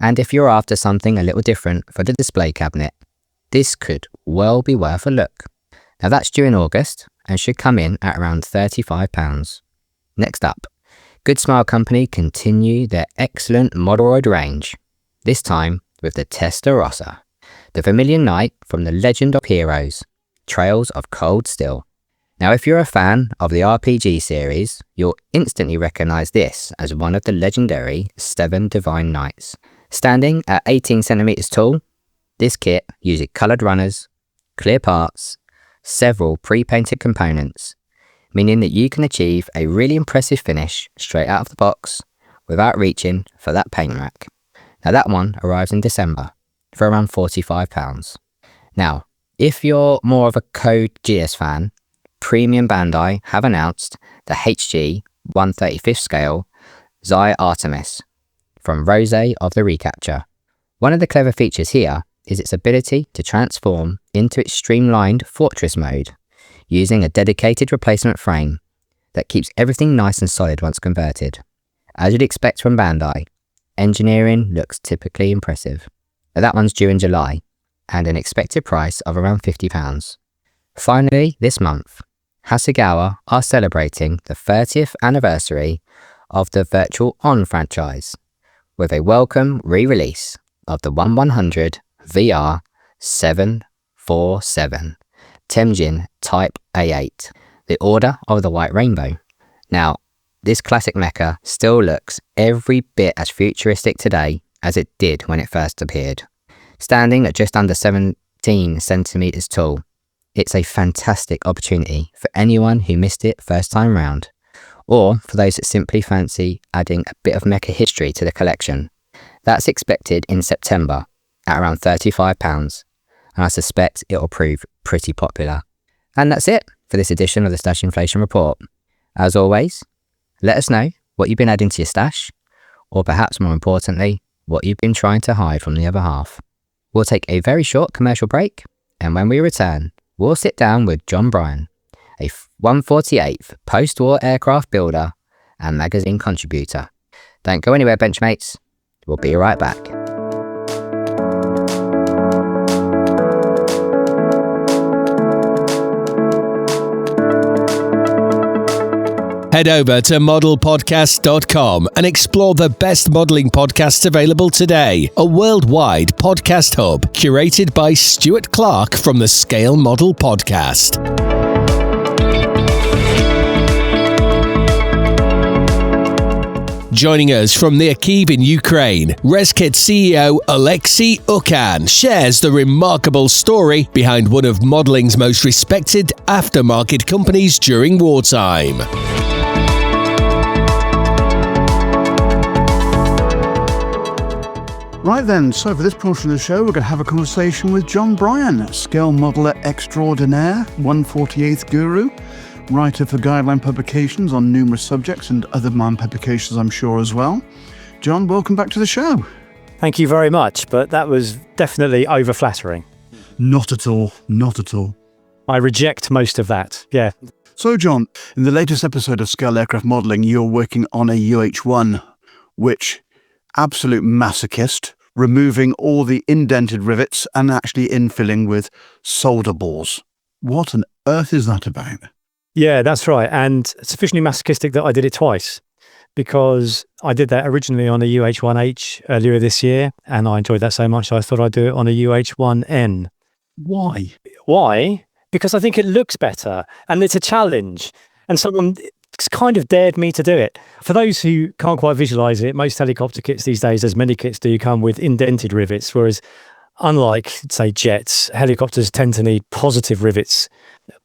And if you're after something a little different for the display cabinet, this could well be worth a look. Now that's due in August and should come in at around £35. Next up, Good Smile Company continue their excellent Modeloid range, this time with the Testarossa, the Vermilion Knight from the Legend of Heroes, Trails of Cold Steel. Now if you're a fan of the RPG series, you'll instantly recognise this as one of the legendary 7 Divine Knights. Standing at 18 centimeters tall, this kit uses coloured runners, clear parts, several pre-painted components, meaning that you can achieve a really impressive finish straight out of the box without reaching for that paint rack. Now that one arrives in December for around £45. Now, if you're more of a Code Geass fan, Premium Bandai have announced the HG 1/35th scale Xi Artemis from Rose of the Recapture. One of the clever features here is its ability to transform into its streamlined fortress mode, using a dedicated replacement frame that keeps everything nice and solid once converted. As you'd expect from Bandai, engineering looks typically impressive. Now that one's due in July, and an expected price of around £50. Finally, this month, Hasegawa are celebrating the 30th anniversary of the Virtual On franchise, with a welcome re-release of the 1100 VR 747 Temjin Type A8, the Order of the White Rainbow. Now, this classic mecha still looks every bit as futuristic today as it did when it first appeared. Standing at just under 17 centimeters tall, It's a fantastic opportunity for anyone who missed it first time round, or for those that simply fancy adding a bit of mecha history to the collection. That's expected in September at around £35, and I suspect it'll prove pretty popular. And that's it for this edition of the Stash Inflation Report. As always, let us know what you've been adding to your stash, or perhaps more importantly, what you've been trying to hide from the other half. We'll take a very short commercial break, and when we return, we'll sit down with John Bryon, a 148th post-war aircraft builder and magazine contributor. Don't go anywhere, Benchmates. We'll be right back.
Head over to modelpodcast.com and explore the best modelling podcasts available today. A worldwide podcast hub curated by Stuart Clark from the Scale Model Podcast. Joining us from near Kyiv in Ukraine, ResKit CEO Alexei Ukan shares the remarkable story behind one of modeling's most respected aftermarket companies during wartime.
Right then, so for this portion of the show, we're going to have a conversation with John Bryon, scale modeler extraordinaire, 148th guru, writer for guideline publications on numerous subjects and other MIME publications, I'm sure, as well. John, welcome back to the show.
Thank you very much, but that was definitely over-flattering.
Not at all, not at all.
I reject most of that, yeah.
So, John, in the latest episode of Scale Aircraft Modelling, you're working on a UH-1, which, absolute masochist, removing all the indented rivets and actually infilling with solder balls. What on earth is that about?
Yeah, that's right. And sufficiently masochistic that I did it twice, because I did that originally on a UH-1H earlier this year, and I enjoyed that so much I thought I'd do it on a UH-1N.
Why?
Why? Because I think it looks better, and it's a challenge. And someone kind of dared me to do it. For those who can't quite visualize it, most helicopter kits these days, as many kits do, come with indented rivets, whereas unlike, say, jets, helicopters tend to need positive rivets,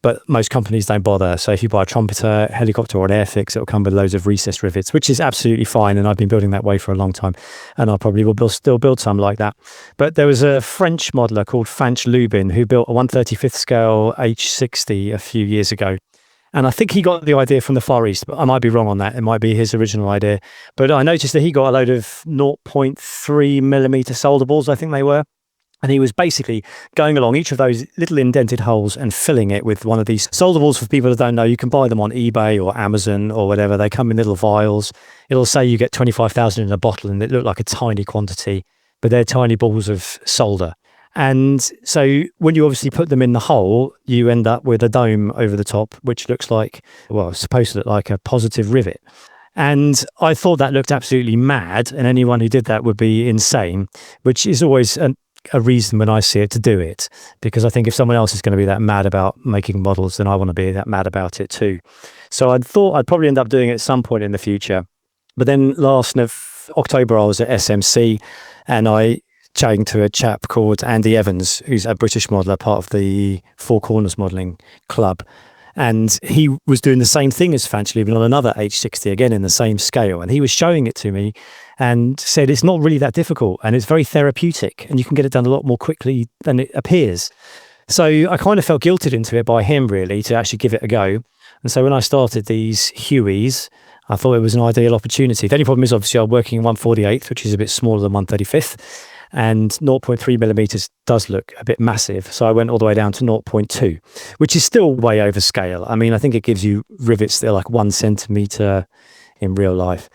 but most companies don't bother. So if you buy a trumpeter helicopter or an Airfix, it'll come with loads of recessed rivets, which is absolutely fine, and I've been building that way for a long time, and I probably will still build some like that. But there was a French modeler called Fanch Lubin who built a 1/35th scale H60 a few years ago. And I think he got the idea from the Far East, but I might be wrong on that. It might be his original idea. But I noticed that he got a load of 0.3 millimeter solder balls, I think they were. And he was basically going along each of those little indented holes and filling it with one of these solder balls. For people that don't know, you can buy them on eBay or Amazon or whatever. They come in little vials. It'll say you get 25,000 in a bottle, and it look like a tiny quantity, but they're tiny balls of solder. And so when you obviously put them in the hole, you end up with a dome over the top, which looks like, well, it's supposed to look like a positive rivet. And I thought that looked absolutely mad, and anyone who did that would be insane, which is always a reason when I see it to do it, because I think if someone else is going to be that mad about making models, then I want to be that mad about it too. So I thought I'd probably end up doing it at some point in the future. But then last October, I was at SMC, and I chatting to a chap called Andy Evans, who's a British modeller, part of the Four Corners Modelling Club. And he was doing the same thing as Fanch Lubin on another H60, again in the same scale. And he was showing it to me and said it's not really that difficult, and it's very therapeutic, and you can get it done a lot more quickly than it appears. So I kind of felt guilted into it by him, really, to actually give it a go. And so when I started these Hueys, I thought it was an ideal opportunity. The only problem is, obviously, I'm working in 1/48th, which is a bit smaller than 1/35th. And 0.3 millimeters does look a bit massive. So I went all the way down to 0.2, which is still way over scale. I mean, I think it gives you rivets that are like 1 centimeter in real life.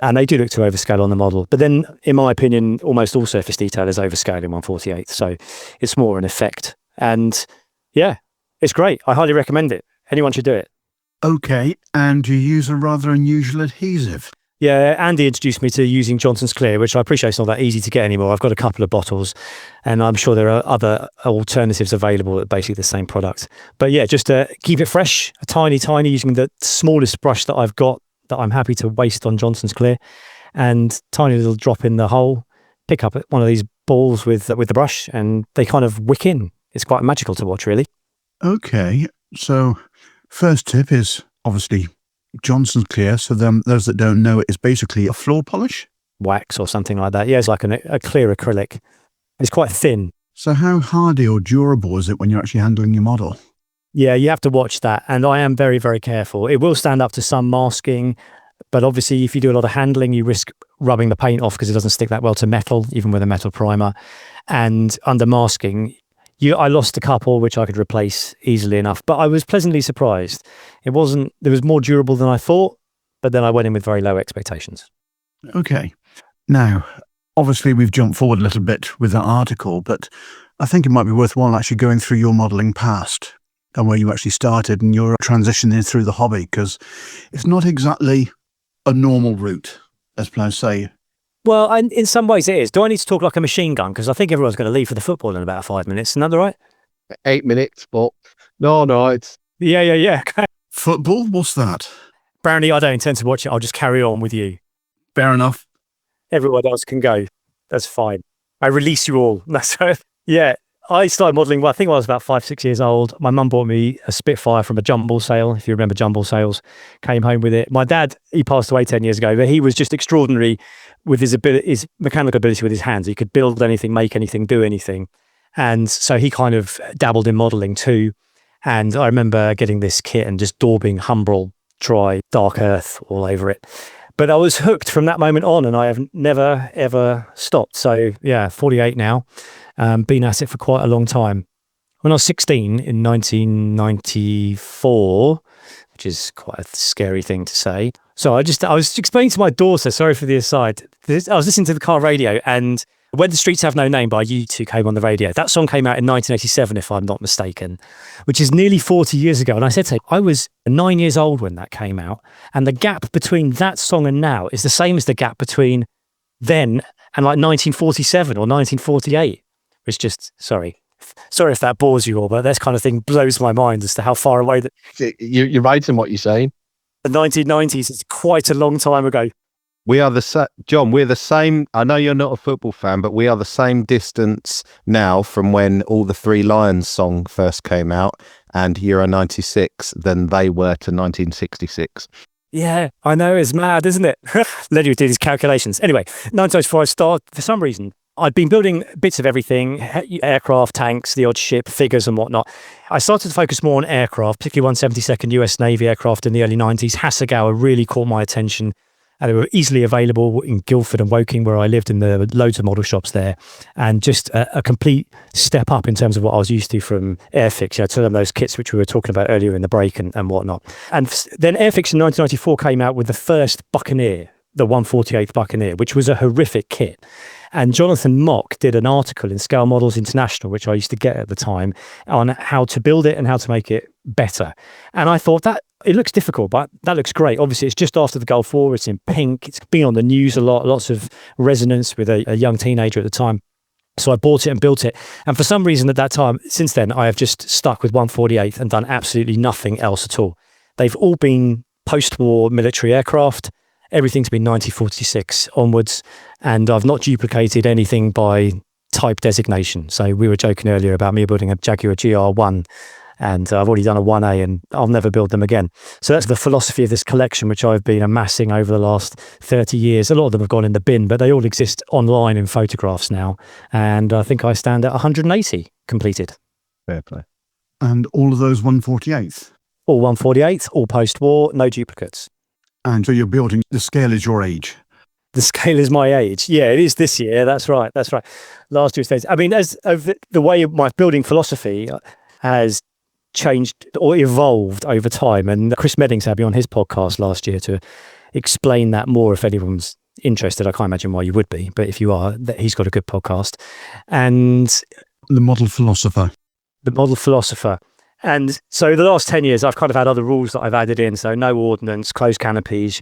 And they do look to overscale on the model. But then, in my opinion, almost all surface detail is overscale in 1/48th. So it's more an effect. And yeah, it's great. I highly recommend it. Anyone should do it.
Okay, and you use a rather unusual adhesive.
Yeah, Andy introduced me to using Johnson's Clear, which I appreciate it's not that easy to get anymore. I've got a couple of bottles, and I'm sure there are other alternatives available at basically the same product. But yeah, just to keep it fresh, a tiny, using the smallest brush that I've got that I'm happy to waste on Johnson's Clear, and tiny little drop in the hole, pick up one of these balls with the brush, and they kind of wick in. It's quite magical to watch, really.
Okay, so first tip is obviously Johnson's Clear. So those that don't know, it is basically a floor polish.
Wax or something like that. Yeah, it's like a clear acrylic. It's quite thin.
So how hardy or durable is it when you're actually handling your model?
Yeah, you have to watch that. And I am very, very careful. It will stand up to some masking, but obviously if you do a lot of handling, you risk rubbing the paint off because it doesn't stick that well to metal, even with a metal primer. And under masking, I lost a couple which I could replace easily enough, but I was pleasantly surprised. It was more durable than I thought, but then I went in with very low expectations.
Okay. Now, obviously we've jumped forward a little bit with that article, but I think it might be worthwhile actually going through your modelling past and where you actually started and your transitioning through the hobby, because it's not exactly a normal route, as players say.
Well, and in some ways it is. Do I need to talk like a machine gun? Because I think everyone's going to leave for the football in about 5 minutes. Isn't that right?
8 minutes, but no, it's...
Yeah.
Football? What's that?
Brownie, I don't intend to watch it. I'll just carry on with you.
Fair enough.
Everyone else can go. That's fine. I release you all. That's right. Yeah. I started modelling, well, I think I was about 5-6 years old. My mum bought me a Spitfire from a jumble sale, if you remember jumble sales. Came home with it. My dad, he passed away 10 years ago, but he was just extraordinary with his mechanical ability with his hands. He could build anything, make anything, do anything. And so he kind of dabbled in modelling too. And I remember getting this kit and just daubing Humbrol, Dry, Dark Earth all over it. But I was hooked from that moment on, and I have never, ever stopped. So yeah, 48 now. Been at it for quite a long time. When I was 16 in 1994, which is quite a scary thing to say. So I was explaining to my daughter, sorry for the aside, I was listening to the car radio, and When the Streets Have No Name by U2 came on the radio. That song came out in 1987, if I'm not mistaken, which is nearly 40 years ago. And I said to her, I was 9 years old when that came out. And the gap between that song and now is the same as the gap between then and like 1947 or 1948. It's just, sorry if that bores you all, but this kind of thing blows my mind as to how far away that
You're right in what you're saying.
the 1990s is quite a long time ago.
We are John, we're the same. I know you're not a football fan, but we are the same distance now from when all the Three Lions song first came out and Euro 96 than they were to 1966.
Yeah, I know, it's mad, isn't it? Let you do these calculations. Anyway, 1994, I started, for some reason, I'd been building bits of everything, aircraft, tanks, the odd ship, figures and whatnot. I started to focus more on aircraft, particularly 172nd US Navy aircraft in the early 90s. Hasegawa really caught my attention. And they were easily available in Guildford and Woking, where I lived, and there were loads of model shops there. And just a complete step up in terms of what I was used to from Airfix, to them, those kits which we were talking about earlier in the break and whatnot. And then Airfix in 1994 came out with the first Buccaneer, the 148th Buccaneer, which was a horrific kit. And Jonathan Mock did an article in Scale Models International, which I used to get at the time, on how to build it and how to make it better. And I thought that it looks difficult, but that looks great. Obviously, it's just after the Gulf War. It's in pink. It's been on the news a lot, lots of resonance with a young teenager at the time. So I bought it and built it. And for some reason at that time, since then, I have just stuck with 148th and done absolutely nothing else at all. They've all been post-war military aircraft. Everything's been 1946 onwards. And I've not duplicated anything by type designation. So we were joking earlier about me building a Jaguar GR1. And I've already done a 1A and I'll never build them again. So that's the philosophy of this collection, which I've been amassing over the last 30 years. A lot of them have gone in the bin, but they all exist online in photographs now. And I think I stand at 180 completed.
Fair play.
And all of those 148th?
All 148th, all post-war, no duplicates.
And so you're building, the scale is your age?
The scale is my age. Yeah, it is this year. That's right. Last year's days. I mean, as the way my building philosophy has changed or evolved over time, and Chris Meddings had me on his podcast last year to explain that more if anyone's interested. I can't imagine why you would be, but if you are, he's got a good podcast. And
the model philosopher.
And so the last 10 years I've kind of had other rules that I've added in. So no ordnance, closed canopies,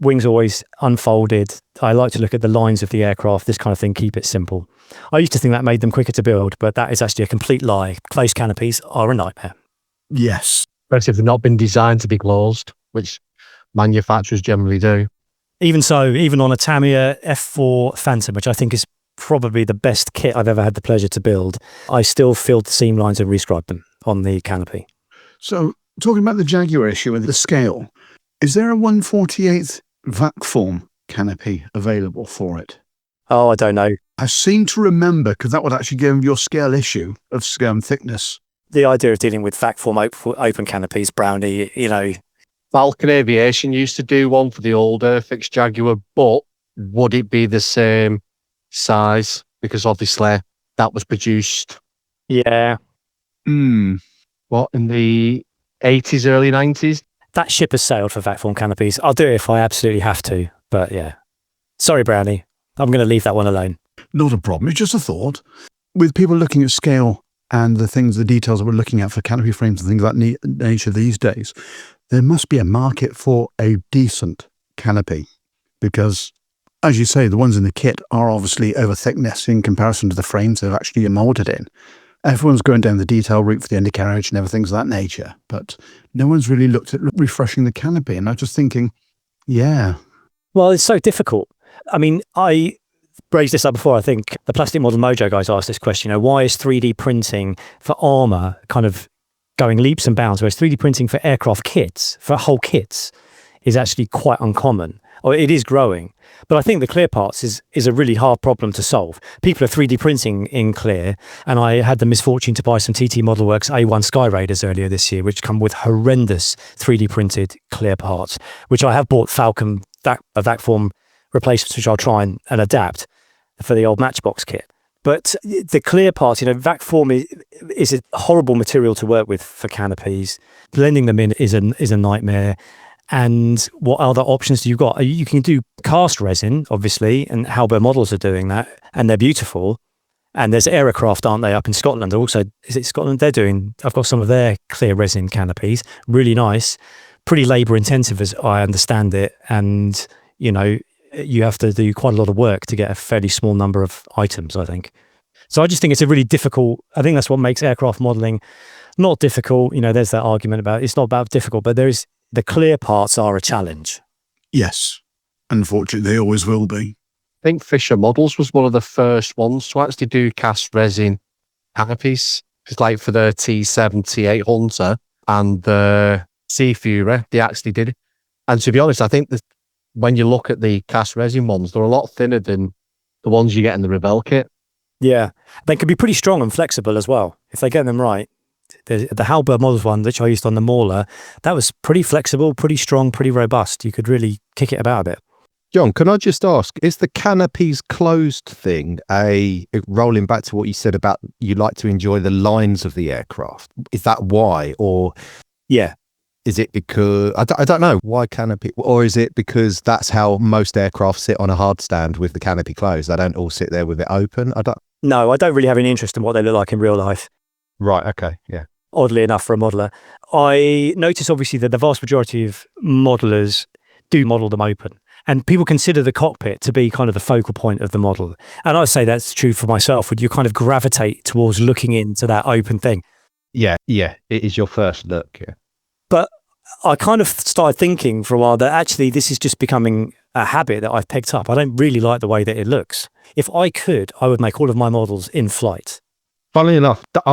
wings always unfolded. I like to look at the lines of the aircraft, this kind of thing, keep it simple. I used to think that made them quicker to build, but that is actually a complete lie. Closed canopies are a nightmare.
Yes.
Especially if they've not been designed to be closed, which manufacturers generally do.
Even so, even on a Tamiya F4 Phantom, which I think is probably the best kit I've ever had the pleasure to build, I still filled the seam lines and rescribed them on the canopy.
So, talking about the Jaguar issue and the scale, is there a 1/48th vac form canopy available for it?
Oh, I don't know.
I seem to remember, because that would actually give your scale issue of thickness.
The idea of dealing with vac form open canopies, Brownie,
Falcon Aviation used to do one for the old Airfix Jaguar, but would it be the same size? Because obviously that was produced,
yeah.
What, in the 80s, early 90s?
That ship has sailed for vac form canopies. I'll do it if I absolutely have to, but yeah. Sorry, Brownie. I'm going to leave that one alone.
Not a problem. It's just a thought. With people looking at scale and the details that we're looking at for canopy frames and things of that nature these days, there must be a market for a decent canopy because, as you say, the ones in the kit are obviously over thickness in comparison to the frames they're actually molded in. Everyone's going down the detail route for the undercarriage and everything of that nature, but no one's really looked at refreshing the canopy. And I'm just thinking, yeah.
Well, it's so difficult. I mean, I raised this up before. I think the Plastic Model Mojo guys asked this question, why is 3D printing for armor kind of going leaps and bounds, whereas 3D printing for aircraft kits, for whole kits, is actually quite uncommon, or it is growing. But I think the clear parts is a really hard problem to solve. People are 3D printing in clear, and I had the misfortune to buy some TT Modelworks A1 Sky Raiders earlier this year, which come with horrendous 3D printed clear parts, which I have bought Falcon vac form replacements, which I'll try and adapt for the old Matchbox kit. But the clear parts, vac form is a horrible material to work with for canopies. Blending them in is a nightmare. And what other options do you got? You can do cast resin, obviously, and Halberd Models are doing that, and they're beautiful. And there's Aerocraft, aren't they, up in Scotland? Also, is it Scotland? I've got some of their clear resin canopies, really nice, pretty labour intensive as I understand it. And, you have to do quite a lot of work to get a fairly small number of items, I think. So I just think it's a really difficult, I think that's what makes aircraft modelling not difficult. There's that argument about it's not about difficult, but the clear parts are a challenge.
Yes. Unfortunately, they always will be.
I think Fisher Models was one of the first ones to actually do cast resin canopies. It's like for the T7, T8 Hunter and the Sea Fury, they actually did it. And to be honest, I think that when you look at the cast resin ones, they're a lot thinner than the ones you get in the Rebel kit.
Yeah, they can be pretty strong and flexible as well, if they get them right. The Halberd Models one, which I used on the Mauler, that was pretty flexible, pretty strong, pretty robust. You could really kick it about a bit.
John, can I just ask, is the canopies closed thing rolling back to what you said about you like to enjoy the lines of the aircraft? Is that why? Or
yeah,
is it because, I don't know, why canopy? Or is it because that's how most aircraft sit on a hard stand with the canopy closed? They don't all sit there with it open?
No, I don't really have any interest in what they look like in real life.
Right, okay, yeah.
Oddly enough for a modeller. I notice obviously that the vast majority of modelers do model them open. And people consider the cockpit to be kind of the focal point of the model. And I say that's true for myself. Would you kind of gravitate towards looking into that open thing?
Yeah, it is your first look, yeah.
But I kind of started thinking for a while that actually this is just becoming a habit that I've picked up. I don't really like the way that it looks. If I could, I would make all of my models in flight.
Funnily enough, that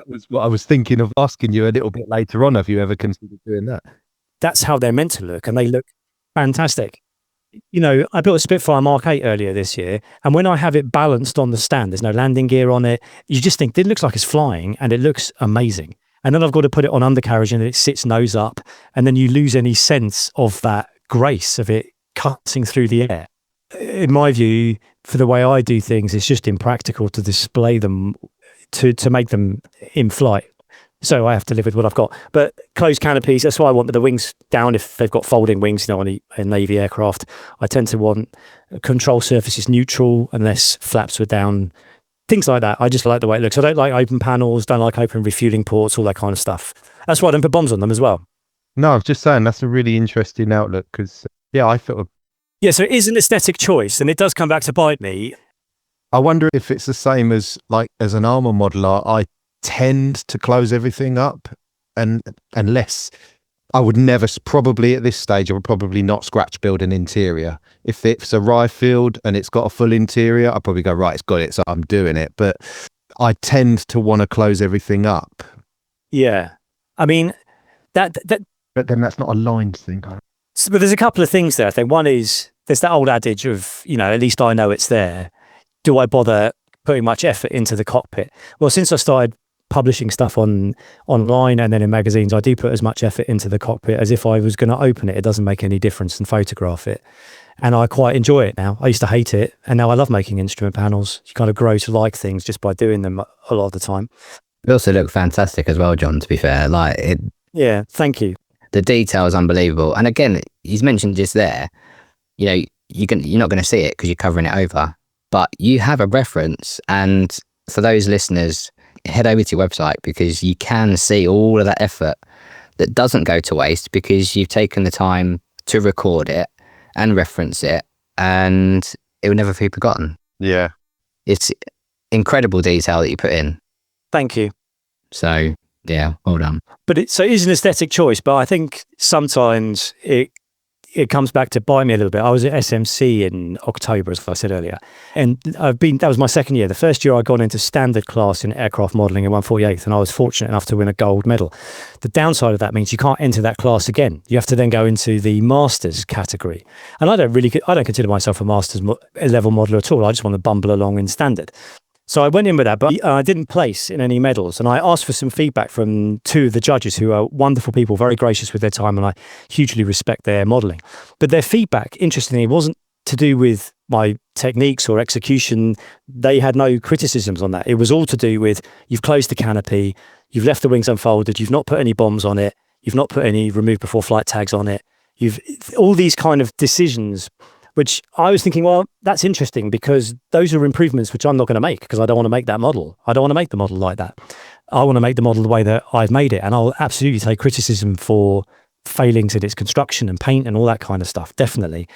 was what I was thinking of asking you a little bit later on. Have you ever considered doing that?
That's how they're meant to look, and they look fantastic. I built a Spitfire Mark 8 earlier this year, and when I have it balanced on the stand, there's no landing gear on it, you just think it looks like it's flying, and it looks amazing. And then I've got to put it on undercarriage, and it sits nose up, and then you lose any sense of that grace of it cutting through the air. In my view, for the way I do things, it's just impractical to display them, to make them in flight. So I have to live with what I've got. But closed canopies, that's why I want the wings down if they've got folding wings, on a Navy aircraft. I tend to want control surfaces neutral unless flaps were down. Things like that. I just like the way it looks. I don't like open panels, don't like open refueling ports, all that kind of stuff. That's why I don't put bombs on them as well.
No, I was just saying that's a really interesting outlook because, I feel...
Yeah, so it is an aesthetic choice and it does come back to bite me.
I wonder if it's the same as an armor modeler. I tend to close everything up, and unless I would never, probably at this stage, I would probably not scratch build an interior. If it's a rye field and it's got a full interior, I'd probably go, right, it's got it, so I'm doing it. But I tend to want to close everything up
Yeah. I mean, that
But then that's not a lined thing.
So, but there's a couple of things there. I think one is there's that old adage of, at least I know it's there. Do I bother putting much effort into the cockpit? Well, since I started publishing stuff online and then in magazines, I do put as much effort into the cockpit as if I was going to open it. It doesn't make any difference and photograph it. And I quite enjoy it now. I used to hate it, and now I love making instrument panels. You kind of grow to like things just by doing them a lot of the time.
They also look fantastic as well, John, to be fair.
Yeah, thank you.
The detail is unbelievable. And again, he's mentioned just there, you're not going to see it because you're covering it over, but you have a reference. And for those listeners, head over to your website because you can see all of that effort that doesn't go to waste because you've taken the time to record it and reference it, and it will never be forgotten.
Yeah.
It's incredible detail that you put in.
Thank you.
So, yeah, well done.
But it is an aesthetic choice, but I think sometimes it comes back to bite me a little bit. I was at SMC in October, as I said earlier, and that was my second year. The first year I'd gone into standard class in aircraft modelling in 148th, and I was fortunate enough to win a gold medal. The downside of that means you can't enter that class again. You have to then go into the masters category. And I don't consider myself a masters level modeller at all. I just want to bumble along in standard. So I went in with that, but I didn't place in any medals. And I asked for some feedback from two of the judges who are wonderful people, very gracious with their time, and I hugely respect their modelling. But their feedback, interestingly, wasn't to do with my techniques or execution. They had no criticisms on that. It was all to do with you've closed the canopy, you've left the wings unfolded, you've not put any bombs on it, you've not put any remove before flight tags on it. All these kind of decisions, which I was thinking, well, that's interesting because those are improvements which I'm not going to make because I don't want to make that model. I don't want to make the model like that. I want to make the model the way that I've made it. And I'll absolutely take criticism for failings in its construction and paint and all that kind of stuff, definitely.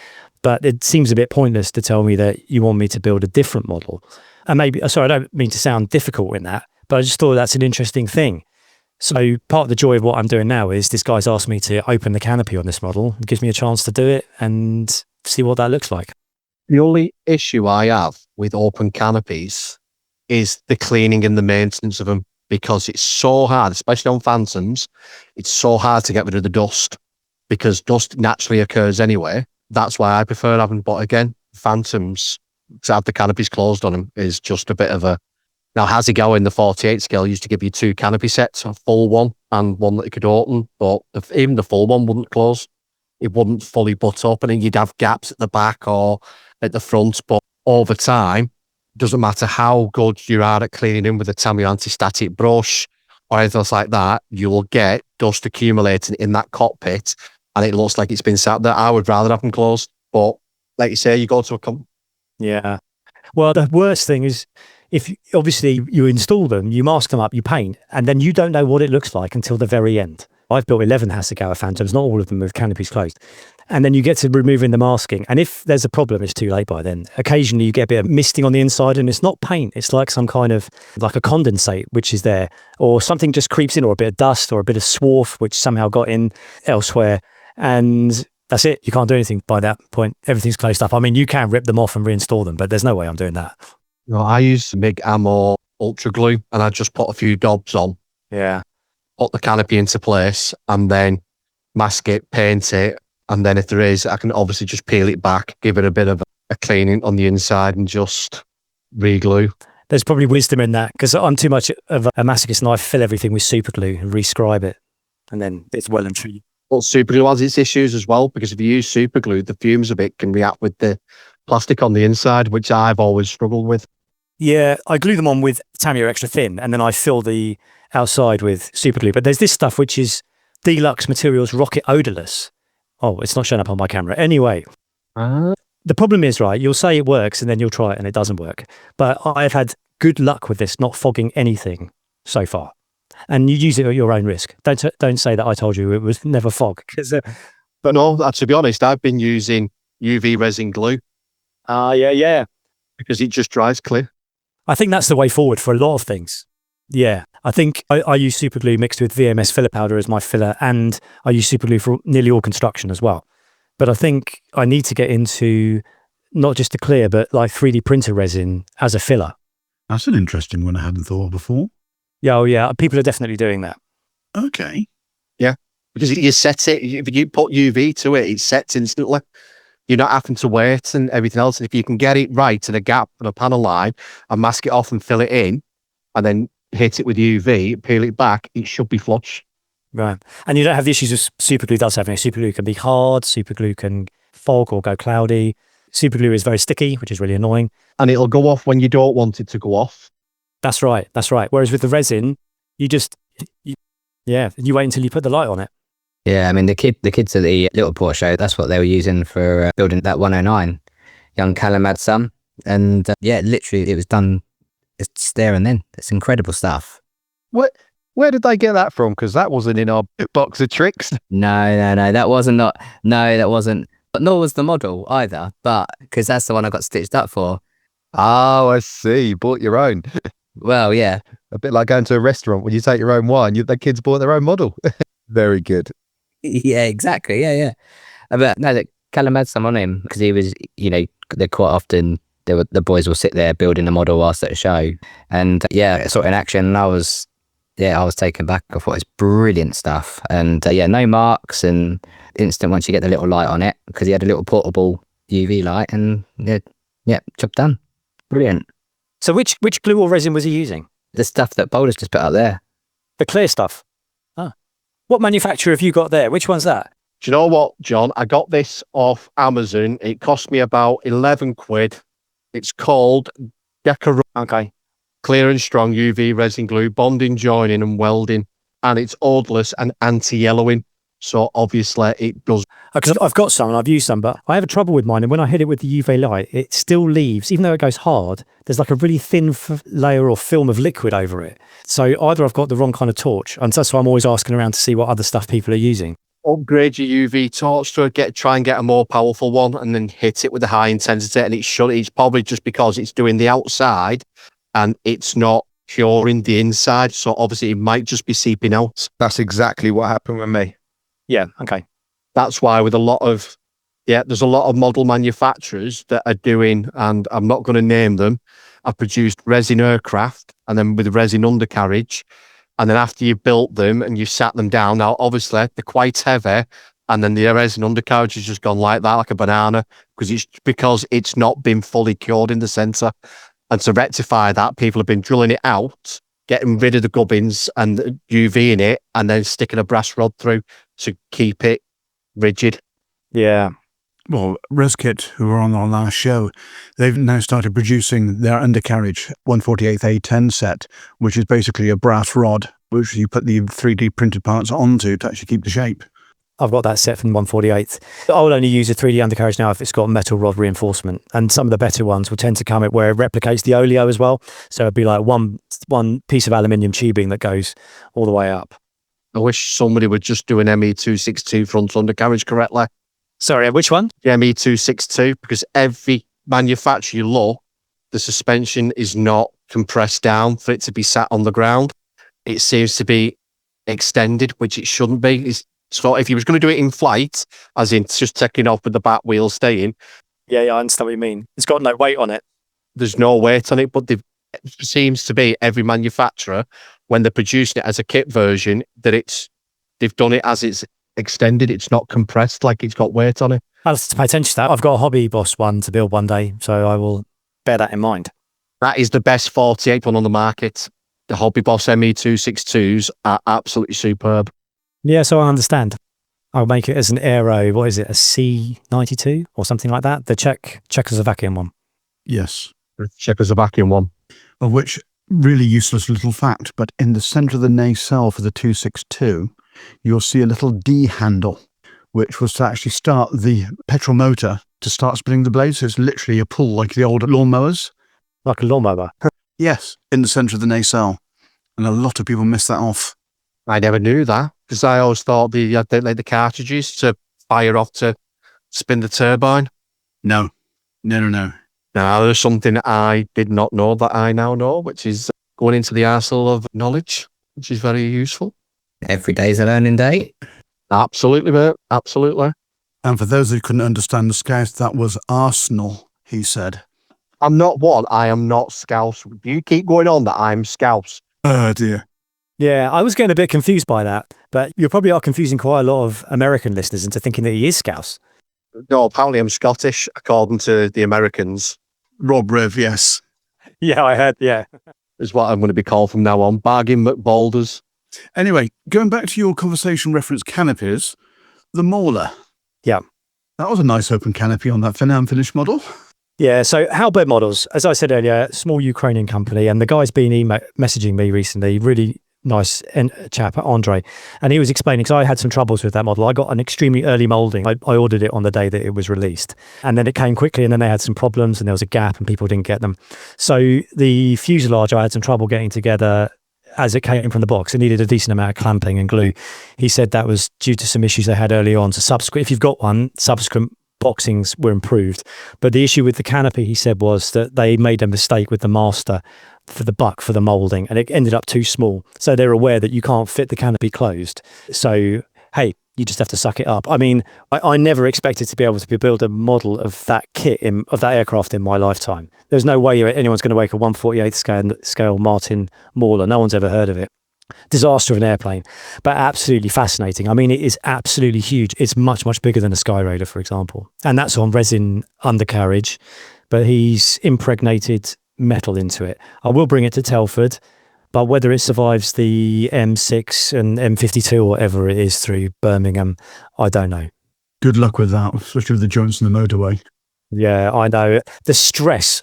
But it seems a bit pointless to tell me that you want me to build a different model. And maybe, sorry, I don't mean to sound difficult in that, but I just thought that's an interesting thing. So part of the joy of what I'm doing now is this guy's asked me to open the canopy on this model. It gives me a chance to do it and see what that looks like.
The only issue I have with open canopies is the cleaning and the maintenance of them because it's so hard, especially on Phantoms. It's so hard to get rid of the dust because dust naturally occurs anyway. That's why I prefer having, but again, Phantoms, to have the canopies closed on them is just a bit of a... Now, Hasegawa in the 48 scale used to give you 2 canopy sets, a full one and one that you could open, but even the full one wouldn't close. It wouldn't fully butt up, and then you'd have gaps at the back or at the front. But over time, doesn't matter how good you are at cleaning in with a Tamiya anti-static brush or anything else like that, you'll get dust accumulating in that cockpit, and it looks like it's been sat there. I would rather have them closed, but like you say, you go to a
Yeah. Well, the worst thing is if obviously you install them, you mask them up, you paint, and then you don't know what it looks like until the very end. I've built 11 Hasegawa Phantoms, not all of them with canopies closed. And then you get to removing the masking. And if there's a problem, it's too late by then. Occasionally you get a bit of misting on the inside and it's not paint. It's like some kind of, like a condensate, which is there. Or something just creeps in, or a bit of dust or a bit of swarf, which somehow got in elsewhere. And that's it. You can't do anything by that point. Everything's closed up. I mean, you can rip them off and reinstall them, but there's no way I'm doing that.
No, I use MIG Ammo Ultra Glue and I just put a few dobs on.
Yeah.
Put the canopy into place and then mask it, paint it. And then if there is, I can obviously just peel it back, give it a bit of a cleaning on the inside and just re-glue.
There's probably wisdom in that because I'm too much of a masochist and I fill everything with super glue and rescribe it. And then it's well and truly.
Well, super glue has its issues as well because if you use super glue, the fumes of it can react with the plastic on the inside, which I've always struggled with.
Yeah, I glue them on with Tamiya extra thin and then I fill the outside with super glue. But there's this stuff which is Deluxe Materials Rocket Odorless. Oh, it's not showing up on my camera. Anyway, the problem is, right, you'll say it works and then you'll try it and it doesn't work. But I've had good luck with this not fogging anything so far. And you use it at your own risk. Don't say that I told you it was never fog.
But no, to be honest, I've been using UV resin glue.
Yeah.
Because it just dries clear.
I think that's the way forward for a lot of things. Yeah, I think I use super glue mixed with VMS filler powder as my filler, and I use super glue for nearly all construction as well. But I think I need to get into not just the clear, but like 3D printer resin as a filler.
That's an interesting one I hadn't thought of before.
Yeah, people are definitely doing that.
Okay.
Because you set it, if you put UV to it, it sets instantly. You're not having to wait and everything else. And if you can get it right in a gap on a panel line and mask it off and fill it in, and then hit it with UV, peel it back, it should be flush.
Right. And you don't have the issues with superglue does have any. Superglue can be hard, superglue can fog or go cloudy. Superglue is very sticky, which is really annoying.
And it'll go off when you don't want it to go off.
That's right. Whereas with the resin, you wait until you put the light on it.
Yeah, I mean, the kids at the Little Port show, that's what they were using for building that 109. Young Callum had some. And literally it was done just there and then. It's incredible stuff.
Where did they get that from? Because that wasn't in our box of tricks.
No, that wasn't. But nor was the model either. But because that's the one I got stitched up for.
Oh, I see. You bought your own.
Well, yeah.
A bit like going to a restaurant when you take your own wine. The kids bought their own model. Very good.
Yeah, exactly. Yeah. But no, that Callum had some on him because he was, they're quite often, the boys will sit there building a model whilst at a show. And I saw it in action and I was taken back. I thought it was brilliant stuff. And no marks and instant once you get the little light on it because he had a little portable UV light and job done. Brilliant.
So which glue or resin was he using?
The stuff that Boulder's just put out there.
The clear stuff? What manufacturer have you got there? Which one's that?
Do you know what, John? I got this off Amazon. It cost me about 11 quid. It's called Decaro.
Okay.
Clear and strong UV resin glue, bonding, joining and welding. And it's odorless and anti-yellowing. So obviously it does.
Because I've got some and I've used some, but I have a trouble with mine. And when I hit it with the UV light, it still leaves, even though it goes hard, there's like a really thin layer or film of liquid over it. So either I've got the wrong kind of torch. And that's why I'm always asking around to see what other stuff people are using.
Upgrade your UV torch to try and get a more powerful one and then hit it with a high intensity. And it's probably just because it's doing the outside and it's not curing the inside. So obviously it might just be seeping out.
That's exactly what happened with me.
Yeah, okay.
That's why with there's a lot of model manufacturers that are doing, and I'm not going to name them, I've produced resin aircraft and then with resin undercarriage. And then after you've built them and you've sat them down, now obviously they're quite heavy. And then the resin undercarriage has just gone like that, like a banana, because it's not been fully cured in the center. And to rectify that, people have been drilling it out, getting rid of the gubbins and UV in it, and then sticking a brass rod through to keep it rigid.
Yeah.
Well, ResKit, who were on our last show, they've now started producing their undercarriage 148A10 set, which is basically a brass rod, which you put the 3D printed parts onto to actually keep the shape.
I've got that set from 148. I will only use a 3D undercarriage now if it's got metal rod reinforcement. And some of the better ones will tend to come where it replicates the oleo as well. So it'd be like one piece of aluminium tubing that goes all the way up.
I wish somebody would just do an ME262 front undercarriage correctly.
Sorry, which one?
The ME262, because every manufacturer you look, the suspension is not compressed down for it to be sat on the ground. It seems to be extended, which it shouldn't be. So if you was going to do it in flight, as in just taking off with the back wheel staying.
Yeah, I understand what you mean. It's got no weight on it.
There's no weight on it, but it seems to be every manufacturer, when they're producing it as a kit version, that they've done it as it's extended. It's not compressed, like it's got weight on it.
I'll have to pay attention to that. I've got a Hobby Boss one to build one day, so I will bear that in mind.
That is the best 48 one on the market. The Hobby Boss ME262s are absolutely superb.
Yeah, so I understand. I'll make it as an aero, what is it, a C92 or something like that? The Czechoslovakian one.
Yes.
The Czechoslovakian one.
Of which, really useless little fact, but in the centre of the nacelle for the 262, you'll see a little D handle, which was to actually start the petrol motor to start spinning the blades. So it's literally a pull like the old lawnmowers.
Like a lawnmower?
Yes, in the centre of the nacelle. And a lot of people miss that off.
I never knew that, because I always thought they had the cartridges to fire off to spin the turbine.
No.
Now, there's something I did not know that I now know, which is going into the arsenal of knowledge, which is very useful.
Every day's a learning day.
Absolutely, mate. Absolutely.
And for those who couldn't understand the Scouse, that was Arsenal, he said.
I'm not one. I am not Scouse. You keep going on that I'm Scouse.
Oh, dear.
Yeah, I was getting a bit confused by that, but you probably are confusing quite a lot of American listeners into thinking that he is Scouse.
No, apparently I'm Scottish, according to the Americans,
Rob Rev, yes.
Yeah, I heard. Yeah.
is what I'm going to be called from now on. Bargain McBoulders.
Anyway, going back to your conversation reference canopies, the Mauler.
Yeah.
That was a nice open canopy on that unfinished model.
Yeah, so Halberd Models, as I said earlier, small Ukrainian company, and the guy's been messaging me recently, really nice chap, Andre, and he was explaining, because I had some troubles with that model. I got an extremely early moulding. I ordered it on the day that it was released, and then it came quickly, and then they had some problems, and there was a gap, and people didn't get them. So the fuselage, I had some trouble getting together as it came from the box. It needed a decent amount of clamping and glue. He said that was due to some issues they had early on. So if you've got one, subsequent boxings were improved. But the issue with the canopy, he said, was that they made a mistake with the master for the buck for the moulding, and it ended up too small. So they're aware that you can't fit the canopy closed. So, hey, you just have to suck it up. I mean, I never expected to be able to build a model of that kit, of that aircraft in my lifetime. There's no way anyone's going to make a 1/48 scale Martin Mauler. No one's ever heard of it. Disaster of an airplane, but absolutely fascinating. I mean, it is absolutely huge. It's much, much bigger than a Sky Raider, for example. And that's on resin undercarriage, but he's impregnated metal into it. I will bring it to Telford, but whether it survives the M6 and M52 or whatever it is through Birmingham, I don't know.
Good luck with that, especially with the joints in the motorway.
Yeah, I know. The stress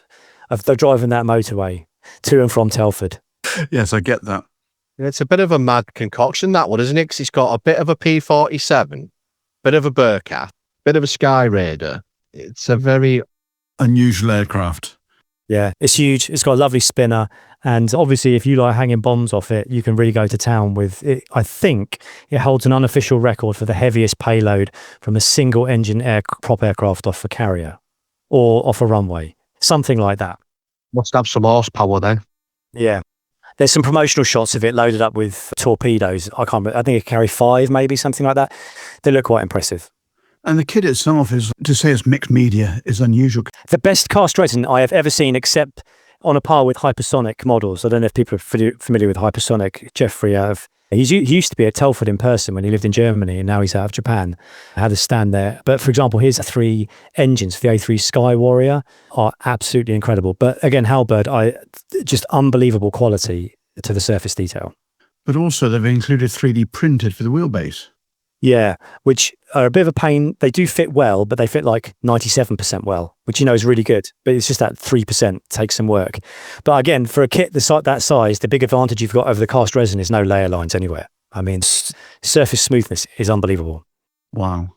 of driving that motorway to and from Telford.
Yes, I get that.
It's a bit of a mad concoction, that one, isn't it? 'Cause it's got a bit of a P-47, bit of a Bearcat, bit of a Sky Raider. It's a very
unusual aircraft.
Yeah, it's huge. It's got a lovely spinner. And obviously, if you like hanging bombs off it, you can really go to town with it. I think it holds an unofficial record for the heaviest payload from a single engine prop aircraft off a carrier or off a runway. Something like that.
Must have some horsepower then.
Yeah. There's some promotional shots of it loaded up with torpedoes. I can't remember. I think it carry 5, maybe something like that. They look quite impressive.
And the kit itself is, to say it's mixed media, is unusual.
The best cast resin I have ever seen, except on a par with hypersonic models. I don't know if people are familiar with hypersonic. Jeffrey, he used to be at Telford in person when he lived in Germany, and now he's out of Japan. I had a stand there. But for example, his 3 engines for the A3 Sky Warrior are absolutely incredible. But again, Halberd, just unbelievable quality to the surface detail.
But also they've included 3D printed for the wheelbase.
Yeah, which are a bit of a pain. They do fit well, but they fit like 97% well, which is really good. But it's just that 3% takes some work. But again, for a kit that size, the big advantage you've got over the cast resin is no layer lines anywhere. I mean, surface smoothness is unbelievable.
Wow.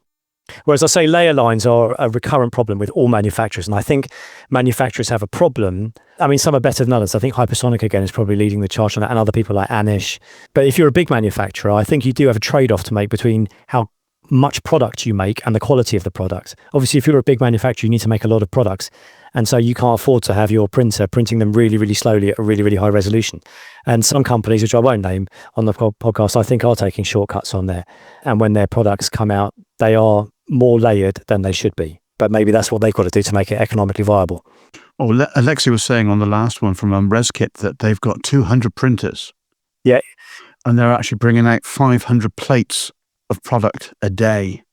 Whereas I say layer lines are a recurrent problem with all manufacturers. And I think manufacturers have a problem. I mean, some are better than others. I think Hypersonic, again, is probably leading the charge on that, and other people like Anish. But if you're a big manufacturer, I think you do have a trade-off to make between how much product you make and the quality of the product. Obviously, if you're a big manufacturer, you need to make a lot of products. And so you can't afford to have your printer printing them really, really slowly at a really, really high resolution. And some companies, which I won't name on the podcast, I think are taking shortcuts on there. And when their products come out, they are more layered than they should be. But maybe that's what they've got to do to make it economically viable.
Oh, Alexei was saying on the last one from ResKit that they've got 200 printers.
Yeah.
And they're actually bringing out 500 plates of product a day,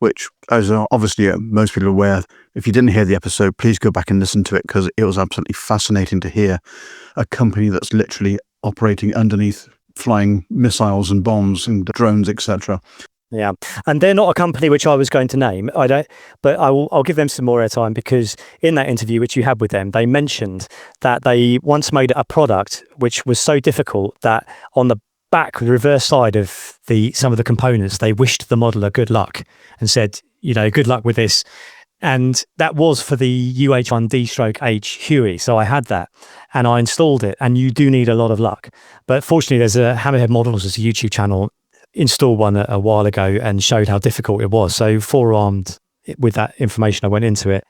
which, as obviously most people are aware, if you didn't hear the episode, please go back and listen to it, because it was absolutely fascinating to hear a company that's literally operating underneath flying missiles and bombs and drones, etc.
Yeah, and they're not a company which I was going to name. I don't, but I'll give them some more airtime, because in that interview which you had with them, they mentioned that they once made a product which was so difficult that on the back, the reverse side of some of the components, they wished the modeler good luck and said, good luck with this. And that was for the UH-1D/H Huey. So I had that and I installed it, and you do need a lot of luck. But fortunately, there's a Hammerhead Models, there's a YouTube channel, installed one a while ago and showed how difficult it was. So forearmed with that information, I went into it,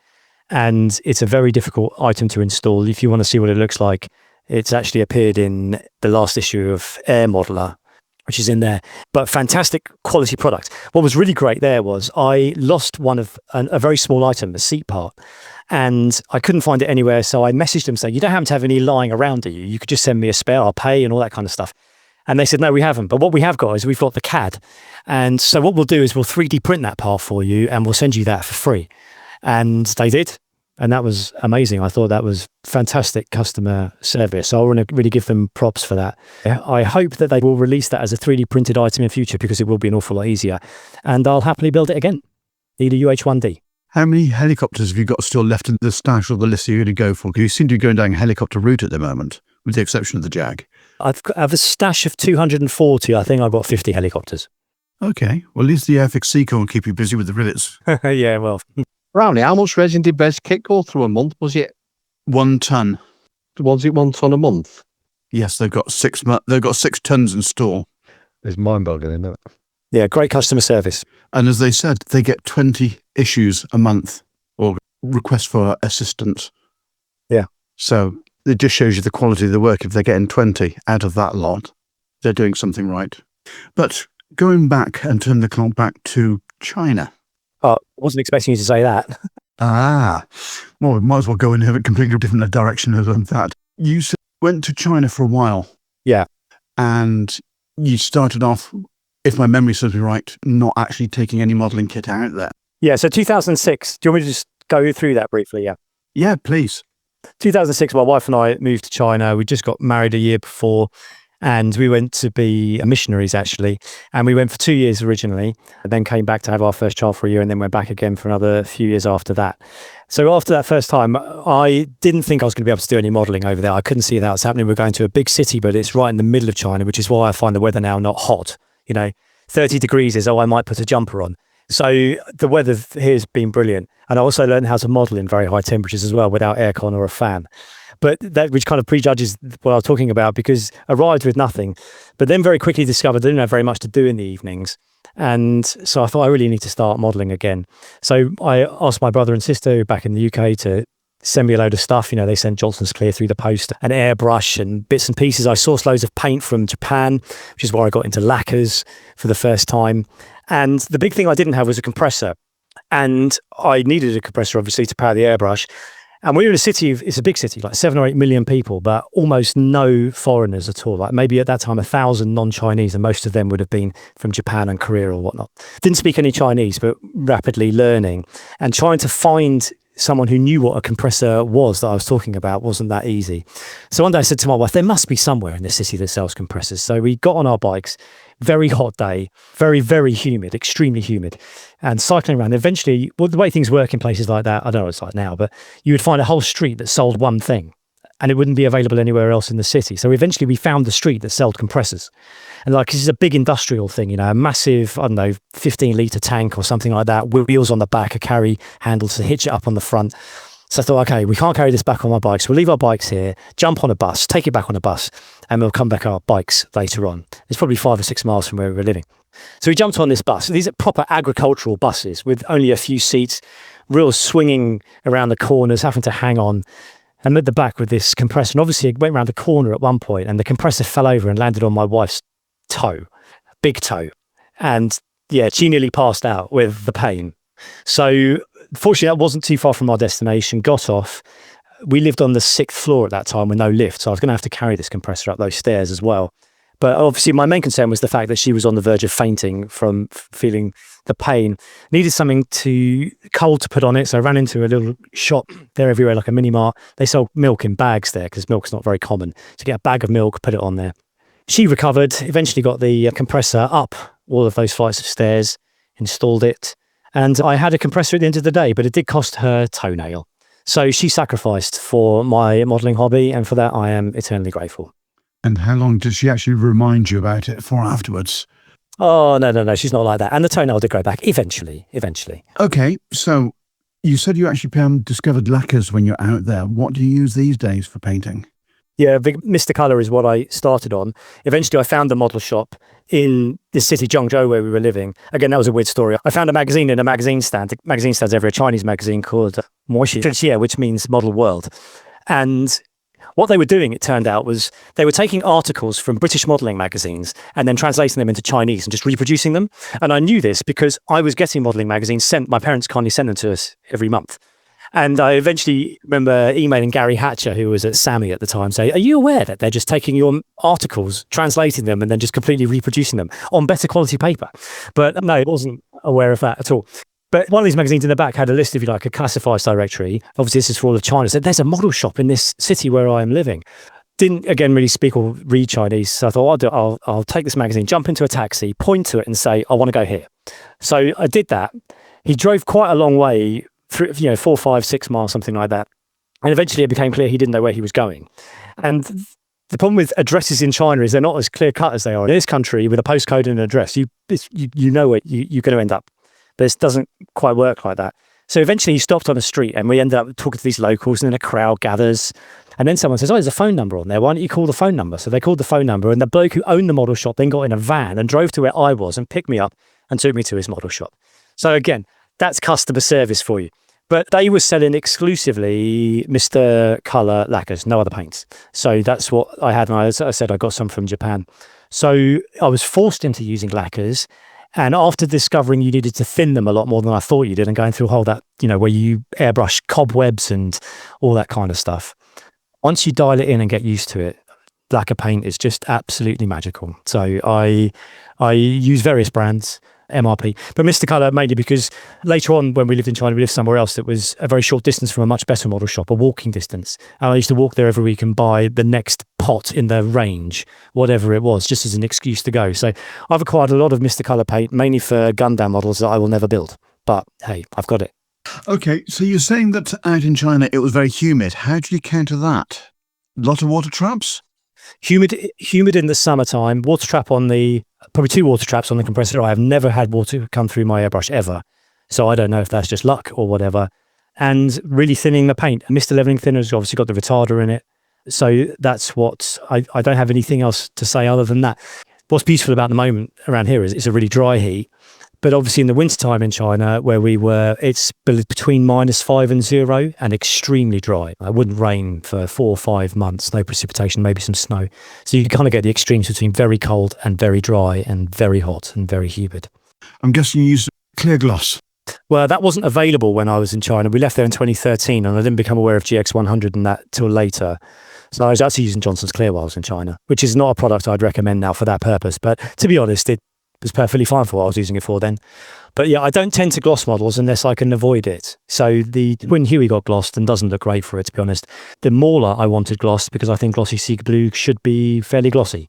and it's a very difficult item to install. If you want to see what it looks like, it's actually appeared in the last issue of Air Modeler, which is in there. But fantastic quality product. What was really great there was I lost one of a very small item, a seat part, and I couldn't find it anywhere. So I messaged them saying, you don't happen to have any lying around, do you? You could just send me a spare, I'll pay, and all that kind of stuff. And they said, no, we haven't. But what we have got is we've got the CAD. And so what we'll do is we'll 3D print that part for you and we'll send you that for free. And they did. And that was amazing. I thought that was fantastic customer service. So I want to really give them props for that. I hope that they will release that as a 3D printed item in future because it will be an awful lot easier. And I'll happily build it again. Need a UH-1D.
How many helicopters have you got still left in the stash or the list you're going to go for? Because you seem to be going down a helicopter route at the moment, with the exception of the Jag.
I have a stash of 240. I think I've got 50 helicopters.
Okay. Well, at least the Airfix Seeker will keep you busy with the rivets.
Yeah, well.
Brownie, how much resin did Bez Kit go through a month? Was it
1 ton?
Was it 1 ton a month?
Yes, they've got 6 tons in store.
It's mind-boggling, isn't it?
Yeah, great customer service.
And as they said, they get 20 issues a month or requests for assistance.
Yeah.
So it just shows you the quality of the work. If they're getting 20 out of that lot, they're doing something right. But going back and turn the clock back to China.
Oh, wasn't expecting you to say that.
Well, we might as well go in a completely different direction than that. You went to China for a while.
Yeah.
And you started off, if my memory serves me right, not actually taking any modelling kit out there.
Yeah, so 2006. Do you want me to just go through that briefly? Yeah.
Yeah, please.
2006, my wife and I moved to China. We just got married a year before. And we went to be missionaries, actually. And we went for 2 years originally, and then came back to have our first child for a year, and then went back again for another few years after that. So after that first time, I didn't think I was going to be able to do any modelling over there. I couldn't see that was happening. We're going to a big city, but it's right in the middle of China, which is why I find the weather now not hot. 30 degrees is, I might put a jumper on. So the weather here has been brilliant. And I also learned how to model in very high temperatures as well, without aircon or a fan. But that, which kind of prejudges what I was talking about, because I arrived with nothing, but then very quickly discovered I didn't have very much to do in the evenings. And so I thought I really need to start modelling again. So I asked my brother and sister back in the UK to send me a load of stuff. They sent Johnson's Clear through the post, an airbrush and bits and pieces. I sourced loads of paint from Japan, which is where I got into lacquers for the first time. And the big thing I didn't have was a compressor. And I needed a compressor, obviously, to power the airbrush. And we're in a city, it's a big city, like 7 or 8 million people, but almost no foreigners at all. Like maybe at that time, 1,000 non-Chinese, and most of them would have been from Japan and Korea or whatnot. Didn't speak any Chinese, but rapidly learning and trying to find someone who knew what a compressor was that I was talking about wasn't that easy. So one day I said to my wife, there must be somewhere in the city that sells compressors. So we got on our bikes, very hot day, very, very humid, extremely humid, and cycling around. Eventually, well, the way things work in places like that, I don't know what it's like now, but you would find a whole street that sold one thing and it wouldn't be available anywhere else in the city. So eventually we found the street that sold compressors. And this is a big industrial thing, a massive, 15-litre tank or something like that, wheels on the back, a carry handles to hitch it up on the front. So I thought, okay, we can't carry this back on our bikes. We'll leave our bikes here, jump on a bus, take it back on a bus, and we'll come back on our bikes later on. It's probably 5 or 6 miles from where we were living. So we jumped on this bus. These are proper agricultural buses with only a few seats, real swinging around the corners, having to hang on. And at the back with this compressor. And obviously it went around the corner at one point and the compressor fell over and landed on my wife's toe, big toe. And yeah, she nearly passed out with the pain. So fortunately, that wasn't too far from our destination, got off. We lived on the 6th floor at that time with no lift. So I was going to have to carry this compressor up those stairs as well. But obviously my main concern was the fact that she was on the verge of fainting from feeling the pain. Needed something cold to put on it. So I ran into a little shop there everywhere, like a mini mart. They sell milk in bags there because milk's not very common. So get a bag of milk, put it on there. She recovered, eventually got the compressor up all of those flights of stairs, installed it. And I had a compressor at the end of the day, but it did cost her toenail. So she sacrificed for my modelling hobby, and for that I am eternally grateful.
And how long does she actually remind you about it for afterwards?
Oh, no, she's not like that. And the toenail did grow back eventually.
Okay, so you said you actually discovered lacquers when you're out there. What do you use these days for painting?
Yeah, Mr. Colour is what I started on. Eventually, I found a model shop in the city, Zhengzhou, where we were living. Again, that was a weird story. I found a magazine in a magazine stand. The magazine stand's over a Chinese magazine called Moshi, which means Model World. And what they were doing, it turned out, was they were taking articles from British modelling magazines and then translating them into Chinese and just reproducing them. And I knew this because I was getting modelling magazines sent. My parents kindly sent them to us every month. And I eventually remember emailing Gary Hatcher, who was at SAMI at the time, saying, are you aware that they're just taking your articles, translating them, and then just completely reproducing them on better quality paper? But no, I wasn't aware of that at all. But one of these magazines in the back had a list, if you like, a classifieds directory. Obviously, this is for all of China. Said, there's a model shop in this city where I am living. Didn't, again, really speak or read Chinese. So I thought, I'll take this magazine, jump into a taxi, point to it and say, I want to go here. So I did that. He drove quite a long way, 4, 5, 6 miles, something like that. And eventually it became clear he didn't know where he was going. And the problem with addresses in China is they're not as clear cut as they are in this country. With a postcode and an address, you know where you're going to end up. But it doesn't quite work like that. So eventually he stopped on a street and we ended up talking to these locals, and then a crowd gathers. And then someone says, oh, there's a phone number on there. Why don't you call the phone number? So they called the phone number, and the bloke who owned the model shop then got in a van and drove to where I was and picked me up and took me to his model shop. So again, that's customer service for you. But they were selling exclusively Mr. Colour lacquers, no other paints. So that's what I had. And I said I got some from Japan. So I was forced into using lacquers. And after discovering you needed to thin them a lot more than I thought you did, and going through all that, where you airbrush cobwebs and all that kind of stuff, once you dial it in and get used to it, lacquer paint is just absolutely magical. So I use various brands, MRP, but Mr. Colour mainly because later on when we lived in China, we lived somewhere else that was a very short distance from a much better model shop, a walking distance. And I used to walk there every week and buy the next pot in the range, whatever it was, just as an excuse to go. So I've acquired a lot of Mr. Colour paint, mainly for Gundam models that I will never build. But hey, I've got it.
Okay, so you're saying that out in China it was very humid. How did you counter that? A lot of water traps?
Humid in the summertime, water trap on probably 2 water traps on the compressor. I have never had water come through my airbrush ever. So I don't know if that's just luck or whatever. And really thinning the paint. Mr. Leveling Thinner's obviously got the retarder in it. So that's what, I don't have anything else to say other than that. What's beautiful about the moment around here is it's a really dry heat. But obviously in the wintertime in China, where we were, it's between -5 and 0 and extremely dry. It wouldn't rain for 4 or 5 months, no precipitation, maybe some snow. So you kind of get the extremes between very cold and very dry and very hot and very humid.
I'm guessing you used clear gloss.
Well, that wasn't available when I was in China. We left there in 2013 and I didn't become aware of GX100 and that till later. So I was actually using Johnson's Clear while I was in China, which is not a product I'd recommend now for that purpose. But to be honest, it was perfectly fine for what I was using it for then. But yeah, I don't tend to gloss models unless I can avoid it. So the Twin Huey got glossed and doesn't look great for it, to be honest. The Mauler I wanted glossed because I think glossy sea blue should be fairly glossy.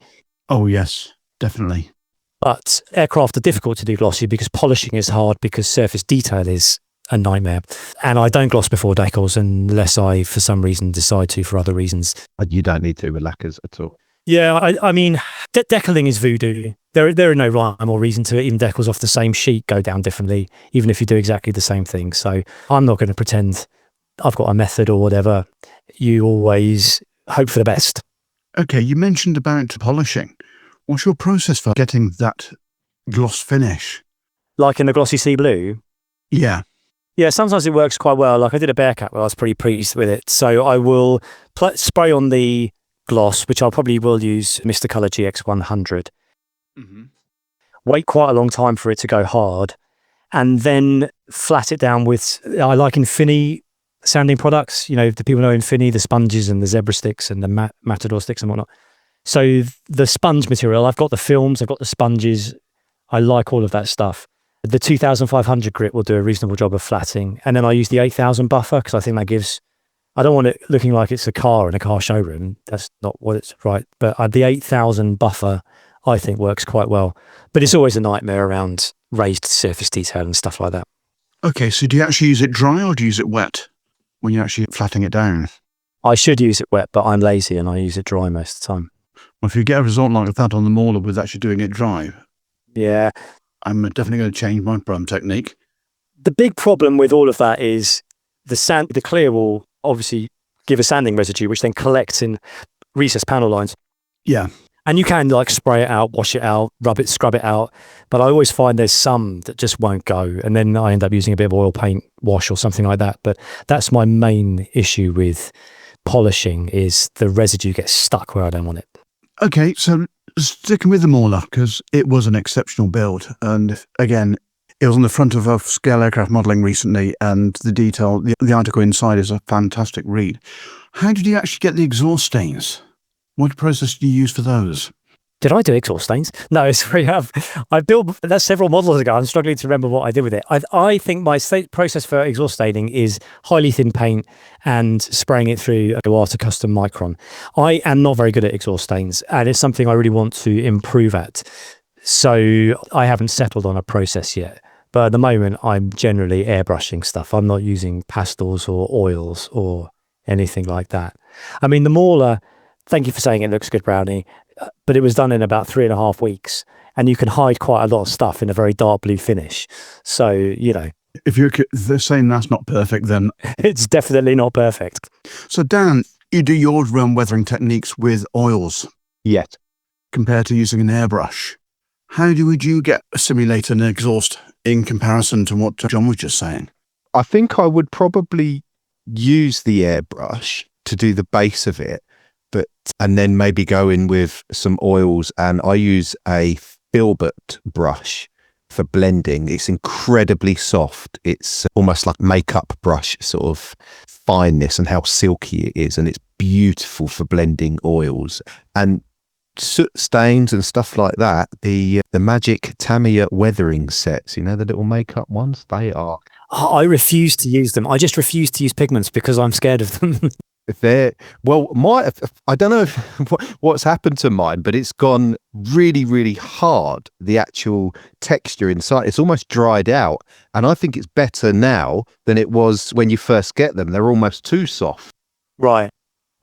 Oh yes, definitely.
But aircraft are difficult to do glossy because polishing is hard because surface detail is a nightmare. And I don't gloss before decals unless I, for some reason, decide to for other reasons.
You don't need to with lacquers at all.
Yeah, I mean, decaling is voodoo. There are no rhyme or reason to it. Even decals off the same sheet go down differently, even if you do exactly the same thing. So I'm not going to pretend I've got a method or whatever. You always hope for the best.
Okay, you mentioned about polishing. What's your process for getting that gloss finish?
Like in the glossy sea blue?
Yeah.
Yeah, sometimes it works quite well. Like I did a Bearcat where I was pretty pleased with it. So I will spray on the gloss, which I probably will use Mr. Colour GX100.
Mm-hmm.
Wait quite a long time for it to go hard, and then flat it down with, I like Infinity sanding products. The people know Infinity, the sponges and the zebra sticks and the Matador sticks and whatnot. So the sponge material, I've got the films, I've got the sponges. I like all of that stuff. The 2500 grit will do a reasonable job of flatting. And then I use the 8000 buffer because I think that gives, I don't want it looking like it's a car in a car showroom. That's not what it's right. But the 8000 buffer, I think, works quite well. But it's always a nightmare around raised surface detail and stuff like that.
Okay, so do you actually use it dry or do you use it wet when you're actually flattening it down?
I should use it wet, but I'm lazy and I use it dry most of the time.
Well, if you get a result like that on the Mauler with actually doing it dry,
yeah,
I'm definitely going to change my brum technique.
The big problem with all of that is the clear will obviously give a sanding residue, which then collects in recessed panel lines.
Yeah.
And you can spray it out, wash it out, rub it, scrub it out. But I always find there's some that just won't go. And then I end up using a bit of oil paint wash or something like that. But that's my main issue with polishing, is the residue gets stuck where I don't want it.
Okay, so sticking with the Mauler, because it was an exceptional build. And again, It was on the front of Scale Aircraft Modelling recently, and the detail, the article inside is a fantastic read. How did you actually get the exhaust stains? What process do you use for those?
Did I do exhaust stains? No, sorry, I built that several models ago. I'm struggling to remember what I did with it. I think my process for exhaust staining is highly thin paint and spraying it through a Duarte Custom Micron. I am not very good at exhaust stains, and it's something I really want to improve at. So I haven't settled on a process yet. But at the moment, I'm generally airbrushing stuff. I'm not using pastels or oils or anything like that. I mean, the Mauler, thank you for saying it looks good, Brownie, but it was done in about 3.5 weeks, and you can hide quite a lot of stuff in a very dark blue finish. So,
If they're saying that's not perfect, then
it's definitely not perfect.
So Dan, you do your own weathering techniques with oils
Yet.
compared to using an airbrush. How would you get a simulator and an exhaust in comparison to what John was just saying?
I think I would probably use the airbrush to do the base of it, and then maybe go in with some oils. And I use a filbert brush for blending. It's incredibly soft. It's almost like makeup brush sort of fineness and how silky it is. And it's beautiful for blending oils. And soot stains and stuff like that, the Magic Tamiya weathering sets, the little makeup ones, they are.
I refuse to use them. I just refuse to use pigments because I'm scared of them.
I don't know what's happened to mine, but it's gone really, really hard. The actual texture inside, it's almost dried out. And I think it's better now than it was when you first get them. They're almost too soft.
Right.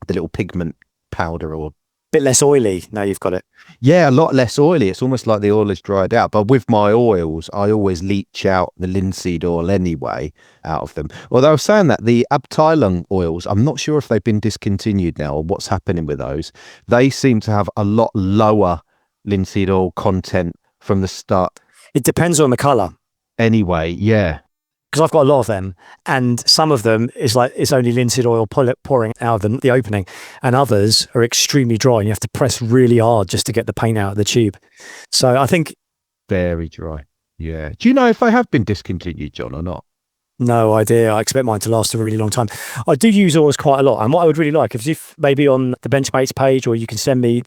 The little pigment powder or
Bit less oily now you've got it.
Yeah, a lot less oily. It's almost like the oil has dried out. But with my oils, I always leach out the linseed oil anyway out of them. Although I was saying that the Abteilung oils, I'm not sure if they've been discontinued now or what's happening with those. They seem to have a lot lower linseed oil content from the start.
It depends on the colour.
Anyway, yeah.
Because I've got a lot of them, and some of them is like it's only linseed oil pouring out of the opening, and others are extremely dry, and you have to press really hard just to get the paint out of the tube. So I think
very dry. Yeah. Do you know if they have been discontinued, John, or not?
No idea. I expect mine to last a really long time. I do use oils quite a lot, and what I would really like is if maybe on the Benchmates page, or you can send me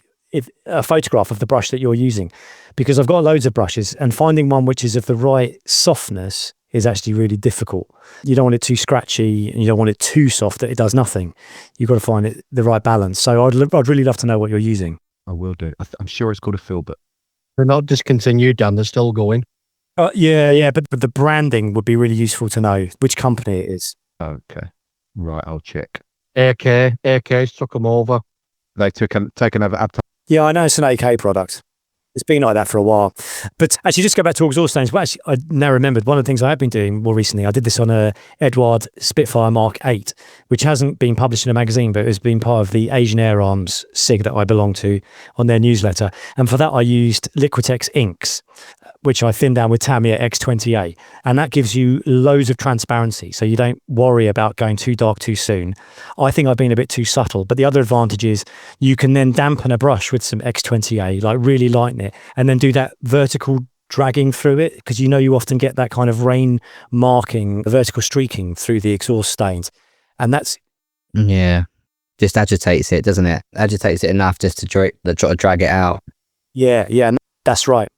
a photograph of the brush that you're using, because I've got loads of brushes, and finding one which is of the right softness is actually really difficult. You don't want it too scratchy, and you don't want it too soft that it does nothing. You've got to find it the right balance. So I'd really love to know what you're using.
I will do. I'm sure it's called a filbert.
They're not discontinued, Dan. They're still going.
Yeah, but the branding would be really useful to know which company it is.
Okay. Right, I'll check.
AK's took them over.
They taken over Abteilung.
Yeah, I know it's an AK product. It's been like that for a while. But actually, just go back to exhaust stains. Well, actually, I now remembered one of the things I have been doing more recently. I did this on a Edward Spitfire Mark 8, which hasn't been published in a magazine, but has been part of the Asian Air Arms SIG that I belong to on their newsletter. And for that, I used Liquitex inks, which I thinned down with Tamiya X20A. And that gives you loads of transparency, so you don't worry about going too dark too soon. I think I've been a bit too subtle, but the other advantage is you can then dampen a brush with some X20A, like really lighten it, and then do that vertical dragging through it, because you often get that kind of rain marking, the vertical streaking through the exhaust stains. And that's...
Yeah. Just agitates it, doesn't it? Agitates it enough just to try to drag it out.
Yeah, that's right.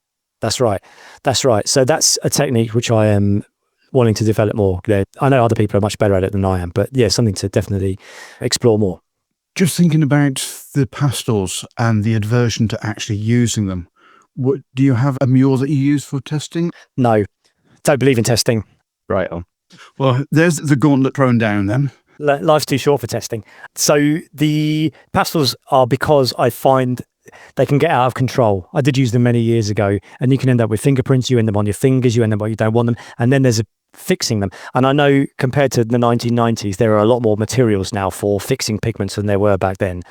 So that's a technique which I am wanting to develop more. I know other people are much better at it than I am, but yeah, something to definitely explore more.
Just thinking about the pastels and the aversion to actually using them, do you have a mule that you use for testing?
No, don't believe in testing.
Right on.
Well, there's the gauntlet thrown down then.
Life's too short for testing. So the pastels are because I find they can get out of control. I did use them many years ago, and you can end up with fingerprints. You end up on your fingers. You end up where you don't want them. And then there's fixing them. And I know compared to the 1990s, there are a lot more materials now for fixing pigments than there were back then.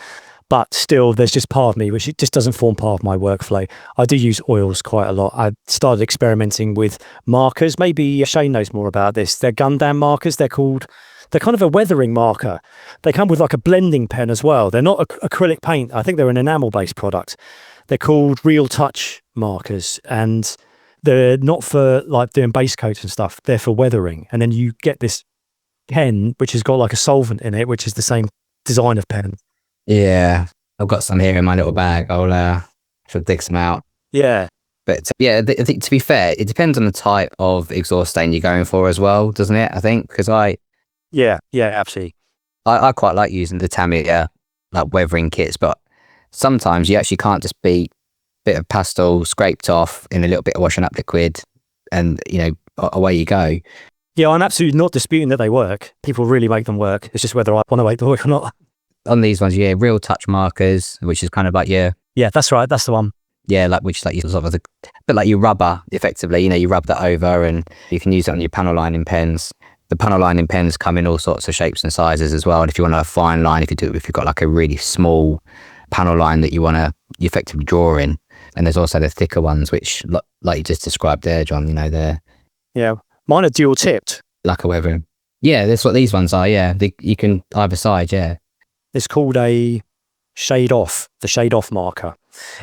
But still, there's just part of me which it just doesn't form part of my workflow. I do use oils quite a lot. I started experimenting with markers. Maybe Shane knows more about this. They're Gundam markers. They're kind of a weathering marker. They come with like a blending pen as well. They're not acrylic paint. I think they're an enamel-based product. They're called Real Touch markers, and they're not for like doing base coats and stuff. They're for weathering. And then you get this pen, which has got like a solvent in it, which is the same design of pen.
Yeah, I've got some here in my little bag. Should dig some out.
Yeah.
But yeah, I think to be fair, it depends on the type of exhaust stain you're going for as well, doesn't it? I think because
Yeah, absolutely.
I quite like using the Tamiya like weathering kits, but sometimes you actually can't just beat a bit of pastel scraped off in a little bit of washing up liquid, and away you go.
Yeah, I'm absolutely not disputing that they work. People really make them work. It's just whether I want to make them work or not.
On these ones, yeah, real touch markers, which is kind of like
Yeah, that's right. That's the one.
Yeah, which is like your sort of a bit like your rubber, effectively. You rub that over, and you can use it on your panel lining pens. The panel lining pens come in all sorts of shapes and sizes as well. And if you want a fine line, if you've got like a really small panel line that you want to effectively draw in, and there's also the thicker ones, which like you just described there, John. They're
mine are dual tipped.
Like a weathering. Yeah, that's what these ones are. Yeah, you can either side. Yeah,
it's called a shade off, the shade off marker.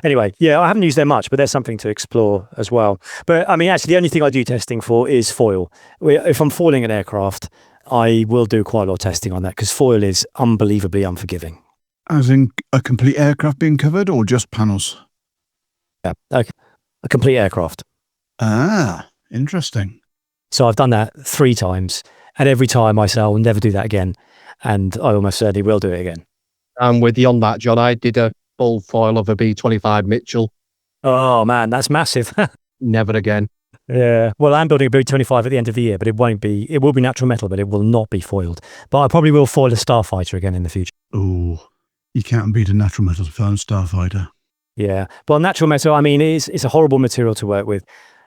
Anyway, yeah, I haven't used them much, but there's something to explore as well. But I mean, actually, the only thing I do testing for is foil. If I'm foiling an aircraft, I will do quite a lot of testing on that because foil is unbelievably unforgiving.
As in a complete aircraft being covered or just panels?
Yeah, a complete aircraft.
Ah, interesting.
So I've done that 3 times, and every time I say I'll never do that again, and I almost certainly will do it again.
I'm with you on that, John. I did a full foil of a B-25 Mitchell.
Oh man, that's massive.
Never again.
Yeah. Well, I'm building a B-25 at the end of the year, but it will be natural metal, but it will not be foiled. But I probably will foil a Starfighter again in the future.
Oh, you can't beat a natural metal foam Starfighter.
Yeah. Well, natural metal, I mean, it's a horrible material to work with,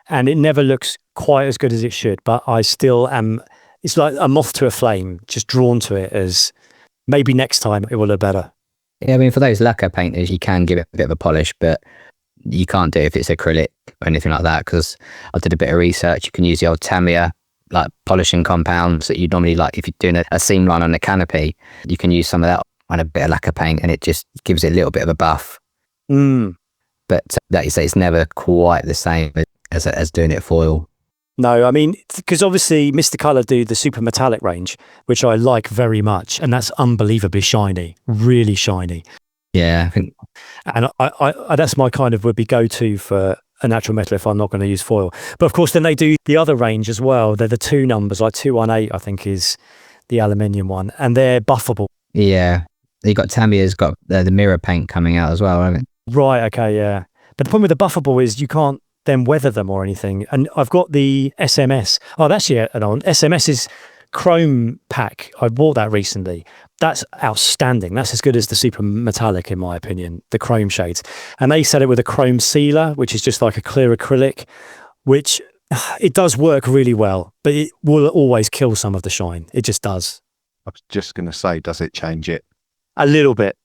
and it never looks quite as good as it should, but I still am, it's like a moth to a flame, just drawn to it as maybe next time it will look better.
Yeah, I mean, for those lacquer painters, you can give it a bit of a polish, but you can't do it if it's acrylic or anything like that, because I did a bit of research. You can use the old Tamiya, like polishing compounds that you'd normally like if you're doing a seam line on a canopy. You can use some of that on a bit of lacquer paint, and it just gives it a little bit of a buff. But like you say, it's never quite the same as doing it foil.
No, I mean, because obviously Mr. Colour do the super metallic range, which I like very much, and that's unbelievably shiny, really shiny.
Yeah, I think,
and I that's my kind of would be go-to for a natural metal if I'm not going to use foil. But of course, then they do the other range as well. They're the 2 numbers, like 218, I think is the aluminium one, and they're buffable.
Yeah, you got Tamiya's got the mirror paint coming out as well, haven't it?
Right. Okay. Yeah. But the problem with the buffable is you can't then weather them or anything. And I've got the SMS. Oh, that's an on. SMS's chrome pack. I bought that recently. That's outstanding. That's as good as the super metallic, in my opinion, the chrome shades. And they set it with a chrome sealer, which is just like a clear acrylic, which it does work really well, but it will always kill some of the shine. It just does.
I was just going to say, does it change it?
A little bit.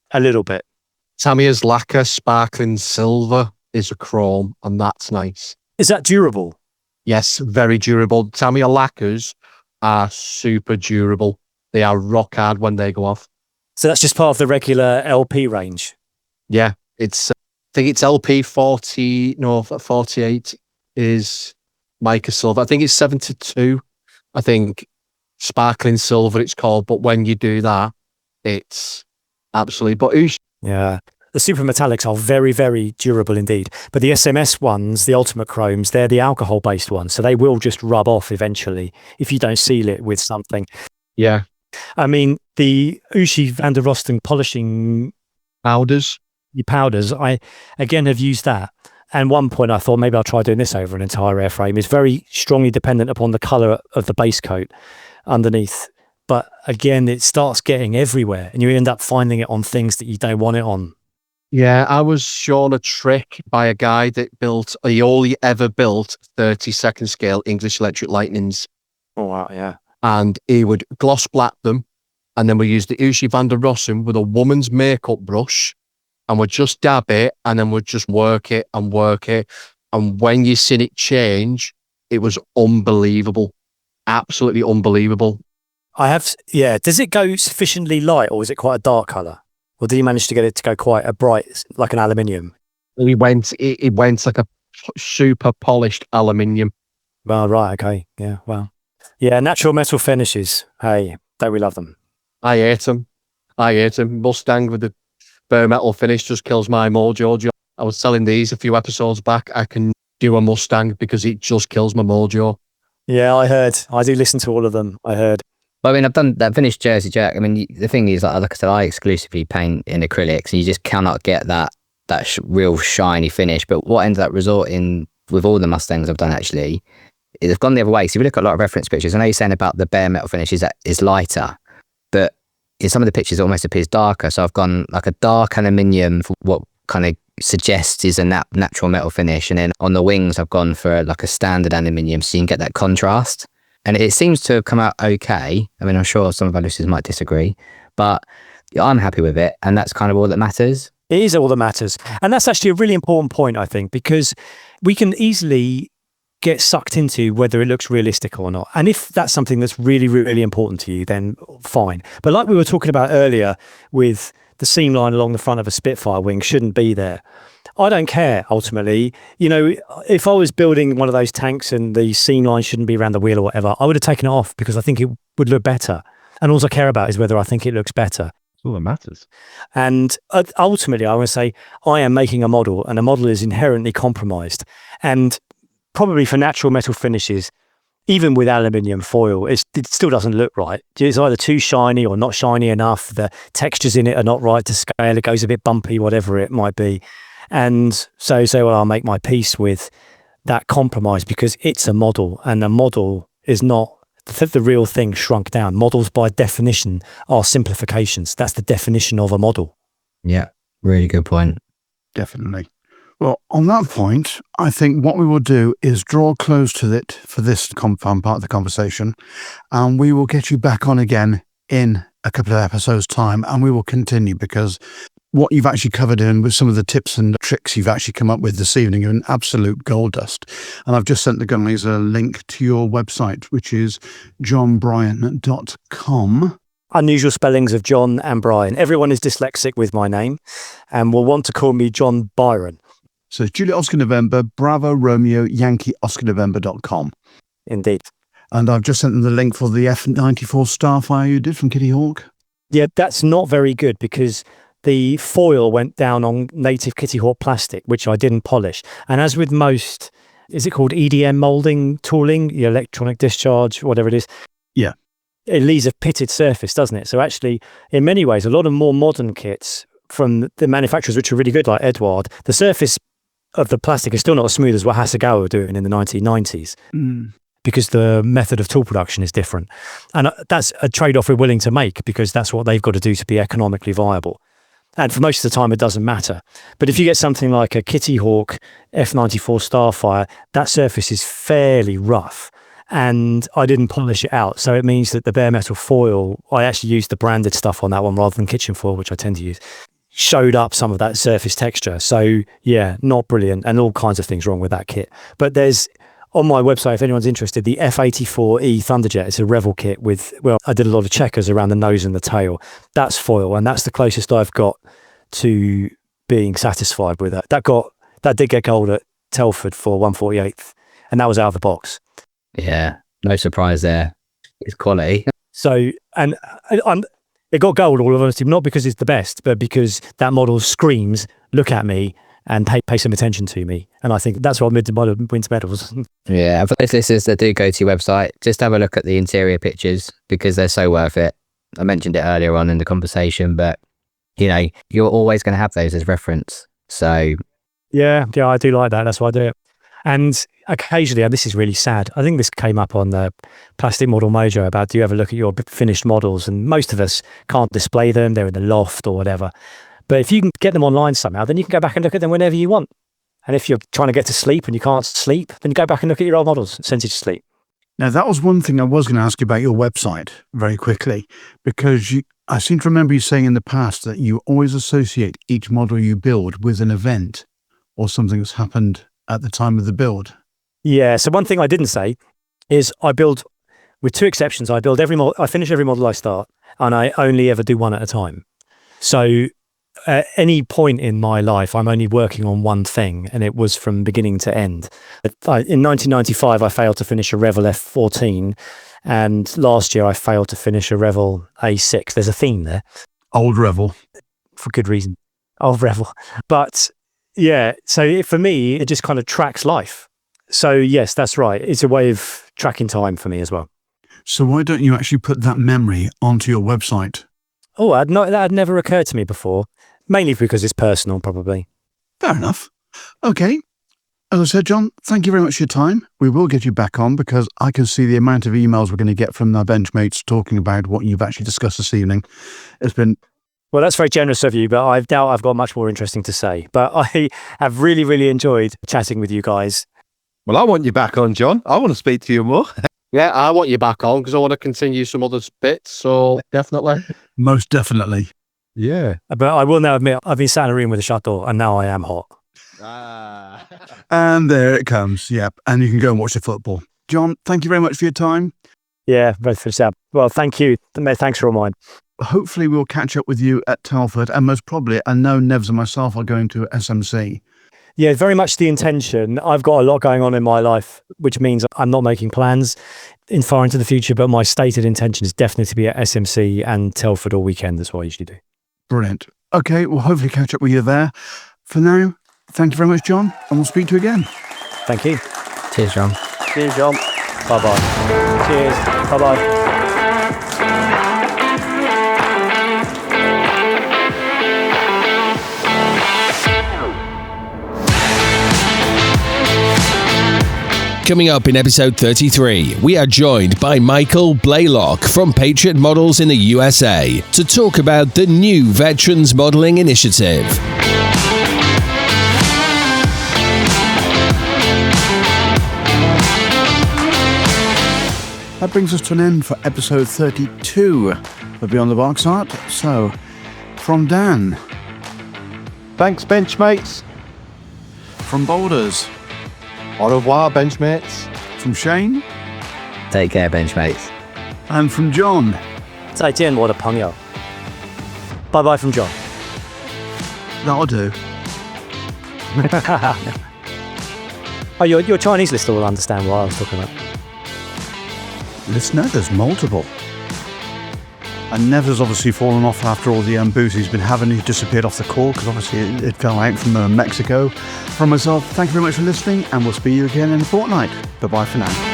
Tamiya's lacquer sparkling silver is a chrome, and that's nice.
Is that durable?
Yes, very durable. Tamiya lacquers are super durable. They are rock hard when they go off.
So that's just part of the regular LP range?
Yeah, I think it's LP 48 is mica silver. I think it's 72. I think sparkling silver it's called, but when you do that, it's absolutely. But
yeah, the super metallics are very, very durable indeed. But the SMS ones, the ultimate chromes, they're the alcohol-based ones, so they will just rub off eventually if you don't seal it with something.
Yeah.
I mean, the Ushi van der Rosten polishing
powders,
I again have used that. And one point I thought maybe I'll try doing this over an entire airframe. It's very strongly dependent upon the colour of the base coat underneath. But again, it starts getting everywhere and you end up finding it on things that you don't want it on.
Yeah, I was shown a trick by a guy that he only ever built 32nd scale English Electric Lightnings.
Oh, wow, yeah.
And he would gloss black them, and then we used the Ushi van der Rossum with a woman's makeup brush, and we'd just dab it, and then we'd just work it. And when you seen it change, it was unbelievable. Absolutely unbelievable.
Does it go sufficiently light, or is it quite a dark colour? Or did you manage to get it to go quite a bright, like an aluminium?
It went like a super polished aluminium.
Well, right, okay, yeah, well, yeah, natural metal finishes. Hey, don't we love them?
I hate them. Mustang with the bare metal finish just kills my mojo. I was selling these a few episodes back. I can do a Mustang because it just kills my mojo.
Yeah, I heard. I do listen to all of them. I heard.
Well, I mean, I've done that finished Jersey Jack. I mean, the thing is, like I said, I exclusively paint in acrylics, and you just cannot get that real shiny finish. But what ended up resorting with all the Mustangs I've done actually, they've gone the other way. So if you look at a lot of reference pictures, I know you're saying about the bare metal finish is lighter, but in some of the pictures it almost appears darker. So I've gone like a dark aluminium for what kind of suggests is a natural metal finish, and then on the wings I've gone for like a standard aluminium, so you can get that contrast. And it seems to have come out okay. I mean, I'm sure some of our listeners might disagree, but I'm happy with it, and that's kind of all that matters.
It is all that matters. And that's actually a really important point, I think, because we can easily get sucked into whether it looks realistic or not. And if that's something that's really, really important to you, then fine. But like we were talking about earlier with the seam line along the front of a Spitfire wing shouldn't be there. I don't care, ultimately. You know, if I was building one of those tanks and the seam line shouldn't be around the wheel or whatever, I would have taken it off because I think it would look better. And all I care about is whether I think it looks better.
That's all that matters.
And ultimately, I want to say I am making a model, and a model is inherently compromised. And probably for natural metal finishes, even with aluminium foil, it still doesn't look right. It's either too shiny or not shiny enough. The textures in it are not right to scale. It goes a bit bumpy, whatever it might be. And so well, I'll make my peace with that compromise because it's a model, and a model is not the real thing shrunk down. Models by definition are simplifications. That's the definition of a model.
Yeah, really good point.
Definitely. Well, on that point, I think what we will do is draw close to it for this part of the conversation, and we will get you back on again in a couple of episodes' time, and we will continue because what you've actually covered in with some of the tips and tricks you've actually come up with this evening are an absolute gold dust. And I've just sent the guys a link to your website, which is johnbryon.com.
Unusual spellings of John and Bryon. Everyone is dyslexic with my name and will want to call me John Byron.
So it's Juliet Oscar November, Bravo Romeo Yankee Oscar November.com.
Indeed.
And I've just sent them the link for the F94 Starfire you did from Kitty Hawk.
Yeah, that's not very good because the foil went down on native Kitty Hawk plastic, which I didn't polish. And as with most, is it called EDM molding tooling, the electronic discharge, whatever it is?
Yeah.
It leaves a pitted surface, doesn't it? So actually, in many ways, a lot of more modern kits from the manufacturers, which are really good, like Edward, the surface of the plastic is still not as smooth as what Hasegawa were doing in the 1990s. Because the method of tool production is different. And that's a trade-off we're willing to make because that's what they've got to do to be economically viable. And for most of the time, it doesn't matter. But if you get something like a Kitty Hawk F94 Starfire, that surface is fairly rough. And I didn't polish it out. So it means that the bare metal foil, I actually used the branded stuff on that one rather than kitchen foil, which I tend to use, showed up some of that surface texture. So yeah, not brilliant. And all kinds of things wrong with that kit. But there's, on my website, if anyone's interested, the F84E Thunderjet, it's a Revel kit with, well, I did a lot of checkers around the nose and the tail. That's foil, and that's the closest I've got to being satisfied with that. That did get gold at Telford for 1/48th, and that was out of the box.
Yeah, no surprise there. It's quality.
So, and it got gold, all of honesty, not because it's the best, but because that model screams, look at me, and pay some attention to me. And I think that's what wins medals.
Yeah, for those listeners that do go to your website, just have a look at the interior pictures because they're so worth it. I mentioned it earlier on in the conversation, but you know, you're always going to have those as reference. So
yeah, I do like that. That's why I do it. And occasionally, and this is really sad, I think this came up on the Plastic Model Mojo about, do you ever look at your finished models? And most of us can't display them. They're in the loft or whatever. But if you can get them online somehow, then you can go back and look at them whenever you want. And if you're trying to get to sleep and you can't sleep, then you go back and look at your old models and send you to sleep.
Now, that was one thing I was going to ask you about your website very quickly, because I seem to remember you saying in the past that you always associate each model you build with an event or something that's happened at the time of the build.
Yeah, so one thing I didn't say is I build, with two exceptions, I finish every model I start, and I only ever do one at a time. So at any point in my life, I'm only working on one thing, and it was from beginning to end. In 1995, I failed to finish a Revel F14, and last year I failed to finish a Revel A6. There's a theme there.
Old Revel.
For good reason. Old Revel. But yeah, so for me, it just kind of tracks life. So yes, that's right. It's a way of tracking time for me as well.
So why don't you actually put that memory onto your website?
Oh, that had never occurred to me before. Mainly because it's personal, probably.
Fair enough. Okay. As I said, John, thank you very much for your time. We will get you back on because I can see the amount of emails we're going to get from our benchmates talking about what you've actually discussed this evening. It's been...
Well, that's very generous of you, but I doubt I've got much more interesting to say. But I have really, really enjoyed chatting with you guys.
Well, I want you back on, John. I want to speak to you more.
Yeah, I want you back on because I want to continue some other bits. So definitely.
Most definitely.
Yeah.
But I will now admit, I've been sat in a room with a chateau and now I am hot.
And there it comes. Yep. And you can go and watch the football. John, thank you very much for your time.
Yeah, both for yourself. Well, thank you. Thanks for all mine.
Hopefully we'll catch up with you at Telford, and most probably, I know Nevs and myself are going to SMC.
Yeah, very much the intention. I've got a lot going on in my life, which means I'm not making plans far into the future, but my stated intention is definitely to be at SMC and Telford all weekend. That's what I usually do.
Brilliant. Okay, we'll hopefully catch up with you there. For now, thank you very much, John, and we'll speak to you again.
Thank you.
Cheers, John.
Cheers, John.
Bye-bye. Cheers. Bye-bye.
Coming up in episode 33, we are joined by Michael Blaylock from Patriot Models in the USA to talk about the new Veterans Modeling Initiative.
That brings us to an end for episode 32 of Beyond the Box Art. So, from Dan.
Thanks, Benchmates.
From Boulders.
Au revoir, benchmates.
From Shane.
Take care, Benchmates.
And from John.
再见我的朋友. Bye-bye from John.
That'll do.
Oh, your Chinese listener will understand what I was talking about.
Listener, there's multiple. And Nev's obviously fallen off after all the booze he's been having. He disappeared off the call because obviously it fell out from Mexico. From myself, thank you very much for listening, and we'll speak to you again in a fortnight. Bye-bye for now.